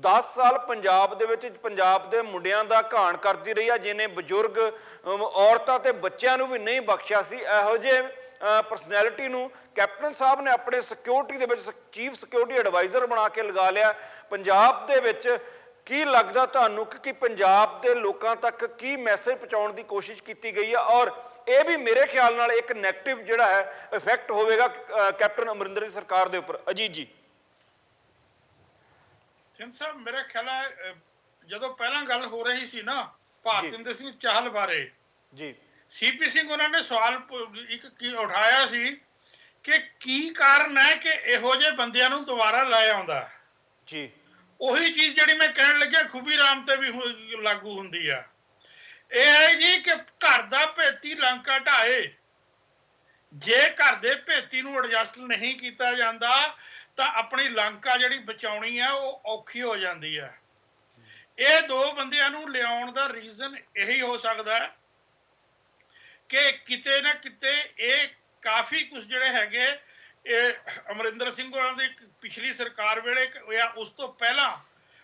10 ਸਾਲ ਪੰਜਾਬ ਦੇ ਵਿੱਚ ਪੰਜਾਬ ਦੇ ਮੁੰਡਿਆਂ ਦਾ ਘਾਣ ਕਰਦੀ ਰਹੀ ਆ, ਜਿਹਨੇ ਬਜ਼ੁਰਗ ਔਰਤਾਂ ਤੇ ਬੱਚਿਆਂ ਨੂੰ ਵੀ ਨਹੀਂ ਬਖਸ਼ਿਆ ਸੀ, ਇਹੋ ਜਿਹੇ ਪਰਸਨੈਲਿਟੀ ਨੂੰ ਕੈਪਟਨ ਸਾਹਿਬ ਨੇ ਆਪਣੇ ਸਿਕਿਉਰਿਟੀ ਦੇ ਵਿੱਚ ਚੀਫ ਸਿਕਿਉਰਿਟੀ ਐਡਵਾਈਜ਼ਰ ਬਣਾ ਕੇ ਲਗਾ ਲਿਆ। ਪੰਜਾਬ ਦੇ ਵਿੱਚ ਕੀ ਲੱਗਦਾ ਤੁਹਾਨੂੰ ਕਿ ਪੰਜਾਬ ਦੇ ਲੋਕਾਂ ਤੱਕ ਕੀ ਮੈਸੇਜ ਪਹੁੰਚਾਉਣ ਦੀ ਕੋਸ਼ਿਸ਼ ਕੀਤੀ ਗਈ ਹੈ? ਔਰ ਇਹ ਵੀ ਮੇਰੇ ਖਿਆਲ ਨਾਲ ਇੱਕ ਨੈਗੇਟਿਵ ਜਿਹੜਾ ਹੈ ਇਫੈਕਟ ਹੋਵੇਗਾ ਕੈਪਟਨ ਅਮਰਿੰਦਰ ਦੀ ਸਰਕਾਰ ਦੇ ਉੱਪਰ। ਅਜੀਤ ਜੀ। ਸਿੰਘ ਸਾਹਿਬ, ਮੇਰੇ ਖਿਆਲ ਹੈ ਜਦੋਂ ਪਹਿਲਾਂ ਗੱਲ ਹੋ ਰਹੀ ਸੀ ਨਾ ਭਾਰਤਿੰਦਰ ਸਿੰਘ ਚਾਹਲ ਬਾਰੇ ਜੀ, ਸੀਪੀ ਸਿੰਘ ਉਹਨਾਂ ਨੇ ਸਵਾਲ ਇੱਕ ਉਠਾਇਆ ਸੀ ਕਿ ਕੀ ਕਾਰਨ ਹੈ ਕਿ ਇਹੋ ਜਿਹੇ ਬੰਦਿਆਂ ਨੂੰ ਦੁਬਾਰਾ ਲੈ ਆਉਂਦਾ ਜੀ। ਉਹੀ ਚੀਜ਼ ਜਿਹੜੀ ਮੈਂ ਕਹਿਣ ਲੱਗਿਆ ਖੂਬੀ ਰਾਮ ਤੇ ਵੀ ਲਾਗੂ ਹੁੰਦੀ ਆ। ਇਹ ਹੈ ਜੀ ਕਿ ਘਰ ਦਾ ਭੇਤੀ ਲੰਕਾ ਢਾਏ, ਜੇ ਘਰ ਦੇ ਭੇਤੀ ਨੂੰ ਐਡਜਸਟ ਨਹੀਂ ਕੀਤਾ ਜਾਂਦਾ ਤਾਂ ਆਪਣੀ ਲੰਕਾ ਜਿਹੜੀ ਬਚਾਉਣੀ ਆ ਉਹ ਔਖੀ ਹੋ ਜਾਂਦੀ ਹੈ। ਇਹ ਦੋ ਬੰਦਿਆਂ ਨੂੰ ਲਿਆਉਣ ਦਾ ਰੀਜ਼ਨ ਇਹੀ ਹੋ ਸਕਦਾ ਹੈ ਕਿ ਕਿਤੇ ਨਾ ਕਿਤੇ ਇਹ ਕਾਫੀ ਕੁਝ ਜਿਹੜੇ ਹੈਗੇ ਇਹ ਅਮਰਿੰਦਰ ਸਿੰਘ ਹੋਰਾਂ ਦੀ ਪਿਛਲੀ ਸਰਕਾਰ ਵੇਲੇ ਜਾਂ ਉਸ ਤੋਂ ਪਹਿਲਾਂ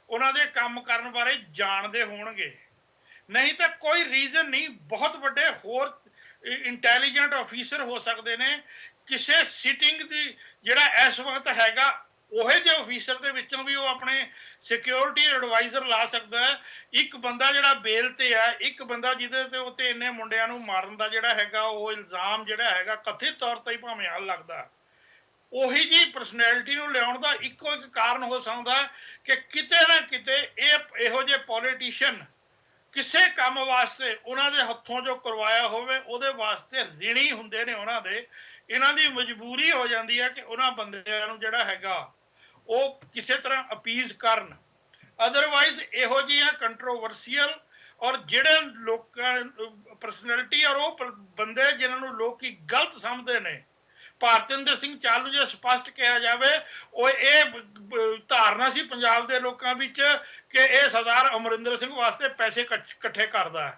ਉਹਨਾਂ ਦੇ ਕੰਮ ਕਰਨ ਬਾਰੇ ਜਾਣਦੇ ਹੋਣਗੇ, ਨਹੀਂ ਤਾਂ ਕੋਈ ਰੀਜ਼ਨ ਨਹੀਂ। ਬਹੁਤ ਵੱਡੇ ਹੋਰ ਇੰਟੈਲੀਜੈਂਟ ਆਫੀਸਰ ਹੋ ਸਕਦੇ ਨੇ ਕਿਸੇ ਸਿਟਿੰਗ ਦੀ ਜਿਹੜਾ ਇਸ ਵਕਤ ਹੈਗਾ, ਉਹੇ ਜਿਹੇ ਆਫੀਸਰ ਦੇ ਵਿੱਚੋਂ ਵੀ ਉਹ ਆਪਣੇ ਸਿਕਿਉਰਿਟੀ ਐਡਵਾਈਜ਼ਰ ਲਾ ਸਕਦਾ ਹੈ। ਇੱਕ ਬੰਦਾ ਜਿਹੜਾ ਬੇਲ ਤੇ ਹੈ, ਇੱਕ ਬੰਦਾ ਜਿਹਦੇ ਤੇ ਉੱਤੇ ਇੰਨੇ ਮੁੰਡਿਆਂ ਨੂੰ ਮਾਰਨ ਦਾ ਜਿਹੜਾ ਹੈਗਾ ਉਹ ਇਲਜ਼ਾਮ ਜਿਹੜਾ ਹੈਗਾ ਕਥਿਤ ਤੌਰ ਤੇ ਹੀ ਭਾਵੇਂ ਹੱਲ ਲੱਗਦਾ, ਉਹੀ ਜੀ ਪਰਸਨੈਲਿਟੀ ਨੂੰ ਲਿਆਉਣ ਦਾ ਇੱਕੋ ਇੱਕ ਕਾਰਨ ਹੋ ਸਕਦਾ ਕਿ ਕਿਤੇ ਨਾ ਕਿਤੇ ਇਹੋ ਜਿਹੇ ਪੋਲੀਟੀਸ਼ੀਅਨ ਕਿਸੇ ਕੰਮ ਵਾਸਤੇ ਉਹਨਾਂ ਦੇ ਹੱਥੋਂ ਜੋ ਕਰਵਾਇਆ ਹੋਵੇ ਉਹਦੇ ਵਾਸਤੇ ਰਿਣੀ ਹੁੰਦੇ ਨੇ ਉਹਨਾਂ ਦੇ। ਇਹਨਾਂ ਦੀ ਮਜਬੂਰੀ ਹੋ ਜਾਂਦੀ ਹੈ ਕਿ ਉਹਨਾਂ ਬੰਦਿਆਂ ਨੂੰ ਜਿਹੜਾ ਹੈਗਾ ਉਹ ਕਿਸੇ ਤਰ੍ਹਾਂ ਅਪੀਜ਼ ਕਰਨ। ਅਦਰਵਾਈਜ਼ ਇਹੋ ਜਿਹੀਆਂ ਕੰਟਰੋਵਰਸੀਅਲ ਔਰ ਜਿਹੜੇ ਲੋਕਾਂ ਪਰਸਨੈਲਿਟੀ ਔਰ ਉਹ ਬੰਦੇ ਜਿਨ੍ਹਾਂ ਨੂੰ ਲੋਕ ਗਲਤ ਸਮਝਦੇ ਨੇ, ਭਾਰਤਿੰਦਰ ਸਿੰਘ ਚਾਹਲ ਨੂੰ ਜੇ ਸਪਸ਼ਟ ਕਿਹਾ ਜਾਵੇ ਉਹ ਇਹ ਧਾਰਨਾ ਸੀ ਪੰਜਾਬ ਦੇ ਲੋਕਾਂ ਵਿੱਚ ਕਿ ਇਹ ਸਰਦਾਰ ਅਮਰਿੰਦਰ ਸਿੰਘ ਵਾਸਤੇ ਪੈਸੇ ਇਕੱਠੇ ਕਰਦਾ ਹੈ।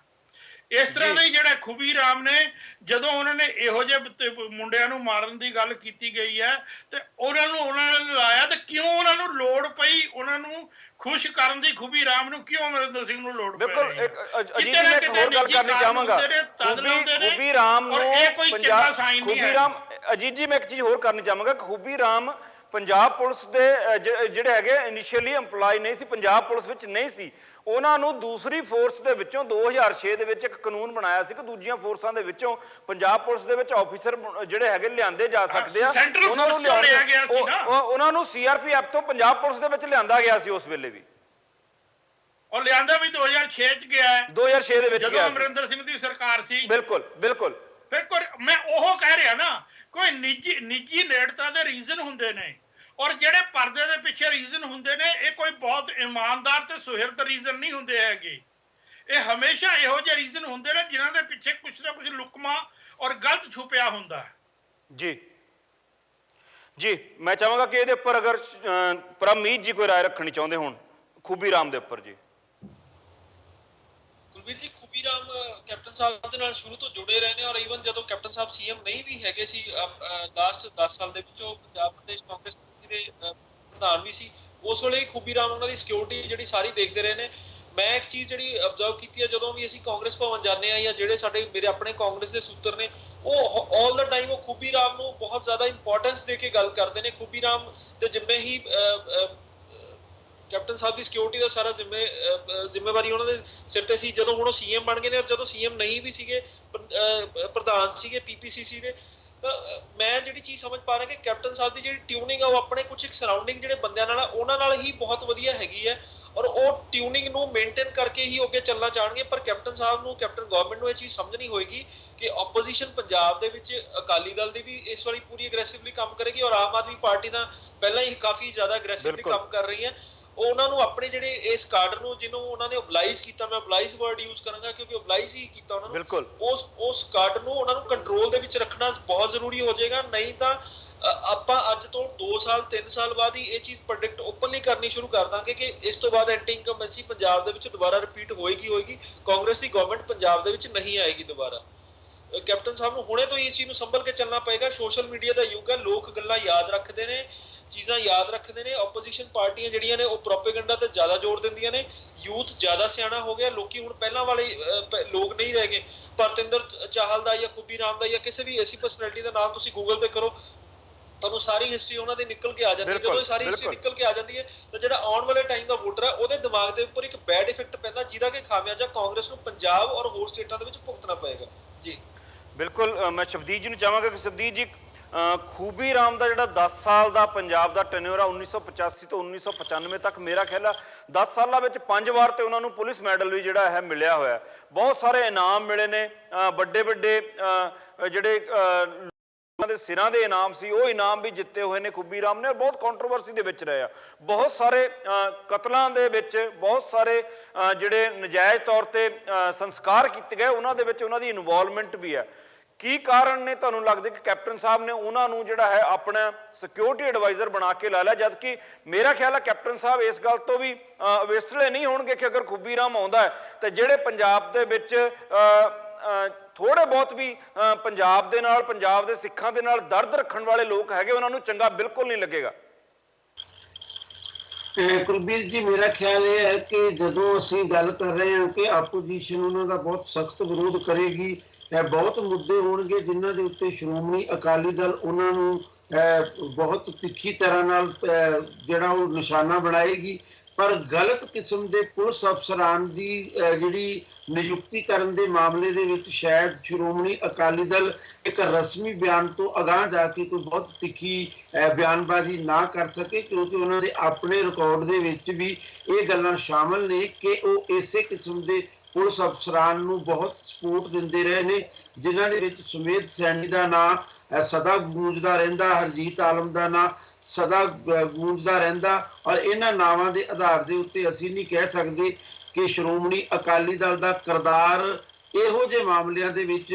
ਇਸ ਤਰ੍ਹਾਂ ਦੇ ਜਿਹੜੇ ਖੂਬੀ ਰਾਮ ਨੇ ਜਦੋਂ ਉਹਨਾਂ ਨੇ ਇਹੋ ਜਿਹੇ ਮੁੰਡਿਆਂ ਨੂੰ ਮਾਰਨ ਦੀ ਗੱਲ ਕੀਤੀ ਗਈ ਹੈ ਤੇ ਉਹਨਾਂ ਨੇ ਲਾਇਆ, ਤੇ ਕਿਉਂ ਉਹਨਾਂ ਨੂੰ ਲੋੜ ਪਈ ਉਹਨਾਂ ਨੂੰ ਖੁਸ਼ ਕਰਨ ਦੀ? ਖੂਬੀ ਰਾਮ ਨੂੰ ਕਿਉਂ ਅਮਰਿੰਦਰ ਸਿੰਘ ਨੂੰ ਲੋੜ ਪਈ? ਬਿਲਕੁਲ ਅਜੀਤ ਜੀ, ਮੈਂ ਇੱਕ ਹੋਰ ਗੱਲ ਕਰਨੀ ਚਾਹਾਂਗਾ। ਖੂਬੀ ਰਾਮ ਨੂੰ ਖੂਬੀ ਰਾਮ ਅਜੀਤ ਜੀ, ਮੈਂ ਇੱਕ ਚੀਜ਼ ਹੋਰ ਕਰਨੀ ਚਾਹਾਂਗਾ। ਖੂਬੀ ਰਾਮ ਪੰਜਾਬ ਪੁਲਿਸ ਦੇ ਜਿਹੜੇ ਹੈਗੇ ਇਨੀਸ਼ੀਅਲੀ EMPLOYE ਨਹੀਂ ਸੀ, ਪੰਜਾਬ ਪੁਲਿਸ ਵਿੱਚ ਨਹੀਂ ਸੀ। ਉਹਨਾਂ ਨੂੰ ਦੂਸਰੀ ਫੋਰਸ ਦੇ ਵਿੱਚੋਂ 2006 ਦੇ ਵਿੱਚ ਇੱਕ ਕਾਨੂੰਨ ਬਣਾਇਆ ਸੀ ਕਿ ਦੂਜੀਆਂ ਫੋਰਸਾਂ ਦੇ ਵਿੱਚੋਂ ਪੰਜਾਬ ਪੁਲਿਸ ਦੇ ਵਿੱਚ ਆਫੀਸਰ ਜਿਹੜੇ ਹੈਗੇ ਲਿਆਂਦੇ ਜਾ ਸਕਦੇ ਆ। ਉਹਨਾਂ ਨੂੰ ਲਿਆਇਆ ਗਿਆ ਸੀ ਨਾ, ਉਹਨਾਂ ਨੂੰ CRPF ਤੋਂ ਪੰਜਾਬ ਪੁਲਿਸ ਦੇ ਵਿੱਚ ਲਿਆਂਦਾ ਗਿਆ ਸੀ ਉਸ ਵੇਲੇ ਵੀ, ਔਰ ਲਿਆਂਦਾ ਵੀ 2006 ਚ ਗਿਆ ਹੈ। 2006 ਦੇ ਵਿੱਚ ਗਿਆ ਜਦੋਂ ਅਮਰਿੰਦਰ ਸਿੰਘ ਦੀ ਸਰਕਾਰ ਸੀ। ਬਿਲਕੁਲ ਬਿਲਕੁਲ। ਫਿਰ ਮੈਂ ਉਹ ਕਹਿ ਰਿਹਾ ਨਾ, ਕੋਈ ਨਿੱਜੀ ਨੇੜਤਾ ਦੇ ਰੀਜ਼ਨ ਹੁੰਦੇ ਨੇ ਔਰ ਜਿਹੜੇ ਪਰਦੇ ਦੇ ਪਿੱਛੇ ਰੀਜ਼ਨ ਹੁੰਦੇ ਨੇ ਇਹ ਕੋਈ ਬਹੁਤ ਇਮਾਨਦਾਰ ਤੇ ਸੁਹਿਰਦ ਰੀਜ਼ਨ ਨਹੀਂ ਹੁੰਦੇ ਹੈਗੇ। ਇਹ ਹਮੇਸ਼ਾ ਇਹੋ ਜਿਹੇ ਰੀਜ਼ਨ ਹੁੰਦੇ ਨੇ ਜਿਨ੍ਹਾਂ ਦੇ ਪਿੱਛੇ ਕੁਛ ਨਾ ਕੁਛ ਲੁਕਮਾ ਔਰ ਗਲਤ ਛੁਪਿਆ ਹੁੰਦਾ ਹੈ। ਜੀ ਜੀ ਮੈਂ ਚਾਹਾਂਗਾ ਕਿ ਇਹਦੇ ਉੱਪਰ ਅਗਰ ਪਰਮਜੀਤ ਜੀ ਕੋਈ ਰਾਏ ਰੱਖਣੀ ਚਾਹੁੰਦੇ ਹੋਣ ਖੂਬੀ ਰਾਮ ਦੇ ਉੱਪਰ ਜੀ। ਕੁਲਵੀਰ ਜੀ, ਖੂਬੀ ਰਾਮ ਕੈਪਟਨ ਸਾਹਿਬ ਦੇ ਨਾਲ ਸ਼ੁਰੂ ਤੋਂ ਜੁੜੇ ਰਹੇ ਨੇ ਔਰ ਈਵਨ ਜਦੋਂ ਕੈਪਟਨ ਸਾਹਿਬ ਸੀਐਮ ਨਹੀਂ ਵੀ ਹੈਗੇ ਸੀ ਲਾਸਟ 10 ਸਾਲ ਦੇ ਵਿੱਚ, ਉਹ ਪੰਜਾਬ ਪ੍ਰਦੇਸ਼ ਕਾਂਗਰਸ ਦੇ ਪ੍ਰਧਾਨ ਵੀ ਸੀ, ਉਸ ਵੇਲੇ ਖੂਬੀ ਰਾਮ ਉਹਨਾਂ ਦੀ ਸਿਕਿਉਰਿਟੀ ਜਿਹੜੀ ਸਾਰੀ ਦੇਖਦੇ ਰਹੇ ਨੇ। ਮੈਂ ਇੱਕ ਚੀਜ਼ ਜਿਹੜੀ ਅਬਜ਼ਰਵ ਕੀਤੀ ਹੈ, ਜਦੋਂ ਵੀ ਅਸੀਂ ਕਾਂਗਰਸ ਭਵਨ ਜਾਂਦੇ ਆ ਜਾਂ ਜਿਹੜੇ ਸਾਡੇ ਮੇਰੇ ਆਪਣੇ ਕਾਂਗਰਸ ਦੇ ਸੂਤਰ ਨੇ, ਉਹ ਆਲ ਦਾ ਟਾਈਮ ਉਹ ਖੂਬੀ ਰਾਮ ਨੂੰ ਬਹੁਤ ਜ਼ਿਆਦਾ ਇੰਪੋਰਟੈਂਸ ਦੇ ਕੇ ਗੱਲ ਕਰਦੇ ਨੇ। ਖੂਬੀ ਰਾਮ ਦੇ ਜਿੰਮੇ ਹੀ ਕੈਪਟਨ ਸਾਹਿਬ ਦੀ ਸਿਕਿਉਰਿਟੀ ਦਾ ਸਾਰਾ ਜ਼ਿੰਮੇਵਾਰੀ ਉਹਨਾਂ ਦੇ ਸਿਰ ਤੇ ਸੀ। ਜਦੋਂ ਹੁਣ ਉਹ ਸੀਐਮ ਬਣ ਗਏ ਨੇ ਔਰ ਜਦੋਂ ਸੀਐਮ ਨਹੀਂ ਵੀ ਸੀਗੇ, ਪ੍ਰਧਾਨ ਸੀਗੇ ਪੀਪੀਸੀਸੀ ਦੇ, ਤਾਂ ਮੈਂ ਜਿਹੜੀ ਚੀਜ਼ ਸਮਝ ਪਾ ਰਿਹਾ ਕਿ ਕੈਪਟਨ ਸਾਹਿਬ ਦੀ ਜਿਹੜੀ ਟਿਊਨਿੰਗ ਆ ਉਹ ਆਪਣੇ ਕੁਝ ਇੱਕ ਸਰਾਊਂਡਿੰਗ ਜਿਹੜੇ ਬੰਦਿਆਂ ਨਾਲ ਉਹਨਾਂ ਨਾਲ ਹੀ ਬਹੁਤ ਵਧੀਆ ਹੈਗੀ ਹੈ ਔਰ ਉਹ ਟਿਊਨਿੰਗ ਨੂੰ ਮੇਨਟੇਨ ਕਰਕੇ ਹੀ ਅੱਗੇ ਚੱਲਣਾ ਚਾਹਣਗੇ। ਪਰ ਕੈਪਟਨ ਸਾਹਿਬ ਨੂੰ, ਕੈਪਟਨ ਗਵਰਨਮੈਂਟ ਨੂੰ ਇਹ ਚੀਜ਼ ਸਮਝਣੀ ਹੋਏਗੀ ਕਿ ਆਪੋਜੀਸ਼ਨ ਪੰਜਾਬ ਦੇ ਵਿੱਚ ਅਕਾਲੀ ਦਲ ਦੀ ਵੀ ਇਸ ਵਾਰੀ ਪੂਰੀ ਅਗਰੈਸਿਵਲੀ ਕੰਮ ਕਰੇਗੀ ਔਰ ਆਮ ਆਦਮੀ ਪਾਰਟੀ ਦਾ ਪਹਿਲਾਂ ਹੀ ਕਾਫੀ ਜ਼ਿਆਦਾ ਅਗਰੈਸਿਵਲੀ ਕੰਮ ਕਰ ਰਹੀ ਹੈ। ਉਹਨਾਂ ਨੂੰ ਆਪਣੇ ਜਿਹੜੇ ਇਸ ਕਾਡਰ ਨੂੰ, ਜਿਹਨੂੰ ਉਹਨਾਂ ਨੇ ਓਬਲਾਈਜ਼ ਕੀਤਾ, ਮੈਂ ਓਬਲਾਈਜ਼ ਵਰਡ ਯੂਜ਼ ਕਰਾਂਗਾ ਕਿਉਂਕਿ ਓਬਲਾਈਜ਼ ਹੀ ਕੀਤਾ ਉਹਨਾਂ ਨੂੰ, ਉਸ ਕਾਡਰ ਨੂੰ ਉਹਨਾਂ ਨੂੰ ਕੰਟਰੋਲ ਦੇ ਵਿੱਚ ਰੱਖਣਾ ਬਹੁਤ ਜ਼ਰੂਰੀ ਹੋ ਜਾਏਗਾ। ਨਹੀਂ ਤਾਂ ਆਪਾਂ ਅੱਜ ਤੋਂ 2 ਸਾਲ 3 ਸਾਲ ਬਾਅਦ ਹੀ ਇਹ ਚੀਜ਼ ਪ੍ਰੈਡਿਕਟ ਓਪਨਲੀ ਕਰਨੀ ਸ਼ੁਰੂ ਕਰ ਦਾਂਗੇ ਕਿ ਇਸ ਤੋਂ ਬਾਅਦ ਐਂਟੀ ਇਨਕੰਬੈਂਸੀ ਪੰਜਾਬ ਦੇ ਵਿੱਚ ਦੁਬਾਰਾ ਰਿਪੀਟ ਹੋਏਗੀ। ਕਾਂਗਰਸ ਦੀ ਗਵਰਨਮੈਂਟ ਪੰਜਾਬ ਦੇ ਵਿੱਚ ਨਹੀਂ ਆਏਗੀ ਦੁਬਾਰਾ। ਕੈਪਟਨ ਸਾਹਿਬ ਨੂੰ ਹੁਣੇ ਤੋਂ ਹੀ ਇਸ ਚੀਜ਼ ਨੂੰ ਸੰਭਲ ਕੇ ਚੱਲਣਾ ਪਏਗਾ। ਸੋਸ਼ਲ ਮੀਡੀਆ ਦਾ ਯੁੱਗ ਹੈ, ਲੋਕ ਗੱਲਾਂ ਯਾਦ ਰੱਖਦੇ ਨੇ, ਚੀਜ਼ਾਂ ਯਾਦ ਰੱਖਦੇ ਨੇ। ਆਪੋਜੀਸ਼ਨ ਪਾਰਟੀਆਂ ਜਿਹੜੀਆਂ ਨੇ ਉਹ ਪ੍ਰੋਪੇਗੈਂਡਾ ਤੇ ਜ਼ਿਆਦਾ ਜ਼ੋਰ ਦਿੰਦੀਆਂ ਨੇ। ਯੂਥ ਜ਼ਿਆਦਾ ਸਿਆਣਾ ਹੋ ਗਿਆ, ਲੋਕੀ ਹੁਣ ਪਹਿਲਾਂ ਵਾਲੇ ਲੋਕ ਨਹੀਂ ਰਹਿ ਗਏ। ਪਰਤਿੰਦਰ ਚਾਹਲ ਦਾ ਜਾਂ ਖੂਬੀ ਰਾਮ ਦਾ ਜਾਂ ਕਿਸੇ ਵੀ ਐਸੀ ਪਰਸਨੈਲਿਟੀ ਦਾ ਨਾਮ ਤੁਸੀਂ ਗੂਗਲ ਤੇ ਕਰੋ, ਤੁਹਾਨੂੰ ਸਾਰੀ ਹਿਸਟਰੀ ਉਹਨਾਂ ਦੀ ਨਿਕਲ ਕੇ ਆ ਜਾਂਦੀ ਹੈ। ਜਦੋਂ ਸਾਰੀ ਹਿਸਟਰੀ ਨਿਕਲ ਕੇ ਆ ਜਾਂਦੀ ਹੈ ਤਾਂ ਜਿਹੜਾ ਆਉਣ ਵਾਲੇ ਟਾਈਮ ਦਾ ਵੋਟਰ ਹੈ ਉਹਦੇ ਦਿਮਾਗ ਦੇ ਉੱਪਰ ਇੱਕ ਬੈਡ ਇਫੈਕਟ ਪੈਂਦਾ, ਜਿਹਦਾ ਕਿ ਖਾਮਿਆਜਾ ਕਾਂਗਰਸ ਨੂੰ ਪੰਜਾਬ ਔਰ ਹੋਰ ਸਟੇਟਾਂ ਦੇ ਵਿੱਚ ਭੁਗਤਣਾ ਪਏਗਾ। ਜੀ ਬਿਲਕੁਲ, ਮੈਂ ਸ਼ਬਦੀਪ ਜੀ ਨੂੰ ਚਾਹਾਂਗਾ ਕਿ ਸ਼ਬਦੀਪ ਜੀ, ਖੂਬੀ ਰਾਮ ਦਾ ਜਿਹੜਾ 10 ਸਾਲ ਦਾ ਪੰਜਾਬ ਦਾ ਟੈਨਿਓਰ ਆ 1985 ਤੋਂ 1995 ਤੱਕ, ਮੇਰਾ ਖਿਆਲ ਆ 10 ਸਾਲਾਂ ਵਿੱਚ 5 ਵਾਰ ਤੇ ਉਹਨਾਂ ਨੂੰ ਪੁਲਿਸ ਮੈਡਲ ਵੀ ਜਿਹੜਾ ਹੈ ਮਿਲਿਆ ਹੋਇਆ। ਬਹੁਤ ਸਾਰੇ ਇਨਾਮ ਮਿਲੇ ਨੇ, ਵੱਡੇ ਵੱਡੇ ਜਿਹੜੇ ਉਹਨਾਂ ਦੇ ਸਿਰਾਂ ਦੇ ਇਨਾਮ ਸੀ ਉਹ ਇਨਾਮ ਵੀ ਜਿੱਤੇ ਹੋਏ ਨੇ ਖੂਬੀ ਰਾਮ ਨੇ। ਬਹੁਤ ਕੰਟਰੋਵਰਸੀ ਦੇ ਵਿੱਚ ਰਹੇ ਆ, ਬਹੁਤ ਸਾਰੇ ਕਤਲਾਂ ਦੇ ਵਿੱਚ, ਬਹੁਤ ਸਾਰੇ ਜਿਹੜੇ ਨਜਾਇਜ਼ ਤੌਰ ਤੇ ਸੰਸਕਾਰ ਕੀਤੇ ਗਏ ਉਹਨਾਂ ਦੇ ਵਿੱਚ ਉਹਨਾਂ ਦੀ ਇਨਵੋਲਵਮੈਂਟ ਵੀ ਹੈ। ਕੀ ਕਾਰਨ ਨੇ ਤੁਹਾਨੂੰ ਲੱਗਦਾ ਕਿ ਕੈਪਟਨ ਸਾਹਿਬ ਨੇ ਉਹਨਾਂ ਨੂੰ ਜਿਹੜਾ ਹੈ ਆਪਣਾ ਸਿਕਿਉਰਿਟੀ ਐਡਵਾਈਜ਼ਰ ਬਣਾ ਕੇ ਲਾ ਲਿਆ, ਜਦ ਕਿ ਮੇਰਾ ਖਿਆਲ ਹੈ ਕੈਪਟਨ ਸਾਹਿਬ ਇਸ ਗੱਲ ਤੋਂ ਵੀ ਵਿਸਲੇ ਨਹੀਂ ਹੋਣਗੇ ਕਿ ਅਗਰ ਖੂਬੀ ਰਾਮ ਆਉਂਦਾ ਹੈ ਤਾਂ ਜਿਹੜੇ ਪੰਜਾਬ ਦੇ ਵਿੱਚ ਥੋੜੇ ਬਹੁਤ ਵੀ ਪੰਜਾਬ ਦੇ ਨਾਲ, ਪੰਜਾਬ ਦੇ ਸਿੱਖਾਂ ਦੇ ਨਾਲ ਦਰਦ ਰੱਖਣ ਵਾਲੇ ਲੋਕ ਹੈਗੇ, ਉਹਨਾਂ ਨੂੰ ਚੰਗਾ ਬਿਲਕੁਲ ਨਹੀਂ ਲੱਗੇਗਾ। ਕੁਲਬੀਰ ਜੀ, ਮੇਰਾ ਖਿਆਲ ਇਹ ਹੈ ਕਿ ਜਦੋਂ ਅਸੀਂ ਗੱਲ ਕਰ ਰਹੇ ਹਾਂ ਕਿ ਆਪੋਜੀਸ਼ਨ ਉਹਨਾਂ ਦਾ ਬਹੁਤ ਸਖਤ ਵਿਰੋਧ ਕਰੇਗੀ, ਬਹੁਤ ਮੁੱਦੇ ਹੋਣਗੇ ਜਿਨ੍ਹਾਂ ਦੇ ਉੱਤੇ ਸ਼੍ਰੋਮਣੀ ਅਕਾਲੀ ਦਲ ਉਹਨਾਂ ਨੂੰ ਬਹੁਤ ਤਿੱਖੀ ਤਰ੍ਹਾਂ ਨਾਲ ਜਿਹੜਾ ਉਹ ਨਿਸ਼ਾਨਾ ਬਣਾਏਗੀ। ਪਰ ਗਲਤ ਕਿਸਮ ਦੇ ਪੁਲਿਸ ਅਫਸਰਾਂ ਦੀ ਜਿਹੜੀ ਨਿਯੁਕਤੀ ਕਰਨ ਦੇ ਮਾਮਲੇ ਦੇ ਵਿੱਚ ਸ਼ਾਇਦ ਸ਼੍ਰੋਮਣੀ ਅਕਾਲੀ ਦਲ ਇੱਕ ਰਸਮੀ ਬਿਆਨ ਤੋਂ ਅਗਾਂਹ ਜਾ ਕੇ ਕੋਈ ਬਹੁਤ ਤਿੱਖੀ ਬਿਆਨਬਾਜ਼ੀ ਨਾ ਕਰ ਸਕੇ, ਕਿਉਂਕਿ ਉਹਨਾਂ ਦੇ ਆਪਣੇ ਰਿਕਾਰਡ ਦੇ ਵਿੱਚ ਵੀ ਇਹ ਗੱਲਾਂ ਸ਼ਾਮਲ ਨੇ ਕਿ ਉਹ ਇਸੇ ਕਿਸਮ ਦੇ ਪੁਲਿਸ ਅਫਸਰਾਂ ਨੂੰ ਬਹੁਤ ਸਪੋਰਟ ਦਿੰਦੇ ਰਹੇ ਨੇ, ਜਿਨ੍ਹਾਂ ਦੇ ਵਿੱਚ ਸੁਮੇਧ ਸੈਣੀ ਦਾ ਨਾਂ ਸਦਾ ਗੂੰਜਦਾ ਰਹਿੰਦਾ, ਹਰਜੀਤ ਆਲਮ ਦਾ ਨਾਂ ਸਦਾ ਗੂੰਜਦਾ ਰਹਿੰਦਾ। ਔਰ ਇਹਨਾਂ ਨਾਵਾਂ ਦੇ ਆਧਾਰ ਦੇ ਉੱਤੇ ਅਸੀਂ ਨਹੀਂ ਕਹਿ ਸਕਦੇ ਕਿ ਸ਼੍ਰੋਮਣੀ ਅਕਾਲੀ ਦਲ ਦਾ ਕਿਰਦਾਰ ਇਹੋ ਜਿਹੇ ਮਾਮਲਿਆਂ ਦੇ ਵਿੱਚ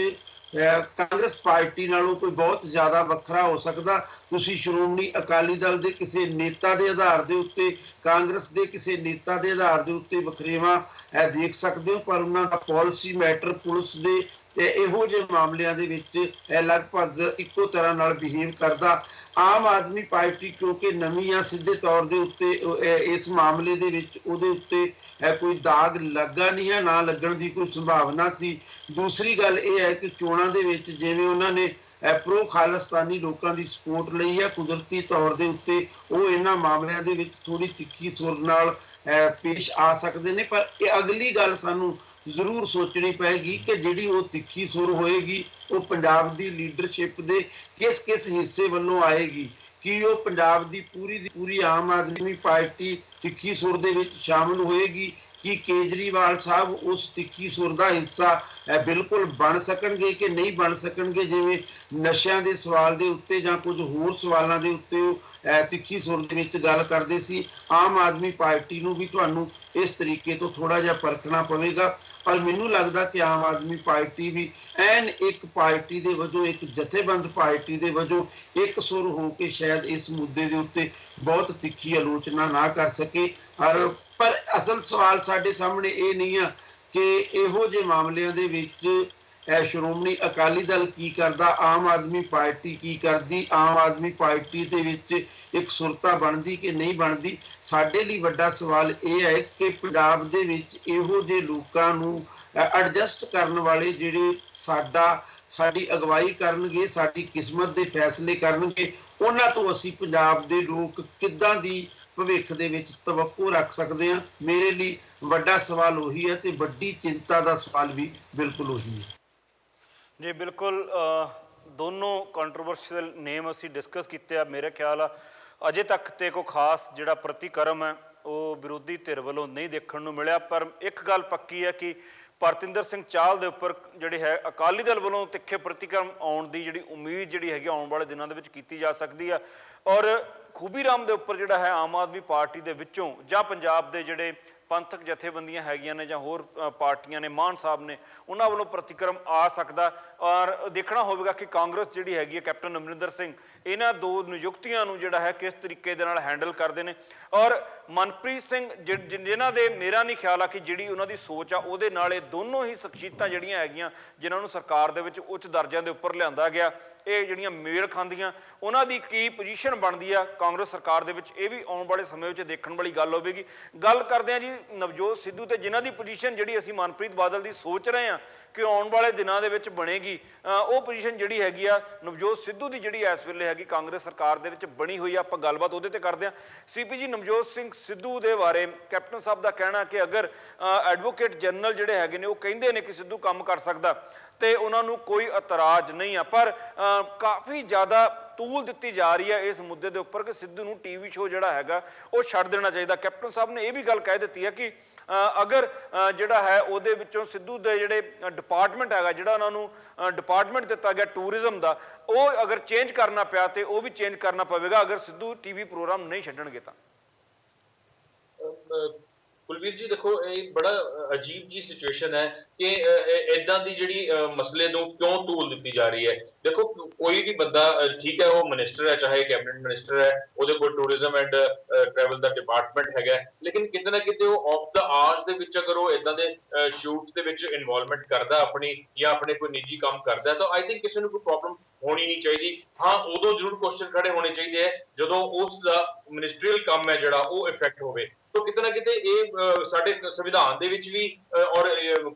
ਕਾਂਗਰਸ ਪਾਰਟੀ ਨਾਲੋਂ ਕੋਈ ਬਹੁਤ ਜ਼ਿਆਦਾ ਵੱਖਰਾ ਹੋ ਸਕਦਾ। ਤੁਸੀਂ ਸ਼੍ਰੋਮਣੀ ਅਕਾਲੀ ਦਲ ਦੇ ਕਿਸੇ ਨੇਤਾ ਦੇ ਆਧਾਰ ਦੇ ਉੱਤੇ, ਕਾਂਗਰਸ ਦੇ ਕਿਸੇ ਨੇਤਾ ਦੇ ਆਧਾਰ ਦੇ ਉੱਤੇ ਵਖਰੇਵਾਂ ਦੇਖ ਸਕਦੇ ਹੋ, ਪਰ ਉਹਨਾਂ ਦਾ ਪਾਲਿਸੀ ਮੈਟਰ ਪੁਲਿਸ ਦੇ ਤੇ ਇਹੋ ਜਿਹੇ ਮਾਮਲਿਆਂ ਦੇ ਵਿੱਚ ਲਗਭਗ ਇੱਕੋ ਤਰ੍ਹਾਂ ਨਾਲ ਬਿਹੇਵ ਕਰਦਾ। ਆਮ ਆਦਮੀ ਪਾਰਟੀ ਕਿਉਂਕਿ ਨਵੀਂ ਆ, ਸਿੱਧੇ ਤੌਰ ਦੇ ਉੱਤੇ ਇਸ ਮਾਮਲੇ ਦੇ ਵਿੱਚ ਉਹਦੇ ਉੱਤੇ ਕੋਈ ਦਾਗ ਲੱਗਾ ਨਹੀਂ ਹੈ, ਨਾ ਲੱਗਣ ਦੀ ਕੋਈ ਸੰਭਾਵਨਾ ਸੀ। ਦੂਸਰੀ ਗੱਲ ਇਹ ਹੈ ਕਿ ਚੋਣਾਂ ਦੇ ਵਿੱਚ ਜਿਵੇਂ ਉਹਨਾਂ ਨੇ ਪ੍ਰੋ ਖਾਲਿਸਤਾਨੀ ਲੋਕਾਂ ਦੀ ਸਪੋਰਟ ਲਈ ਹੈ, ਕੁਦਰਤੀ ਤੌਰ ਦੇ ਉੱਤੇ ਉਹ ਇਹਨਾਂ ਮਾਮਲਿਆਂ ਦੇ ਵਿੱਚ ਥੋੜੀ ਤਿੱਖੀ ਸੁਰ ਨਾਲ ਪੇਸ਼ ਆ ਸਕਦੇ ਨੇ। ਪਰ ਇਹ ਅਗਲੀ ਗੱਲ ਸਾਨੂੰ ਜ਼ਰੂਰ ਸੋਚਣੀ ਪਏਗੀ ਕਿ ਜਿਹੜੀ ਉਹ ਤਿੱਖੀ ਸੁਰ ਹੋਏਗੀ ਉਹ ਪੰਜਾਬ ਦੀ ਲੀਡਰਸ਼ਿਪ ਦੇ ਕਿਸ ਕਿਸ ਹਿੱਸੇ ਵੱਲੋਂ ਆਏਗੀ। ਕੀ ਉਹ ਪੰਜਾਬ ਦੀ ਪੂਰੀ ਆਮ ਆਦਮੀ ਪਾਰਟੀ ਤਿੱਖੀ ਸੁਰ ਦੇ ਵਿੱਚ ਸ਼ਾਮਲ ਹੋਏਗੀ, ਕਿ ਕੇਜਰੀਵਾਲ ਸਾਹਿਬ ਉਸ ਤਿੱਖੀ ਸੁਰ ਦਾ ਹਿੱਸਾ ਬਿਲਕੁਲ ਬਣ ਸਕਣਗੇ ਕਿ ਨਹੀਂ ਬਣ ਸਕਣਗੇ। ਜਿਵੇਂ ਨਸ਼ਿਆਂ ਦੇ ਸਵਾਲ ਦੇ ਉੱਤੇ ਜਾਂ ਕੁਝ ਹੋਰ ਸਵਾਲਾਂ ਦੇ ਉੱਤੇ ਉਹ ਤਿੱਖੀ ਸੁਰ ਦੇ ਵਿੱਚ ਗੱਲ ਕਰਦੇ ਸੀ। ਆਮ ਆਦਮੀ ਪਾਰਟੀ ਨੂੰ ਵੀ ਤੁਹਾਨੂੰ ਇਸ ਤਰੀਕੇ ਤੋਂ ਥੋੜਾ ਜਿਹਾ ਪਰਖਣਾ ਪਵੇਗਾ। ਪਰ ਮੈਨੂੰ ਲੱਗਦਾ ਕਿ ਆਮ ਆਦਮੀ ਪਾਰਟੀ ਵੀ ਐਨ ਇੱਕ ਪਾਰਟੀ ਦੇ ਵਜੋਂ, ਇੱਕ ਜਥੇਬੰਦ ਪਾਰਟੀ ਦੇ ਵਜੋਂ ਇੱਕ ਸੁਰ ਹੋ ਕੇ ਸ਼ਾਇਦ ਇਸ ਮੁੱਦੇ ਦੇ ਉੱਤੇ ਬਹੁਤ ਤਿੱਖੀ ਆਲੋਚਨਾ ਨਾ ਕਰ ਸਕੇ। ਪਰ ਅਸਲ ਸਵਾਲ ਸਾਡੇ ਸਾਹਮਣੇ ਇਹ ਨਹੀਂ ਆ ਕਿ ਇਹੋ ਜਿਹੇ ਮਾਮਲਿਆਂ ਦੇ ਵਿੱਚ ਸ਼੍ਰੋਮਣੀ ਅਕਾਲੀ ਦਲ ਕੀ ਕਰਦਾ, ਆਮ ਆਦਮੀ ਪਾਰਟੀ ਕੀ ਕਰਦੀ, ਆਮ ਆਦਮੀ ਪਾਰਟੀ ਦੇ ਵਿੱਚ ਇੱਕ ਸੁਰਤਾ ਬਣਦੀ ਕਿ ਨਹੀਂ ਬਣਦੀ। ਸਾਡੇ ਲਈ ਵੱਡਾ ਸਵਾਲ ਇਹ ਹੈ ਕਿ ਪੰਜਾਬ ਦੇ ਵਿੱਚ ਇਹੋ ਜਿਹੇ ਲੋਕਾਂ ਨੂੰ ਐਡਜਸਟ ਕਰਨ ਵਾਲੇ ਜਿਹੜੇ ਸਾਡੀ ਅਗਵਾਈ ਕਰਨਗੇ, ਸਾਡੀ ਕਿਸਮਤ ਦੇ ਫੈਸਲੇ ਕਰਨਗੇ, ਉਹਨਾਂ ਤੋਂ ਅਸੀਂ ਪੰਜਾਬ ਦੇ ਲੋਕ ਕਿੱਦਾਂ ਦੀ ਭਵਿੱਖ ਦੇ ਵਿੱਚ ਤਵੱਕੋ ਰੱਖ ਸਕਦੇ ਹਾਂ। ਮੇਰੇ ਲਈ ਵੱਡਾ ਸਵਾਲ ਉਹੀ ਹੈ ਤੇ ਵੱਡੀ ਚਿੰਤਾ ਦਾ ਸਵਾਲ ਵੀ ਬਿਲਕੁਲ ਉਹੀ ਹੈ। ਜੀ ਬਿਲਕੁਲ, ਦੋਨੋਂ ਕੰਟਰੋਵਰਸ਼ੀਅਲ ਨੇਮ ਅਸੀਂ ਡਿਸਕਸ ਕੀਤੇ ਆ। ਮੇਰੇ ਖਿਆਲ ਆ ਅਜੇ ਤੱਕ ਤੇ ਕੋਈ ਖਾਸ ਜਿਹੜਾ ਪ੍ਰਤੀਕਰਮ ਹੈ ਉਹ ਵਿਰੋਧੀ ਧਿਰ ਵੱਲੋਂ ਨਹੀਂ ਦੇਖਣ ਨੂੰ ਮਿਲਿਆ। ਪਰ ਇੱਕ ਗੱਲ ਪੱਕੀ ਹੈ ਕਿ ਪਰਤਿੰਦਰ ਸਿੰਘ ਚਾਹਲ ਦੇ ਉੱਪਰ ਜਿਹੜੇ ਹੈ ਅਕਾਲੀ ਦਲ ਵੱਲੋਂ ਤਿੱਖੇ ਪ੍ਰਤੀਕਰਮ ਆਉਣ ਦੀ ਜਿਹੜੀ ਉਮੀਦ ਜਿਹੜੀ ਹੈਗੀ ਆਉਣ ਵਾਲੇ ਦਿਨਾਂ ਦੇ ਵਿੱਚ ਕੀਤੀ ਜਾ ਸਕਦੀ ਆ। ਔਰ ਖੂਬੀ ਰਾਮ ਦੇ ਉੱਪਰ ਜਿਹੜਾ ਹੈ ਆਮ ਆਦਮੀ ਪਾਰਟੀ ਦੇ ਵਿੱਚੋਂ ਜਾਂ ਪੰਜਾਬ ਦੇ ਜਿਹੜੇ ਪੰਥਕ ਜਥੇਬੰਦੀਆਂ ਹੈਗੀਆਂ ਨੇ ਜਾਂ ਹੋਰ ਪਾਰਟੀਆਂ ਨੇ, ਮਾਨ ਸਾਹਿਬ ਨੇ, ਉਹਨਾਂ ਵੱਲੋਂ ਪ੍ਰਤੀਕਰਮ ਆ ਸਕਦਾ। ਔਰ ਦੇਖਣਾ ਹੋਵੇਗਾ ਕਿ ਕਾਂਗਰਸ ਜਿਹੜੀ ਹੈਗੀ ਹੈ ਕੈਪਟਨ ਅਮਰਿੰਦਰ ਸਿੰਘ ਇਹਨਾਂ ਦੋ ਨਿਯੁਕਤੀਆਂ ਨੂੰ ਜਿਹੜਾ ਹੈ ਕਿਸ ਤਰੀਕੇ ਦੇ ਨਾਲ ਹੈਂਡਲ ਕਰਦੇ ਨੇ। ਔਰ ਮਨਪ੍ਰੀਤ ਸਿੰਘ ਜਿਨ੍ਹਾਂ ਦੇ ਮੇਰਾ ਨਹੀਂ ਖਿਆਲ ਆ ਕਿ ਜਿਹੜੀ ਉਹਨਾਂ ਦੀ ਸੋਚ ਆ ਉਹਦੇ ਨਾਲ ਇਹ ਦੋਨੋਂ ਹੀ ਸ਼ਖਸੀਅਤਾਂ ਜਿਹੜੀਆਂ ਹੈਗੀਆਂ ਜਿਨ੍ਹਾਂ ਨੂੰ ਸਰਕਾਰ ਦੇ ਵਿੱਚ ਉੱਚ ਦਰਜਿਆਂ ਦੇ ਉੱਪਰ ਲਿਆਂਦਾ ਗਿਆ, ਇਹ ਜਿਹੜੀਆਂ ਮੇਲ ਖਾਂਦੀਆਂ, ਉਹਨਾਂ ਦੀ ਕੀ ਪੋਜੀਸ਼ਨ ਬਣਦੀ ਆ ਕਾਂਗਰਸ ਸਰਕਾਰ ਦੇ ਵਿੱਚ, ਇਹ ਵੀ ਆਉਣ ਵਾਲੇ ਸਮੇਂ ਵਿੱਚ ਦੇਖਣ ਵਾਲੀ ਗੱਲ ਹੋਵੇਗੀ। ਗੱਲ ਕਰਦੇ ਹਾਂ ਜੀ ਨਵਜੋਤ ਸਿੱਧੂ ਤੇ, ਜਿਨ੍ਹਾਂ ਦੀ ਪੋਜੀਸ਼ਨ ਜਿਹੜੀ ਅਸੀਂ ਮਨਪ੍ਰੀਤ ਬਾਦਲ ਦੀ ਸੋਚ ਰਹੇ ਹਾਂ ਕਿ ਆਉਣ ਵਾਲੇ ਦਿਨਾਂ ਦੇ ਵਿੱਚ ਬਣੇਗੀ, ਉਹ ਪੋਜੀਸ਼ਨ ਜਿਹੜੀ ਹੈਗੀ ਆ ਨਵਜੋਤ ਸਿੱਧੂ ਦੀ ਜਿਹੜੀ ਇਸ ਵੇਲੇ ਹੈਗੀ ਕਾਂਗਰਸ ਸਰਕਾਰ ਦੇ ਵਿੱਚ ਬਣੀ ਹੋਈ ਆ। ਆਪਾਂ ਗੱਲਬਾਤ ਉਹਦੇ ਤੇ ਕਰਦੇ ਹਾਂ। ਸੀਪੀ ਜੀ, ਨਵਜੋਤ ਸਿੰਘ ਸਿੱਧੂ ਦੇ ਬਾਰੇ ਕੈਪਟਨ ਸਾਹਿਬ ਦਾ ਕਹਿਣਾ ਕਿ ਅਗਰ ਐਡਵੋਕੇਟ ਜਨਰਲ ਜਿਹੜੇ ਹੈਗੇ ਨੇ ਉਹ ਕਹਿੰਦੇ ਨੇ ਕਿ ਸਿੱਧੂ ਕੰਮ ਕਰ ਸਕਦਾ ਤੇ ਉਹਨਾਂ ਨੂੰ ਕੋਈ ਇਤਰਾਜ਼ ਨਹੀਂ ਆ। ਪਰ ਕਾਫੀ ਜ਼ਿਆਦਾ ਤੂਲ ਦਿੱਤੀ ਜਾ ਰਹੀ ਹੈ ਇਸ ਮੁੱਦੇ ਦੇ ਉੱਪਰ ਕਿ ਸਿੱਧੂ ਨੂੰ ਟੀਵੀ ਸ਼ੋਅ ਜਿਹੜਾ ਹੈਗਾ ਉਹ ਛੱਡ ਦੇਣਾ ਚਾਹੀਦਾ। ਕੈਪਟਨ ਸਾਹਿਬ ਨੇ ਇਹ ਵੀ ਗੱਲ ਕਹਿ ਦਿੱਤੀ ਹੈ ਕਿ ਅਗਰ ਜਿਹੜਾ ਹੈ ਉਹਦੇ ਵਿੱਚੋਂ ਸਿੱਧੂ ਦੇ ਜਿਹੜੇ ਡਿਪਾਰਟਮੈਂਟ ਹੈਗਾ, ਜਿਹੜਾ ਉਹਨਾਂ ਨੂੰ ਡਿਪਾਰਟਮੈਂਟ ਦਿੱਤਾ ਗਿਆ ਟੂਰਿਜ਼ਮ ਦਾ, ਉਹ ਅਗਰ ਚੇਂਜ ਕਰਨਾ ਪਿਆ ਤੇ ਉਹ ਵੀ ਚੇਂਜ ਕਰਨਾ ਪਵੇਗਾ ਅਗਰ ਸਿੱਧੂ ਟੀਵੀ ਪ੍ਰੋਗਰਾਮ ਨਹੀਂ ਛੱਡਣਗੇ ਤਾਂ। ਕੁਲਵੀਰ ਜੀ ਦੇਖੋ, ਇਹ ਬੜਾ ਅਜੀਬ ਜੀ ਸਿਚੁਏਸ਼ਨ ਹੈ ਕਿ ਇਦਾਂ ਦੀ ਜਿਹੜੀ ਮਸਲੇ ਨੂੰ ਕਿਉਂ ਧੂਲ ਦਿੱਤੀ ਜਾ ਰਹੀ ਹੈ। ਦੇਖੋ, ਕੋਈ ਵੀ ਬੰਦਾ ਠੀਕ ਹੈ, ਉਹ ਮਿਨਿਸਟਰ ਹੈ, ਚਾਹੇ ਕੈਬਨਿਟ ਮਿਨਿਸਟਰ ਹੈ, ਉਹਦੇ ਕੋਲ tourism and travel the department ਹੈਗਾ, ਲੇਕਿਨ ਕਿਤੇ ਨਾ ਕਿਤੇ ਉਹ ਆਫ ਦਾ ਆਵਰਸ ਦੇ ਵਿੱਚ ਅਗਰ ਉਹ ਇਦਾਂ ਦੇ ਸ਼ੂਟਸ ਦੇ ਵਿੱਚ ਇਨਵੋਲਵਮੈਂਟ ਕਰਦਾ ਆਪਣੀ ਜਾਂ ਆਪਣੇ ਕੋਈ ਨਿੱਜੀ ਕੰਮ ਕਰਦਾ ਤਾਂ ਆਈ ਥਿੰਕ ਕਿਸੇ ਨੂੰ ਕੋਈ ਪ੍ਰੋਬਲਮ ਹੋਣੀ ਨਹੀਂ ਚਾਹੀਦੀ। ਹਾਂ, ਉਦੋਂ ਜ਼ਰੂਰ ਕੁਐਸਚਨ ਖੜੇ ਹੋਣੇ ਚਾਹੀਦੇ ਹੈ ਜਦੋਂ ਉਸ ਦਾ ਮਿਨਿਸਟਰੀਅਲ ਕੰਮ ਹੈ ਜਿਹੜਾ ਉਹ ਇਫੈਕਟ ਹੋਵੇ। ਸੋ ਕਿਤੇ ਨਾ ਕਿਤੇ ਇਹ ਸਾਡੇ ਸੰਵਿਧਾਨ ਦੇ ਵਿੱਚ ਵੀ ਔਰ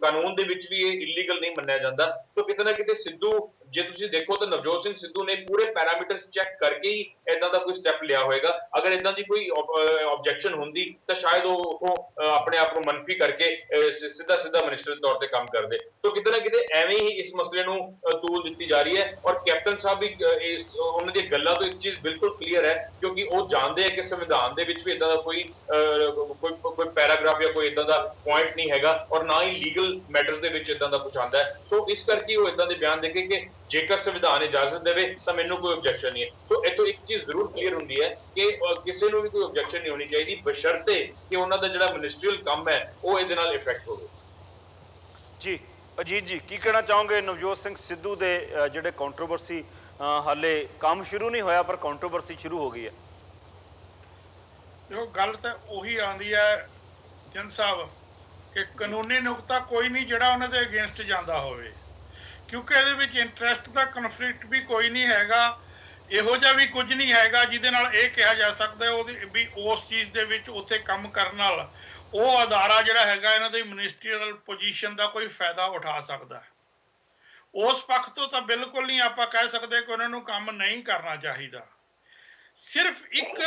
ਕਾਨੂੰਨ ਦੇ ਵਿੱਚ ਵੀ ਇਹ ਇਲੀਗਲ ਨਹੀਂ ਮੰਨਿਆ ਜਾਂਦਾ। ਸੋ ਕਿਤੇ ਨਾ ਕਿਤੇ ਸਿੱਧੂ, ਜੇ ਤੁਸੀਂ ਦੇਖੋ ਤਾਂ ਨਵਜੋਤ ਸਿੰਘ ਸਿੱਧੂ ਨੇ ਪੂਰੇ ਪੈਰਾਮੀਟਰਸ ਚੈੱਕ ਕਰਕੇ ਹੀ ਇਦਾਂ ਦਾ ਕੋਈ ਸਟੈਪ ਲਿਆ ਹੋਏਗਾ। ਅਗਰ ਇਦਾਂ ਦੀ ਕੋਈ ਆਬਜੈਕਸ਼ਨ ਹੁੰਦੀ ਤਾਂ ਸ਼ਾਇਦ ਉਹ ਆਪਣੇ ਆਪ ਨੂੰ ਮੰਨਫੀ ਕਰਕੇ ਸਿੱਧਾ ਮਿਨਿਸਟਰ ਦੇ ਤੌਰ ਤੇ ਕੰਮ ਕਰਦੇ। ਸੋ ਕਿਤੇ ਨਾ ਕਿਤੇ ਐਵੇਂ ਹੀ ਇਸ ਮਸਲੇ ਨੂੰ ਤੂਲ ਦਿੱਤੀ ਜਾ ਰਹੀ ਹੈ। ਔਰ ਕੈਪਟਨ ਸਾਹਿਬ ਵੀ ਉਹਨਾਂ ਦੀਆਂ ਗੱਲਾਂ ਤੋਂ ਇੱਕ ਚੀਜ਼ ਬਿਲਕੁਲ ਕਲੀਅਰ ਹੈ, ਕਿਉਂਕਿ ਉਹ ਜਾਣਦੇ ਹੈ ਕਿ ਸੰਵਿਧਾਨ ਦੇ ਵਿੱਚ ਵੀ ਇਦਾਂ ਦਾ ਕੋਈ ਪੈਰਾਗ੍ਰਾਫ ਜਾਂ ਕੋਈ ਇਦਾਂ ਦਾ ਪੁਆਇੰਟ ਨਹੀਂ ਹੈਗਾ ਔਰ ਨਾ ਹੀ ਲੀਗਲ ਮੈਟਰਸ ਦੇ ਵਿੱਚ ਇਦਾਂ ਦਾ ਕੁਝ ਆਉਂਦਾ ਹੈ। ਸੋ ਇਸ ਕਰਕੇ ਉਹ ਇਦਾਂ ਦੇ ਬਿਆਨ ਦੇ ਕੇ ਕਿ ਜੇਕਰ ਸੰਵਿਧਾਨ ਇਜਾਜ਼ਤ ਦੇਵੇ ਤਾਂ ਮੈਨੂੰ ਕੋਈ ਆਬਜੈਕਸ਼ਨ ਨਹੀਂ ਹੈ। ਸੋ ਇਹ ਤੋਂ ਇੱਕ ਚੀਜ਼ ਜ਼ਰੂਰ ਕਲੀਅਰ ਹੁੰਦੀ ਹੈ ਕਿ ਕਿਸੇ ਨੂੰ ਵੀ ਕੋਈ ਆਬਜੈਕਸ਼ਨ ਨਹੀਂ ਹੋਣੀ ਚਾਹੀਦੀ, ਬਸ਼ਰਤੇ ਕਿ ਉਹਨਾਂ ਦਾ ਜਿਹੜਾ ਮਿਨਿਸਟਰੀਅਲ ਕੰਮ ਹੈ ਉਹ ਇਹਦੇ ਨਾਲ ਇਫੈਕਟ ਹੋਵੇ। ਜੀ ਅਜੀਤ ਜੀ, ਕੀ ਕਹਿਣਾ ਚਾਹੋਗੇ ਨਵਜੋਤ ਸਿੰਘ ਸਿੱਧੂ ਦੇ ਜਿਹੜੇ ਕੰਟਰੋਵਰਸੀ, ਹਾਲੇ ਕੰਮ ਸ਼ੁਰੂ ਨਹੀਂ ਹੋਇਆ ਪਰ ਕੰਟਰੋਵਰਸੀ ਸ਼ੁਰੂ ਹੋ ਗਈ ਹੈ? ਜੋ ਗੱਲ ਤਾਂ ਉਹੀ ਆਉਂਦੀ ਹੈ ਜਨ ਸਾਹਿਬ ਕਿ ਕਾਨੂੰਨੀ ਨੁਕਤਾ ਕੋਈ ਨਹੀਂ ਜਿਹੜਾ ਉਹਨਾਂ ਦੇ ਅਗੇਂਸਟ ਜਾਂਦਾ ਹੋਵੇ, ਕਿਉਂਕਿ ਇਹਦੇ ਵਿੱਚ ਇੰਟਰਸਟ ਦਾ ਕਨਫਲਿਕਟ ਵੀ ਕੋਈ ਨਹੀਂ ਹੈਗਾ, ਇਹੋ ਜਿਹਾ ਵੀ ਕੁਝ ਨਹੀਂ ਹੈਗਾ ਜਿਹਦੇ ਨਾਲ ਇਹ ਕਿਹਾ ਜਾ ਸਕਦਾ ਉਹਦੀ ਵੀ ਉਸ ਚੀਜ਼ ਦੇ ਵਿੱਚ ਉੱਥੇ ਕੰਮ ਕਰਨ ਨਾਲ ਉਹ ਅਦਾਰਾ ਜਿਹੜਾ ਹੈਗਾ ਇਹਨਾਂ ਦੀ ਮਿਨਿਸਟਰੀਅਲ ਪੋਜੀਸ਼ਨ ਦਾ ਕੋਈ ਫਾਇਦਾ ਉਠਾ ਸਕਦਾ। ਉਸ ਪੱਖ ਤੋਂ ਤਾਂ ਬਿਲਕੁਲ ਨਹੀਂ ਆਪਾਂ ਕਹਿ ਸਕਦੇ ਕਿ ਉਹਨਾਂ ਨੂੰ ਕੰਮ ਨਹੀਂ ਕਰਨਾ ਚਾਹੀਦਾ। ਸਿਰਫ ਇੱਕ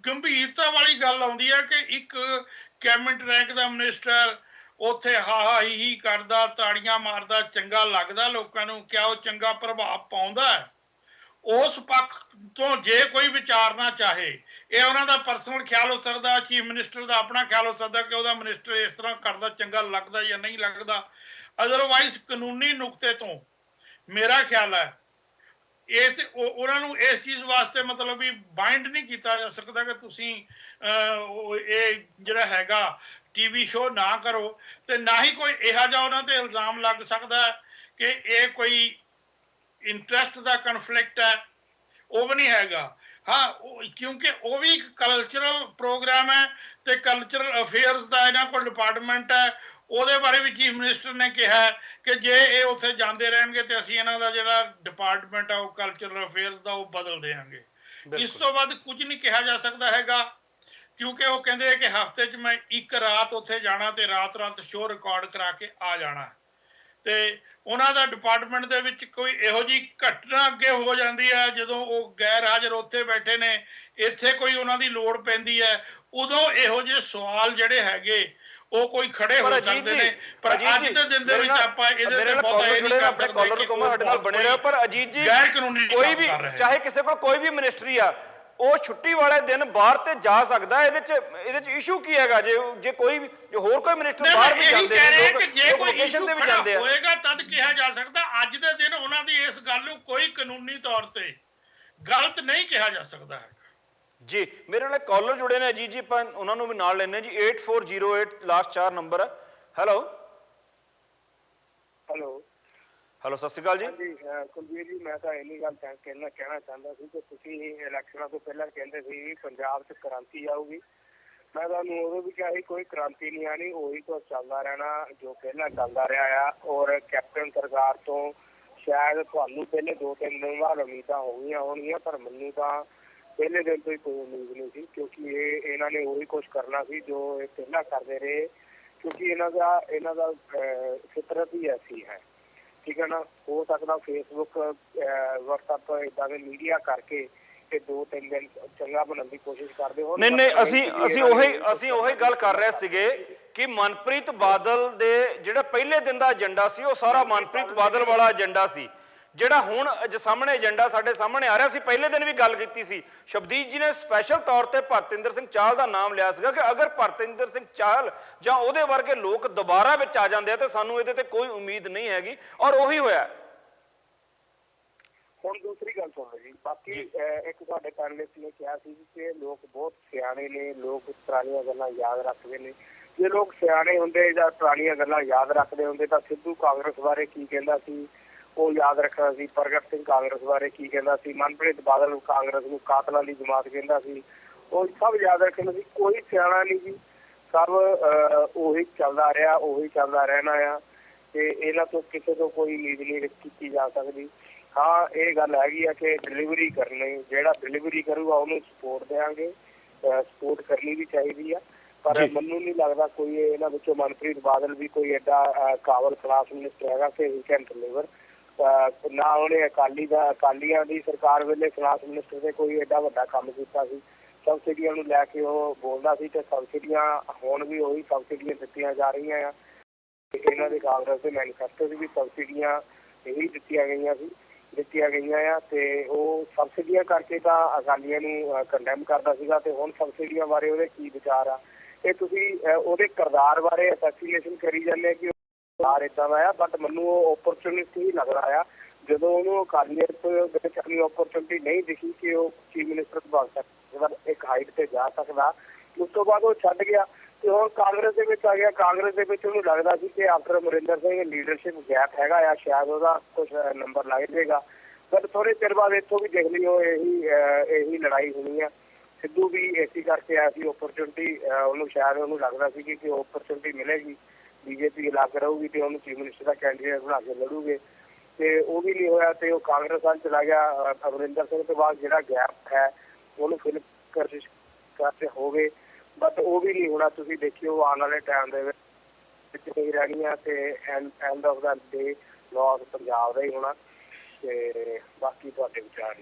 ਗੰਭੀਰਤਾ ਵਾਲੀ ਗੱਲ ਆਉਂਦੀ ਹੈ ਕਿ ਇੱਕ ਕੈਬਨਿਟ ਰੈਂਕ ਦਾ ਮਿਨਿਸਟਰ ਉੱਥੇ ਹਾ ਹੀ ਕਰਦਾ, ਤਾੜੀਆਂ ਮਾਰਦਾ, ਚੰਗਾ ਲੱਗਦਾ ਲੋਕਾਂ ਨੂੰ, ਕਿਆ ਉਹ ਚੰਗਾ ਪ੍ਰਭਾਵ ਪਾਉਂਦਾ ਹੈ? ਉਸ ਪੱਖ ਤੋਂ ਜੇ ਕੋਈ ਵਿਚਾਰਨਾ ਚਾਹੇ, ਇਹ ਉਹਨਾਂ ਦਾ ਪਰਸਨਲ ਖਿਆਲ ਹੋ ਸਕਦਾ, ਚੀਫ ਮਿਨਿਸਟਰ ਦਾ ਆਪਣਾ ਖਿਆਲ ਹੋ ਸਕਦਾ ਕਿ ਉਹਦਾ ਮਿਨਿਸਟਰ ਇਸ ਤਰ੍ਹਾਂ ਕਰਦਾ ਚੰਗਾ ਲੱਗਦਾ ਜਾਂ ਨਹੀਂ ਲੱਗਦਾ। ਅਦਰਵਾਈਜ਼ ਕਾਨੂੰਨੀ ਨੁਕਤੇ ਤੋਂ ਮੇਰਾ ਖਿਆਲ ਹੈ ਉਹਨਾਂ ਨੂੰ ਇਸ ਚੀਜ਼ ਵਾਸਤੇ ਮਤਲਬ ਵੀ ਬਾਈਂਡ ਨਹੀਂ ਕੀਤਾ ਜਾ ਸਕਦਾ ਕਿ ਤੁਸੀਂ ਇਹ ਜਿਹੜਾ ਹੈਗਾ ਟੀਵੀ ਸ਼ੋਅ ਨਾ ਕਰੋ, ਤੇ ਨਾ ਹੀ ਕੋਈ ਇਹੋ ਜਿਹਾ ਉਹਨਾਂ ਤੇ ਇਲਜ਼ਾਮ ਲੱਗ ਸਕਦਾ ਕਿ ਇਹ ਕੋਈ ਇੰਟਰਸਟ ਦਾ ਕਨਫਲਿਕਟ ਹੈ, ਉਹ ਵੀ ਨਹੀਂ ਹੈਗਾ। ਹਾਂ, ਕਿਉਂਕਿ ਉਹ ਵੀ ਇੱਕ ਕਲਚਰਲ ਪ੍ਰੋਗਰਾਮ ਹੈ ਤੇ ਕਲਚਰਲ ਅਫੇਅਰਸ ਦਾ ਇਹਨਾਂ ਕੋਲ ਡਿਪਾਰਟਮੈਂਟ ਹੈ। ਉਹਦੇ ਬਾਰੇ ਵੀ ਚੀਫ ਮਿਨਿਸਟਰ ਨੇ ਕਿਹਾ ਕਿ ਜੇ ਇਹ ਉੱਥੇ ਜਾਂਦੇ ਰਹਿਣਗੇ ਤੇ ਅਸੀਂ ਇਹਨਾਂ ਦਾ ਜਿਹੜਾ ਡਿਪਾਰਟਮੈਂਟ ਆ ਉਹ ਕਲਚਰਲ ਅਫੇਅਰਸ ਦਾ ਉਹ ਬਦਲ ਦੇਵਾਂਗੇ। ਇਸ ਤੋਂ ਬਾਅਦ ਕੁਝ ਨਹੀਂ ਕਿਹਾ ਜਾ ਸਕਦਾ ਹੈਗਾ, ਕਿਉਂਕਿ ਉਹ ਕਹਿੰਦੇ ਕਿ ਹਫ਼ਤੇ 'ਚ ਮੈਂ ਇੱਕ ਰਾਤ ਉੱਥੇ ਜਾਣਾ ਤੇ ਰਾਤ ਸ਼ੋਅ ਰਿਕਾਰਡ ਕਰਾ ਕੇ ਆ ਜਾਣਾ। ਤੇ ਉਹਨਾਂ ਦਾ ਡਿਪਾਰਟਮੈਂਟ ਦੇ ਵਿੱਚ ਕੋਈ ਇਹੋ ਜਿਹੀ ਘਟਨਾ ਅੱਗੇ ਹੋ ਜਾਂਦੀ ਹੈ ਜਦੋਂ ਉਹ ਗੈਰ ਹਾਜ਼ਰ ਉੱਥੇ ਬੈਠੇ ਨੇ, ਇੱਥੇ ਕੋਈ ਉਹਨਾਂ ਦੀ ਲੋੜ ਪੈਂਦੀ ਹੈ, ਉਦੋਂ ਇਹੋ ਜਿਹੇ ਸਵਾਲ ਜਿਹੜੇ ਹੈਗੇ ਉਹ ਕੋਈ ਖੜੇ ਹੋ ਸਕਦੇ ਨੇ। ਪਰ ਅੱਜ ਦੇ ਦਿਨ ਦੇ ਵਿੱਚ ਆਪਾਂ ਇਹਦੇ ਤੇ ਬਹੁਤ ਇਹ ਨਹੀਂ ਕਰ ਸਕਦੇ ਕਾਲਰ ਨੂੰ ਸਾਡੇ ਨਾਲ ਬਣੇ ਰਹੋ। ਪਰ ਅਜੀਤ ਜੀ, ਗੈਰ ਕਾਨੂੰਨੀ ਕੋਈ ਵੀ ਚਾਹੇ ਕਿਸੇ ਕੋਲ ਕੋਈ ਵੀ ਮਿਨਿਸਟਰੀ ਆ, ਉਹ ਛੁੱਟੀ ਵਾਲੇ ਦਿਨ ਬਾਹਰ ਤੇ ਜਾ ਸਕਦਾ। ਇਹਦੇ ਚ ਇਸ਼ੂ ਕੀ ਹੈਗਾ? ਜੇ ਕੋਈ ਵੀ ਹੋਰ ਕੋਈ ਮਿਨਿਸਟਰ ਬਾਹਰ ਵੀ ਜਾਂਦੇ ਨੇ, ਲੋਕ ਲੋਕੇਸ਼ਨ ਤੇ ਵੀ ਜਾਂਦੇ ਆ, ਹੋਏਗਾ ਤਦ ਕਿਹਾ ਜਾ ਸਕਦਾ। ਅੱਜ ਦੇ ਦਿਨ ਉਹਨਾਂ ਦੀ ਇਸ ਗੱਲ ਨੂੰ ਕੋਈ ਕਾਨੂੰਨੀ ਤੌਰ ਤੇ ਗਲਤ ਨਹੀਂ ਕਿਹਾ ਜਾ ਸਕਦਾ ਹੈ ਜੀ। ਮੇਰੇ ਨਾਲ ਕਾਲਰ ਜੁੜੇ ਨੇ ਅਜੀਤ ਜੀ, ਆਪਾਂ ਉਹਨਾਂ ਨੂੰ ਵੀ ਨਾਲ ਲੈਣੇ ਜੀ। 8408 ਲਾਸਟ 4 ਨੰਬਰ ਹੈ। ਹੈਲੋ ਹੈਲੋ, ਸਤਿ ਸ਼੍ਰੀ ਅਕਾਲ ਜੀ। ਜੀ ਕੁਲਵੀਰ ਜੀ, ਮੈਂ ਤਾਂ ਇੰਨੀ ਗੱਲ ਕਹਿਣਾ ਚਾਹੁੰਦਾ ਸੀ ਕਿ ਤੁਸੀਂ ਇਲੈਕਸ਼ਨਾਂ ਤੋਂ ਪਹਿਲਾਂ ਕਹਿੰਦੇ ਸੀ ਪੰਜਾਬ 'ਚ ਕ੍ਰਾਂਤੀ ਆਊਗੀ। ਮੈਂ ਤੁਹਾਨੂੰ ਉਦੋਂ ਵੀ ਕਿਹਾ ਸੀ ਕੋਈ ਕ੍ਰਾਂਤੀ ਨਹੀਂ ਆਣੀ, ਉਹੀ ਕੁਛ ਚੱਲਦਾ ਰਹਿਣਾ ਜੋ ਪਹਿਲਾਂ ਚੱਲਦਾ ਰਿਹਾ ਆ। ਔਰ ਕੈਪਟਨ ਸਰਕਾਰ ਤੋਂ ਸ਼ਾਇਦ ਤੁਹਾਨੂੰ ਪਹਿਲੇ 2-3 ਦਿਨ ਬਾਅਦ ਉਮੀਦਾਂ ਹੋ ਗਈਆਂ ਹੋਣਗੀਆਂ, ਪਰ ਮੈਨੂੰ ਤਾਂ ਪਹਿਲੇ ਦਿਨ ਤੋਂ ਹੀ ਕੋਈ ਉਮੀਦ ਨਹੀਂ ਸੀ, ਕਿਉਂਕਿ ਇਹਨਾਂ ਨੇ ਉਹੀ ਕੁਛ ਕਰਨਾ ਸੀ ਜੋ ਇਹ ਪਹਿਲਾਂ ਕਰਦੇ ਰਹੇ, ਕਿਉਂਕਿ ਇਹਨਾਂ ਦਾ ਫਿਤਰਤ ਹੀ ਐਸੀ ਹੈ। ਠੀਕ ਹੈ ਨਾ। ਹੋ ਸਕਦਾ ਫੇਸਬੁੱਕ ਵਟਸਐਪ ਏਦਾਂ ਦੇ ਮੀਡੀਆ ਕਰਕੇ ਤੇ 2-3 ਦਿਨ ਚੰਗਾ ਬਣਨ ਦੀ ਕੋਸ਼ਿਸ਼ ਕਰਦੇ ਹੋ। ਨਹੀਂ, ਅਸੀਂ ਉਹੀ ਗੱਲ ਕਰ ਰਹੇ ਸੀਗੇ ਕਿ ਮਨਪ੍ਰੀਤ ਬਾਦਲ ਦੇ ਜਿਹੜਾ ਪਹਿਲੇ ਦਿਨ ਦਾ ਏਜੰਡਾ ਸੀ ਉਹ ਸਾਰਾ ਮਨਪ੍ਰੀਤ ਬਾਦਲ ਵਾਲਾ ਏਜੰਡਾ ਸੀ। ਜਿਹੜਾ ਹੁਣ ਸਾਹਮਣੇ ਏਜੰਡਾ ਸਾਡੇ ਸਾਹਮਣੇ ਆ ਰਿਹਾ ਸੀ, ਪਹਿਲੇ ਦਿਨ ਵੀ ਗੱਲ ਕੀਤੀ ਸੀ, ਸ਼ਬਦੀਪ ਜੀ ਨੇ ਸਪੈਸ਼ਲ ਤੌਰ ਤੇ ਭਰਤਿੰਦਰ ਸਿੰਘ ਚਾਹਲ ਦਾ ਨਾਮ ਲਿਆ ਸੀਗਾ ਕਿ ਅਗਰ ਭਰਤਿੰਦਰ ਸਿੰਘ ਚਾਹਲ ਜਾਂ ਉਹਦੇ ਵਰਗੇ ਲੋਕ ਦੁਬਾਰਾ ਵਿੱਚ ਆ ਜਾਂਦੇ ਆ ਤੇ ਸਾਨੂੰ ਇਹਦੇ ਤੇ ਕੋਈ ਉਮੀਦ ਨਹੀਂ ਹੈਗੀ, ਔਰ ਉਹੀ ਹੋਇਆ। ਹੁਣ ਦੂਸਰੀ ਗੱਲ ਸੁਣੋ ਜੀ, ਬਾਕੀ ਇੱਕ ਤੁਹਾਡੇ ਪੈਨਲਿਸਟ ਨੇ ਕਿਹਾ ਸੀ ਕਿ ਲੋਕ ਬਹੁਤ ਸਿਆਣੇ ਨੇ, ਲੋਕ ਪੁਰਾਣੀਆਂ ਗੱਲਾਂ ਯਾਦ ਰੱਖਦੇ ਨੇ। ਜੇ ਲੋਕ ਸਿਆਣੇ ਹੁੰਦੇ ਜਾਂ ਪੁਰਾਣੀਆਂ ਗੱਲਾਂ ਯਾਦ ਰੱਖਦੇ ਹੁੰਦੇ ਤਾਂ ਸਿੱਧੂ ਕਾਂਗਰਸ ਬਾਰੇ ਕੀ ਕਹਿੰਦਾ ਸੀ ਉਹ ਯਾਦ ਰੱਖਣਾ ਸੀ, ਪ੍ਰਗਟ ਸਿੰਘ ਕਾਂਗਰਸ ਬਾਰੇ ਕੀ ਕਹਿੰਦਾ ਸੀ, ਮਨਪ੍ਰੀਤ ਬਾਦਲ ਕਾਂਗਰਸ ਨੂੰ ਕਾਤਲਾਂ ਦੀ ਜਮਾਤ ਕਹਿੰਦਾ ਸੀ, ਉਹ ਸਭ ਯਾਦ ਰੱਖਣਾ ਸੀ। ਕੋਈ ਸਿਆਣਾ ਨਹੀਂ ਜੀ, ਸਭ ਉਹੀ ਚੱਲਦਾ ਰਿਹਾ, ਉਹੀ ਚੱਲਦਾ ਰਹਿਣਾ ਆ ਤੇ ਇਹਨਾਂ ਤੋਂ ਕਿਸੇ ਤੋਂ ਕੋਈ ਉਮੀਦ ਨਹੀਂ ਕੀਤੀ ਜਾ ਸਕਦੀ। ਹਾਂ, ਇਹ ਗੱਲ ਹੈਗੀ ਆ ਕਿ ਡਿਲੀਵਰੀ ਕਰਨੀ, ਜਿਹੜਾ ਡਿਲੀਵਰੀ ਕਰੂਗਾ ਉਹਨੂੰ ਸਪੋਰਟ ਦੇਵਾਂਗੇ, ਸਪੋਰਟ ਕਰਨੀ ਵੀ ਚਾਹੀਦੀ ਆ। ਪਰ ਮੈਨੂੰ ਨਹੀਂ ਲੱਗਦਾ ਕੋਈ ਇਹਨਾਂ ਵਿੱਚੋਂ ਮਨਪ੍ਰੀਤ ਬਾਦਲ ਵੀ ਕੋਈ ਐਡਾ ਕਾਬਲ ਕਲਾਸ ਮਿਨਿਸਟਰ ਹੈਗਾ ਕਿ ਹੀ ਕੈਨ ਡਿਲੀਵਰ। ਨਾ ਉਹਨੇ ਅਕਾਲੀਆਂ ਦੀ ਸਰਕਾਰ ਵੇਲੇ ਫਾਈਨਾਂਸ ਮਿਨਿਸਟਰ ਨੇ ਕੋਈ ਐਡਾ ਵੱਡਾ ਕੰਮ ਕੀਤਾ ਸੀ। ਸਬਸਿਡੀਆਂ ਨੂੰ ਲੈ ਕੇ ਉਹ ਬੋਲਦਾ ਸੀ ਤੇ ਸਬਸਿਡੀਆਂ ਹੁਣ ਵੀ ਉਹੀ ਸਬਸਿਡੀਆਂ ਦਿੱਤੀਆਂ ਜਾ ਰਹੀਆਂ ਆ। ਇਹਨਾਂ ਦੇ ਕਾਂਗਰਸ ਦੇ ਮੈਨੀਫੈਸਟੋ 'ਚ ਵੀ ਸਬਸਿਡੀਆਂ ਇਹੀ ਦਿੱਤੀਆਂ ਗਈਆਂ ਆ ਤੇ ਉਹ ਸਬਸਿਡੀਆਂ ਕਰਕੇ ਤਾਂ ਅਕਾਲੀਆਂ ਨੂੰ ਕੰਡੈਮ ਕਰਦਾ ਸੀਗਾ ਤੇ ਹੁਣ ਸਬਸਿਡੀਆਂ ਬਾਰੇ ਉਹਦੇ ਕੀ ਵਿਚਾਰ ਆ? ਇਹ ਤੁਸੀਂ ਉਹਦੇ ਕਿਰਦਾਰ ਬਾਰੇ ਅਸੈਸੀਨੇਸ਼ਨ ਕਰੀ ਜਾਂਦੇ ਕਿ ਕਿਰਦਾਰ ਏਦਾਂ ਦਾ ਆ, ਬਟ ਮੈਨੂੰ ਉਹ ਓਪਰਚੁਨਿਟੀ ਹੀ ਲੱਗਦਾ ਆ ਜਦੋਂ ਉਹਨੂੰ ਅਕਾਲੀਆਂ ਵਿੱਚ ਆਪਣੀ ਓਪਰਚੁਨਿਟੀ ਨਹੀਂ ਦਿਖੀ ਕਿ ਉਹ ਚੀਫ ਮਿਨਿਸਟਰ ਬਣ ਸਕਦਾ, ਇੱਕ ਹਾਈਟ ਤੇ ਜਾ ਸਕਦਾ, ਉਸ ਤੋਂ ਬਾਅਦ ਉਹ ਛੱਡ ਗਿਆ ਤੇ ਹੁਣ ਕਾਂਗਰਸ ਦੇ ਵਿੱਚ ਆ ਗਿਆ। ਕਾਂਗਰਸ ਦੇ ਵਿੱਚ ਉਹਨੂੰ ਲੱਗਦਾ ਸੀ ਕਿ after Amarinder Singh leadership gap ਹੈਗਾ ਆ, ਸ਼ਾਇਦ ਉਹਦਾ ਕੁਛ ਨੰਬਰ ਲੱਗ ਜਾਏਗਾ, ਬਟ ਥੋੜੇ ਚਿਰ ਬਾਅਦ ਇੱਥੋਂ ਵੀ ਦੇਖ ਲਈਓ ਇਹੀ ਲੜਾਈ ਹੋਣੀ ਆ। ਸਿੱਧੂ ਵੀ ਇਸੇ ਕਰਕੇ ਆਇਆ ਸੀ ਓਪਰਚੁਨਿਟੀ, ਉਹਨੂੰ ਸ਼ਾਇਦ ਉਹਨੂੰ ਲੱਗਦਾ ਸੀ ਕਿ ਓਪਰਚੁਨਿਟੀ ਮਿਲੇਗੀ, ਬੀਜੇਪੀ ਅਲੱਗ ਰਹੂਗੀ ਤੇ ਉਹਨੂੰ ਚੀਫ ਮਿਨਿਸਟਰ ਦਾ ਕੈਂਡੀਡੇਟ ਬਣਾ ਕੇ ਲੜੂਗੇ, ਤੇ ਉਹ ਵੀ ਨਹੀਂ ਹੋਇਆ ਤੇ ਉਹ ਕਾਂਗਰਸ ਵੱਲ ਚਲਾ ਗਿਆ। ਅਮਰਿੰਦਰ ਸਿੰਘ ਤੋਂ ਬਾਅਦ ਜਿਹੜਾ ਗੈਪ ਹੈ ਉਹਨੂੰ ਫਿਲ ਕੋਸ਼ਿਸ਼ ਕਰਦੇ ਹੋਵੇ, ਬਟ ਉਹ ਵੀ ਨਹੀਂ ਹੋਣਾ। ਤੁਸੀਂ ਦੇਖਿਓ ਆਉਣ ਵਾਲੇ ਟਾਈਮ ਦੇ ਵਿੱਚ ਨਹੀਂ ਰਹਿਣੀਆਂ ਤੇ end of the day loss Punjab ਦਾ ਹੀ ਹੋਣਾ। ਤੇ ਬਾਕੀ ਤੁਹਾਡੇ ਵਿਚਾਰ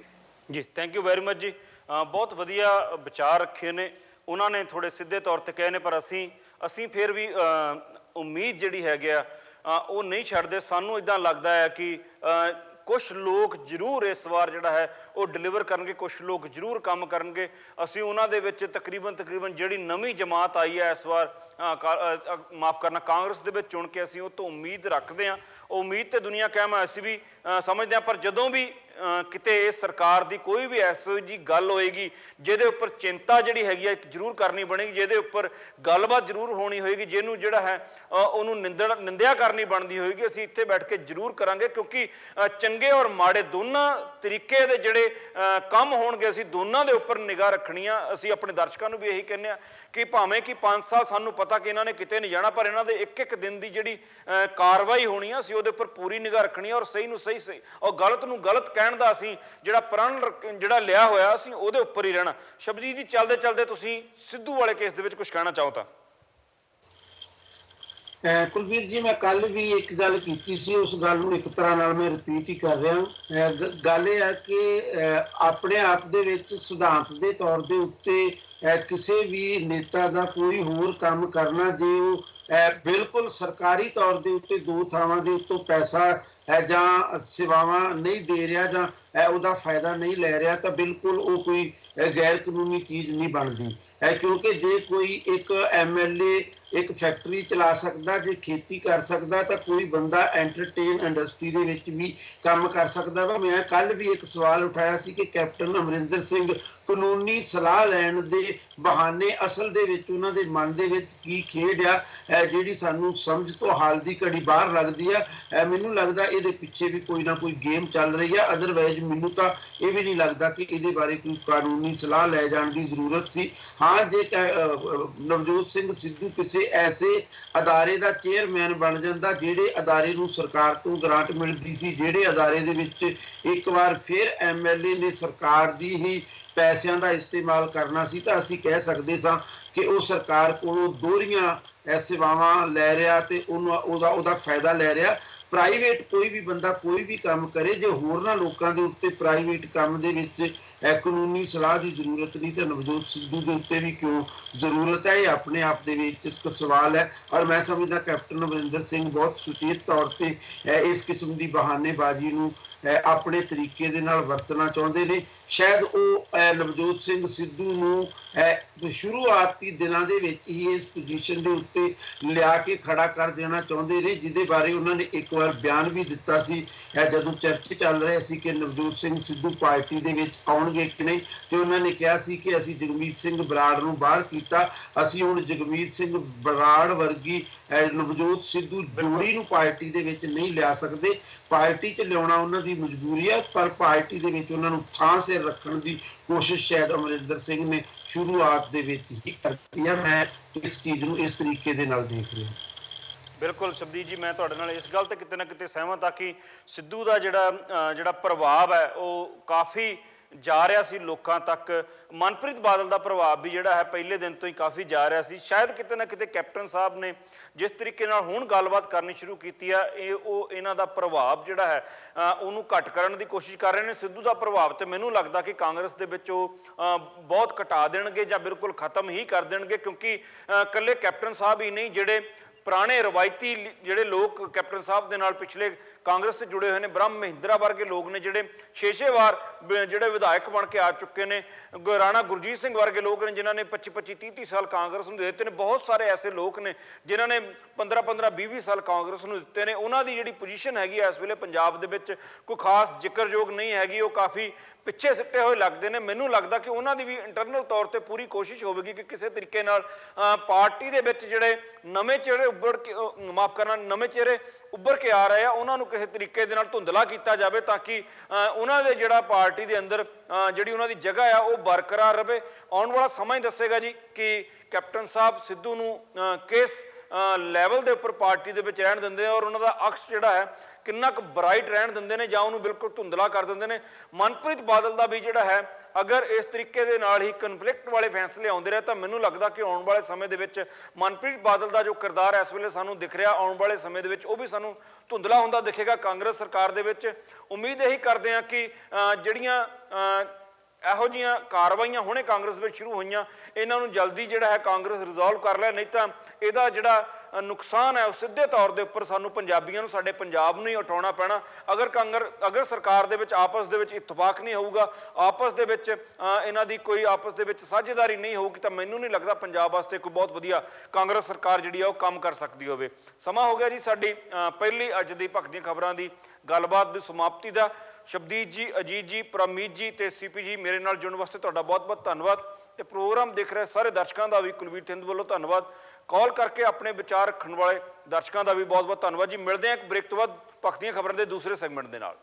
ਜੀ। ਥੈਂਕ ਯੂ ਵੈਰੀ ਮਚ ਜੀ, ਬਹੁਤ ਵਧੀਆ ਵਿਚਾਰ ਰੱਖੇ ਨੇ ਉਹਨਾਂ ਨੇ, ਥੋੜੇ ਸਿੱਧੇ ਤੌਰ ਤੇ ਕਹੇ ਨੇ, ਪਰ ਅਸੀਂ ਫਿਰ ਵੀ ਉਮੀਦ ਜਿਹੜੀ ਹੈਗੀ ਆ ਉਹ ਨਹੀਂ ਛੱਡਦੇ। ਸਾਨੂੰ ਇਦਾਂ ਲੱਗਦਾ ਹੈ ਕਿ ਕੁਝ ਲੋਕ ਜ਼ਰੂਰ ਇਸ ਵਾਰ ਜਿਹੜਾ ਹੈ ਉਹ ਡਿਲੀਵਰ ਕਰਨਗੇ, ਕੁਝ ਲੋਕ ਜ਼ਰੂਰ ਕੰਮ ਕਰਨਗੇ। ਅਸੀਂ ਉਹਨਾਂ ਦੇ ਵਿੱਚ ਤਕਰੀਬਨ ਜਿਹੜੀ ਨਵੀਂ ਜਮਾਤ ਆਈ ਹੈ ਇਸ ਵਾਰ ਮਾਫ ਕਰਨਾ ਕਾਂਗਰਸ ਦੇ ਵਿੱਚ ਚੁਣ ਕੇ ਅਸੀਂ ਉਹ ਤੋਂ ਉਮੀਦ ਰੱਖਦੇ ਹਾਂ। ਉਹ ਉਮੀਦ ਤੇ ਦੁਨੀਆ ਕਾਇਮ ਅਸੀਂ ਵੀ ਸਮਝਦੇ ਹਾਂ। ਪਰ ਜਦੋਂ ਵੀ ਕਿਤੇ ਇਸ ਸਰਕਾਰ ਦੀ ਕੋਈ ਵੀ ਐਸੀ ਜੀ ਗੱਲ ਹੋਏਗੀ ਜਿਹਦੇ ਉੱਪਰ ਚਿੰਤਾ ਜਿਹੜੀ ਹੈਗੀ ਹੈ ਜ਼ਰੂਰ ਕਰਨੀ ਬਣੇਗੀ, ਜਿਹਦੇ ਉੱਪਰ ਗੱਲਬਾਤ ਜ਼ਰੂਰ ਹੋਣੀ ਹੋਏਗੀ, ਜਿਹਨੂੰ ਜਿਹੜਾ ਹੈ ਉਹਨੂੰ ਨਿੰਦਿਆ ਕਰਨੀ ਬਣਦੀ ਹੋਏਗੀ, ਅਸੀਂ ਇੱਥੇ ਬੈਠ ਕੇ ਜ਼ਰੂਰ ਕਰਾਂਗੇ। ਕਿਉਂਕਿ ਚੰਗੇ ਔਰ ਮਾੜੇ ਦੋਨਾਂ ਤਰੀਕੇ ਦੇ ਜਿਹੜੇ ਕੰਮ ਹੋਣਗੇ ਅਸੀਂ ਦੋਨਾਂ ਦੇ ਉੱਪਰ ਨਿਗਾਹ ਰੱਖਣੀ ਆ। ਅਸੀਂ ਆਪਣੇ ਦਰਸ਼ਕਾਂ ਨੂੰ ਵੀ ਇਹੀ ਕਹਿੰਦੇ ਆ ਕਿ ਭਾਵੇਂ ਕਿ 5 ਸਾਲ ਸਾਨੂੰ ਪਤਾ ਕਿ ਇਹਨਾਂ ਨੇ ਕਿਤੇ ਨਹੀਂ ਜਾਣਾ, ਪਰ ਇਹਨਾਂ ਦੇ ਇੱਕ ਦਿਨ ਦੀ ਜਿਹੜੀ ਕਾਰਵਾਈ ਹੋਣੀ ਆ ਅਸੀਂ ਉਹਦੇ ਉੱਪਰ ਪੂਰੀ ਨਿਗਾਹ ਰੱਖਣੀ ਆ ਔਰ ਸਹੀ ਨੂੰ ਸਹੀ ਔਰ ਗਲਤ ਨੂੰ ਗਲਤ ਕਹਿਣ ਦਾ ਅਸੀਂ ਜਿਹੜਾ ਪ੍ਰਣ ਜਿਹੜਾ ਲਿਆ ਹੋਇਆ ਅਸੀਂ ਉਹਦੇ ਉੱਪਰ ਹੀ ਰਹਿਣਾ। ਸ਼ਬਜੀਤ ਜੀ, ਚੱਲਦੇ ਚੱਲਦੇ ਤੁਸੀਂ ਸਿੱਧੂ ਵਾਲੇ ਕੇਸ ਦੇ ਵਿੱਚ ਕੁਝ ਕਹਿਣਾ ਚਾਹੋ ਤਾਂ? ਕੁਲਵੀਰ ਜੀ, ਮੈਂ ਕੱਲ ਵੀ ਇੱਕ ਗੱਲ ਕੀਤੀ ਸੀ, ਉਸ ਗੱਲ ਨੂੰ ਇੱਕ ਤਰ੍ਹਾਂ ਨਾਲ ਮੈਂ ਰਿਪੀਟ ਹੀ ਕਰ ਰਿਹਾ। ਗੱਲ ਇਹ ਹੈ ਕਿ ਆਪਣੇ ਆਪ ਦੇ ਵਿੱਚ ਸਿਧਾਂਤ ਦੇ ਤੌਰ ਦੇ ਉੱਤੇ ਕਿਸੇ ਵੀ ਨੇਤਾ ਦਾ ਕੋਈ ਹੋਰ ਕੰਮ ਕਰਨਾ, ਜੇ ਉਹ ਬਿਲਕੁਲ ਸਰਕਾਰੀ ਤੌਰ ਦੇ ਉੱਤੇ 2 ਥਾਵਾਂ ਦੇ ਉੱਤੋਂ ਪੈਸਾ ਜਾਂ ਸੇਵਾਵਾਂ ਨਹੀਂ ਦੇ ਰਿਹਾ ਜਾਂ ਉਹਦਾ ਫਾਇਦਾ ਨਹੀਂ ਲੈ ਰਿਹਾ, ਤਾਂ ਬਿਲਕੁਲ ਉਹ ਕੋਈ ਗੈਰ ਕਾਨੂੰਨੀ ਚੀਜ਼ ਨਹੀਂ ਬਣਦੀ। ਕਿਉਂਕਿ ਜੇ ਕੋਈ ਇੱਕ MLA ਇੱਕ ਫੈਕਟਰੀ ਚਲਾ ਸਕਦਾ, ਜੇ ਖੇਤੀ ਕਰ ਸਕਦਾ, ਤਾਂ ਕੋਈ ਬੰਦਾ ਐਂਟਰਟੇਨ ਇੰਡਸਟਰੀ ਦੇ ਵਿੱਚ ਵੀ ਕੰਮ ਕਰ ਸਕਦਾ ਵਾ। ਮੈਂ ਕੱਲ ਵੀ ਇੱਕ ਸਵਾਲ ਉਠਾਇਆ ਸੀ ਕਿ ਕੈਪਟਨ ਅਮਰਿੰਦਰ ਸਿੰਘ ਕਾਨੂੰਨੀ ਸਲਾਹ ਲੈਣ ਦੇ ਬਹਾਨੇ ਅਸਲ ਦੇ ਵਿੱਚ ਉਹਨਾਂ ਦੇ ਮਨ ਦੇ ਵਿੱਚ ਕੀ ਖੇਡ ਆ ਜਿਹੜੀ ਸਾਨੂੰ ਸਮਝ ਤੋਂ ਹਾਲ ਦੀ ਘੜੀ ਬਾਹਰ ਲੱਗਦੀ ਆ। ਮੈਨੂੰ ਲੱਗਦਾ ਇਹਦੇ ਪਿੱਛੇ ਵੀ ਕੋਈ ਨਾ ਕੋਈ ਗੇਮ ਚੱਲ ਰਹੀ ਆ। ਅਦਰਵਾਈਜ਼ ਮੈਨੂੰ ਤਾਂ ਇਹ ਵੀ ਨਹੀਂ ਲੱਗਦਾ ਕਿ ਇਹਦੇ ਬਾਰੇ ਕੋਈ ਕਾਨੂੰਨੀ ਸਲਾਹ ਲੈ ਜਾਣ ਦੀ ਜ਼ਰੂਰਤ ਸੀ। ਹਾਂ, ਜੇ ਨਵਜੋਤ ਸਿੰਘ ਸਿੱਧੂ ਕਿਸੇ ਐਸੇ ਅਦਾਰੇ ਦਾ ਚੇਅਰਮੈਨ ਬਣ ਜਾਂਦਾ ਜਿਹੜੇ ਅਦਾਰੇ ਨੂੰ ਸਰਕਾਰ ਤੋਂ ਗ੍ਰਾਂਟ ਮਿਲਦੀ ਸੀ, ਜਿਹੜੇ ਅਦਾਰੇ ਦੇ ਵਿੱਚ ਇੱਕ ਵਾਰ ਫਿਰ MLA ਨੇ ਸਰਕਾਰ ਦੀ ਹੀ ਪੈਸਿਆਂ ਦਾ ਇਸਤੇਮਾਲ ਕਰਨਾ ਸੀ, ਤਾਂ ਅਸੀਂ ਕਹਿ ਸਕਦੇ ਸਾਂ ਕਿ ਉਹ ਸਰਕਾਰ ਕੋਲੋਂ ਦੋਹਰੀਆਂ ਸੇਵਾਵਾਂ ਲੈ ਰਿਹਾ ਤੇ ਉਹਦਾ ਫਾਇਦਾ ਲੈ ਰਿਹਾ। ਪ੍ਰਾਈਵੇਟ ਕੋਈ ਵੀ ਬੰਦਾ ਕੋਈ ਵੀ ਕੰਮ ਕਰੇ, ਜੇ ਹੋਰਨਾਂ ਲੋਕਾਂ ਦੇ ਉੱਤੇ ਪ੍ਰਾਈਵੇਟ ਕੰਮ ਦੇ ਵਿੱਚ ਕਾਨੂੰਨੀ ਸਲਾਹ ਦੀ ਜ਼ਰੂਰਤ ਨਹੀਂ ਤਾਂ ਨਵਜੋਤ ਸਿੱਧੂ ਦੇ ਉੱਤੇ ਵੀ ਕਿਉਂ ਜ਼ਰੂਰਤ ਹੈ? ਇਹ ਆਪਣੇ ਆਪ ਦੇ ਵਿੱਚ ਇੱਕ ਸਵਾਲ ਹੈ। ਔਰ ਮੈਂ ਸਮਝਦਾ ਕੈਪਟਨ ਅਮਰਿੰਦਰ ਸਿੰਘ ਬਹੁਤ ਸੁਚੇਤ ਤੌਰ ਤੇ ਇਸ ਕਿਸਮ ਦੀ ਬਹਾਨੇਬਾਜ਼ੀ ਨੂੰ ਆਪਣੇ ਤਰੀਕੇ ਦੇ ਨਾਲ ਵਰਤਣਾ ਚਾਹੁੰਦੇ ਨੇ। ਸ਼ਾਇਦ ਉਹ ਨਵਜੋਤ ਸਿੰਘ ਸਿੱਧੂ ਨੂੰ ਸ਼ੁਰੂਆਤੀ ਦਿਨਾਂ ਦੇ ਵਿੱਚ ਹੀ ਇਸ ਪੋਜੀਸ਼ਨ ਦੇ ਉੱਤੇ ਲਿਆ ਕੇ ਖੜਾ ਕਰ ਦੇਣਾ ਚਾਹੁੰਦੇ ਨੇ, ਜਿਹਦੇ ਬਾਰੇ ਉਹਨਾਂ ਨੇ ਇੱਕ ਵਾਰ ਬਿਆਨ ਵੀ ਦਿੱਤਾ ਸੀ ਜਦੋਂ ਚਰਚੇ ਚੱਲ ਰਹੇ ਸੀ ਕਿ ਨਵਜੋਤ ਸਿੰਘ ਸਿੱਧੂ ਪਾਰਟੀ ਦੇ ਵਿੱਚ ਆਉਣਗੇ ਕਿ ਨਹੀਂ। ਤੇ ਉਹਨਾਂ ਨੇ ਕਿਹਾ ਸੀ ਕਿ ਅਸੀਂ ਜਗਮੀਤ ਸਿੰਘ ਬਰਾੜ ਨੂੰ ਬਾਹਰ ਕੀਤਾ, ਅਸੀਂ ਹੁਣ ਜਗਮੀਤ ਸਿੰਘ ਬਰਾੜ ਵਰਗੀ ਨਵਜੋਤ ਸਿੱਧੂ ਜੋੜੀ ਨੂੰ ਪਾਰਟੀ ਦੇ ਵਿੱਚ ਨਹੀਂ ਲਿਆ ਸਕਦੇ। ਪਾਰਟੀ 'ਚ ਲਿਆਉਣਾ ਉਹਨਾਂ ਦੀ ਮਜਬੂਰੀ ਹੈ, ਪਰ ਪਾਰਟੀ ਦੇ ਵਿੱਚ ਉਹਨਾਂ ਨੂੰ ਥਾਂ ਸਿਰ ਰੱਖਣ ਦੀ ਕੋਸ਼ਿਸ਼ ਸ਼ਾਇਦ ਅਮਰਿੰਦਰ ਸਿੰਘ ਨੇ ਸ਼ੁਰੂਆਤ ਦੇ ਵਿੱਚ ਹੀ ਕਰਤੀ ਹੈ। ਮੈਂ ਇਸ ਚੀਜ਼ ਨੂੰ ਇਸ ਤਰੀਕੇ ਦੇ ਨਾਲ ਦੇਖ ਰਿਹਾ। ਬਿਲਕੁਲ ਸ਼ਬਦੀਪ ਜੀ, ਮੈਂ ਤੁਹਾਡੇ ਨਾਲ ਇਸ ਗੱਲ ਤੇ ਕਿਤੇ ਨਾ ਕਿਤੇ ਸਹਿਮਤ ਹਾਂ ਕਿ ਸਿੱਧੂ ਦਾ ਜਿਹੜਾ ਪ੍ਰਭਾਵ ਹੈ ਉਹ ਕਾਫੀ ਜਾ ਰਿਹਾ ਸੀ ਲੋਕਾਂ ਤੱਕ। ਮਨਪ੍ਰੀਤ ਬਾਦਲ ਦਾ ਪ੍ਰਭਾਵ ਵੀ ਜਿਹੜਾ ਹੈ ਪਹਿਲੇ ਦਿਨ ਤੋਂ ਹੀ ਕਾਫੀ ਜਾ ਰਿਹਾ ਸੀ। ਸ਼ਾਇਦ ਕਿਤੇ ਨਾ ਕਿਤੇ ਕੈਪਟਨ ਸਾਹਿਬ ਨੇ ਜਿਸ ਤਰੀਕੇ ਨਾਲ ਹੁਣ ਗੱਲਬਾਤ ਕਰਨੀ ਸ਼ੁਰੂ ਕੀਤੀ ਆ, ਉਹ ਇਹਨਾਂ ਦਾ ਪ੍ਰਭਾਵ ਜਿਹੜਾ ਹੈ ਉਹਨੂੰ ਘੱਟ ਕਰਨ ਦੀ ਕੋਸ਼ਿਸ਼ ਕਰ ਰਹੇ ਨੇ। ਸਿੱਧੂ ਦਾ ਪ੍ਰਭਾਵ ਤੇ ਮੈਨੂੰ ਲੱਗਦਾ ਕਿ ਕਾਂਗਰਸ ਦੇ ਵਿੱਚ ਉਹ ਬਹੁਤ ਘਟਾ ਦੇਣਗੇ ਜਾਂ ਬਿਲਕੁਲ ਖਤਮ ਹੀ ਕਰ ਦੇਣਗੇ, ਕਿਉਂਕਿ ਇਕੱਲੇ ਕੈਪਟਨ ਸਾਹਿਬ ਹੀ ਨਹੀਂ, ਜਿਹੜੇ ਪੁਰਾਣੇ ਰਵਾਇਤੀ ਜਿਹੜੇ ਲੋਕ ਕੈਪਟਨ ਸਾਹਿਬ ਦੇ ਨਾਲ ਪਿਛਲੇ ਕਾਂਗਰਸ ਤੇ ਜੁੜੇ ਹੋਏ ਨੇ, ਬ੍ਰਹਮ ਮਹਿੰਦਰਾ ਵਰਗੇ ਲੋਕ ਨੇ ਜਿਹੜੇ 6-6 ਵਾਰ ਜਿਹੜੇ ਵਿਧਾਇਕ ਬਣ ਕੇ ਆ ਚੁੱਕੇ ਨੇ, ਰਾਣਾ ਗੁਰਜੀਤ ਸਿੰਘ ਵਰਗੇ ਲੋਕ ਨੇ ਜਿਨ੍ਹਾਂ ਨੇ 25-25 30-30 ਸਾਲ ਕਾਂਗਰਸ ਨੂੰ ਦੇ ਦਿੱਤੇ ਨੇ, ਬਹੁਤ ਸਾਰੇ ਐਸੇ ਲੋਕ ਨੇ ਜਿਨ੍ਹਾਂ ਨੇ 15-15 20-20 ਸਾਲ ਕਾਂਗਰਸ ਨੂੰ ਦਿੱਤੇ ਨੇ। ਉਹਨਾਂ ਦੀ ਜਿਹੜੀ ਪੋਜੀਸ਼ਨ ਹੈਗੀ ਇਸ ਵੇਲੇ ਪੰਜਾਬ ਦੇ ਵਿੱਚ ਕੋਈ ਖਾਸ ਜ਼ਿਕਰਯੋਗ ਨਹੀਂ ਹੈਗੀ, ਉਹ ਕਾਫੀ ਪਿੱਛੇ ਸਿੱਟੇ ਹੋਏ ਲੱਗਦੇ ਨੇ। ਮੈਨੂੰ ਲੱਗਦਾ ਕਿ ਉਹਨਾਂ ਦੀ ਵੀ ਇੰਟਰਨਲ ਤੌਰ ਤੇ ਪੂਰੀ ਕੋਸ਼ਿਸ਼ ਹੋਵੇਗੀ ਕਿ ਕਿਸੇ ਤਰੀਕੇ ਨਾਲ ਪਾਰਟੀ ਦੇ ਵਿੱਚ ਜਿਹੜੇ ਨਵੇਂ ਚਿਹਰੇ ਨਵੇਂ ਚਿਹਰੇ ਉੱਭਰ ਕੇ ਆ ਰਹੇ ਆ ਉਹਨਾਂ ਨੂੰ ਕਿਸੇ ਤਰੀਕੇ ਦੇ ਨਾਲ ਧੁੰਦਲਾ ਕੀਤਾ ਜਾਵੇ, ਤਾਂ ਕਿ ਉਹਨਾਂ ਦੇ ਜਿਹੜਾ ਪਾਰਟੀ ਦੇ ਅੰਦਰ ਜਿਹੜੀ ਉਹਨਾਂ ਦੀ ਜਗ੍ਹਾ ਆ ਉਹ ਬਰਕਰਾਰ ਰਹੇ। ਆਉਣ ਵਾਲਾ ਸਮਾਂ ਹੀ ਦੱਸੇਗਾ ਜੀ ਕਿ ਕੈਪਟਨ ਸਾਹਿਬ ਸਿੱਧੂ ਨੂੰ ਕਿਸ ਲੈਵਲ ਦੇ ਉੱਪਰ ਪਾਰਟੀ ਦੇ ਵਿੱਚ ਰਹਿਣ ਦਿੰਦੇ ਆ ਔਰ ਉਹਨਾਂ ਦਾ ਅਕਸ ਜਿਹੜਾ ਹੈ ਕਿੰਨਾ ਕੁ ਬਰਾਈਟ ਰਹਿਣ ਦਿੰਦੇ ਨੇ ਜਾਂ ਉਹਨੂੰ ਬਿਲਕੁਲ ਧੁੰਦਲਾ ਕਰ ਦਿੰਦੇ ਨੇ। ਮਨਪ੍ਰੀਤ ਬਾਦਲ ਦਾ ਵੀ ਜਿਹੜਾ ਹੈ ਅਗਰ ਇਸ ਤਰੀਕੇ ਦੇ ਨਾਲ ਹੀ ਕਨਫਲਿਕਟ ਵਾਲੇ ਫੈਸਲੇ ਆਉਂਦੇ ਰਹੇ ਤਾਂ ਮੈਨੂੰ ਲੱਗਦਾ ਕਿ ਆਉਣ ਵਾਲੇ ਸਮੇਂ ਦੇ ਵਿੱਚ ਮਨਪ੍ਰੀਤ ਬਾਦਲ ਦਾ ਜੋ ਕਿਰਦਾਰ ਇਸ ਵੇਲੇ ਸਾਨੂੰ ਦਿਖ ਰਿਹਾ, ਆਉਣ ਵਾਲੇ ਸਮੇਂ ਦੇ ਵਿੱਚ ਉਹ ਵੀ ਸਾਨੂੰ ਧੁੰਦਲਾ ਹੁੰਦਾ ਦਿਖੇਗਾ ਕਾਂਗਰਸ ਸਰਕਾਰ ਦੇ ਵਿੱਚ। ਉਮੀਦ ਇਹੀ ਕਰਦੇ ਹਾਂ ਕਿ ਜਿਹੜੀਆਂ ਇਹੋ ਜਿਹੀਆਂ ਕਾਰਵਾਈਆਂ ਹੁਣੇ ਕਾਂਗਰਸ ਵਿੱਚ ਸ਼ੁਰੂ ਹੋਈਆਂ ਇਹਨਾਂ ਨੂੰ ਜਲਦੀ ਜਿਹੜਾ ਹੈ ਕਾਂਗਰਸ ਰਿਜ਼ੋਲਵ ਕਰ ਲੈ, ਨਹੀਂ ਤਾਂ ਇਹਦਾ ਜਿਹੜਾ ਨੁਕਸਾਨ ਹੈ ਉਹ ਸਿੱਧੇ ਤੌਰ ਦੇ ਉੱਪਰ ਸਾਨੂੰ ਪੰਜਾਬੀਆਂ ਨੂੰ, ਸਾਡੇ ਪੰਜਾਬ ਨੂੰ ਹੀ ਉਠਾਉਣਾ ਪੈਣਾ। ਅਗਰ ਸਰਕਾਰ ਦੇ ਵਿੱਚ ਆਪਸ ਦੇ ਵਿੱਚ ਇਤਫਾਕ ਨਹੀਂ ਹੋਊਗਾ, ਆਪਸ ਦੇ ਵਿੱਚ ਇਹਨਾਂ ਦੀ ਕੋਈ ਆਪਸ ਦੇ ਵਿੱਚ ਸਾਂਝੇਦਾਰੀ ਨਹੀਂ ਹੋਊਗੀ, ਤਾਂ ਮੈਨੂੰ ਨਹੀਂ ਲੱਗਦਾ ਪੰਜਾਬ ਵਾਸਤੇ ਕੋਈ ਬਹੁਤ ਵਧੀਆ ਕਾਂਗਰਸ ਸਰਕਾਰ ਜਿਹੜੀ ਆ ਉਹ ਕੰਮ ਕਰ ਸਕਦੀ ਹੋਵੇ। ਸਮਾਂ ਹੋ ਗਿਆ ਜੀ ਸਾਡੀ ਪਹਿਲੀ ਅੱਜ ਦੀ ਭਖਤ ਦੀਆਂ ਖਬਰਾਂ ਦੀ ਗੱਲਬਾਤ ਦੀ ਸਮਾਪਤੀ ਦਾ। ਸ਼ਬਦੀਪ ਜੀ, ਅਜੀਤ ਜੀ, ਪਰਮੀਤ ਜੀ ਤੇ ਸੀਪੀ ਜੀ ਮੇਰੇ ਨਾਲ ਜੁੜਨ ਵਾਸਤੇ ਤੁਹਾਡਾ ਬਹੁਤ ਬਹੁਤ ਧੰਨਵਾਦ। ਤੇ ਪ੍ਰੋਗਰਾਮ ਦੇਖ ਰਹੇ ਸਾਰੇ ਦਰਸ਼ਕਾਂ ਦਾ ਵੀ ਕੁਲਵੀਰ ਥਿੰਦ ਵੱਲੋਂ ਧੰਨਵਾਦ। ਕਾਲ ਕਰਕੇ ਆਪਣੇ ਵਿਚਾਰ ਰੱਖਣ ਵਾਲੇ ਦਰਸ਼ਕਾਂ ਦਾ ਵੀ ਬਹੁਤ ਬਹੁਤ ਧੰਨਵਾਦ ਜੀ। ਮਿਲਦੇ ਹਾਂ ਇੱਕ ਬ੍ਰੇਕ ਤੋਂ ਬਾਅਦ ਭਖਤ ਦੀਆਂ ਖਬਰਾਂ ਦੇ ਦੂਸਰੇ ਸੈਗਮੈਂਟ ਦੇ ਨਾਲ।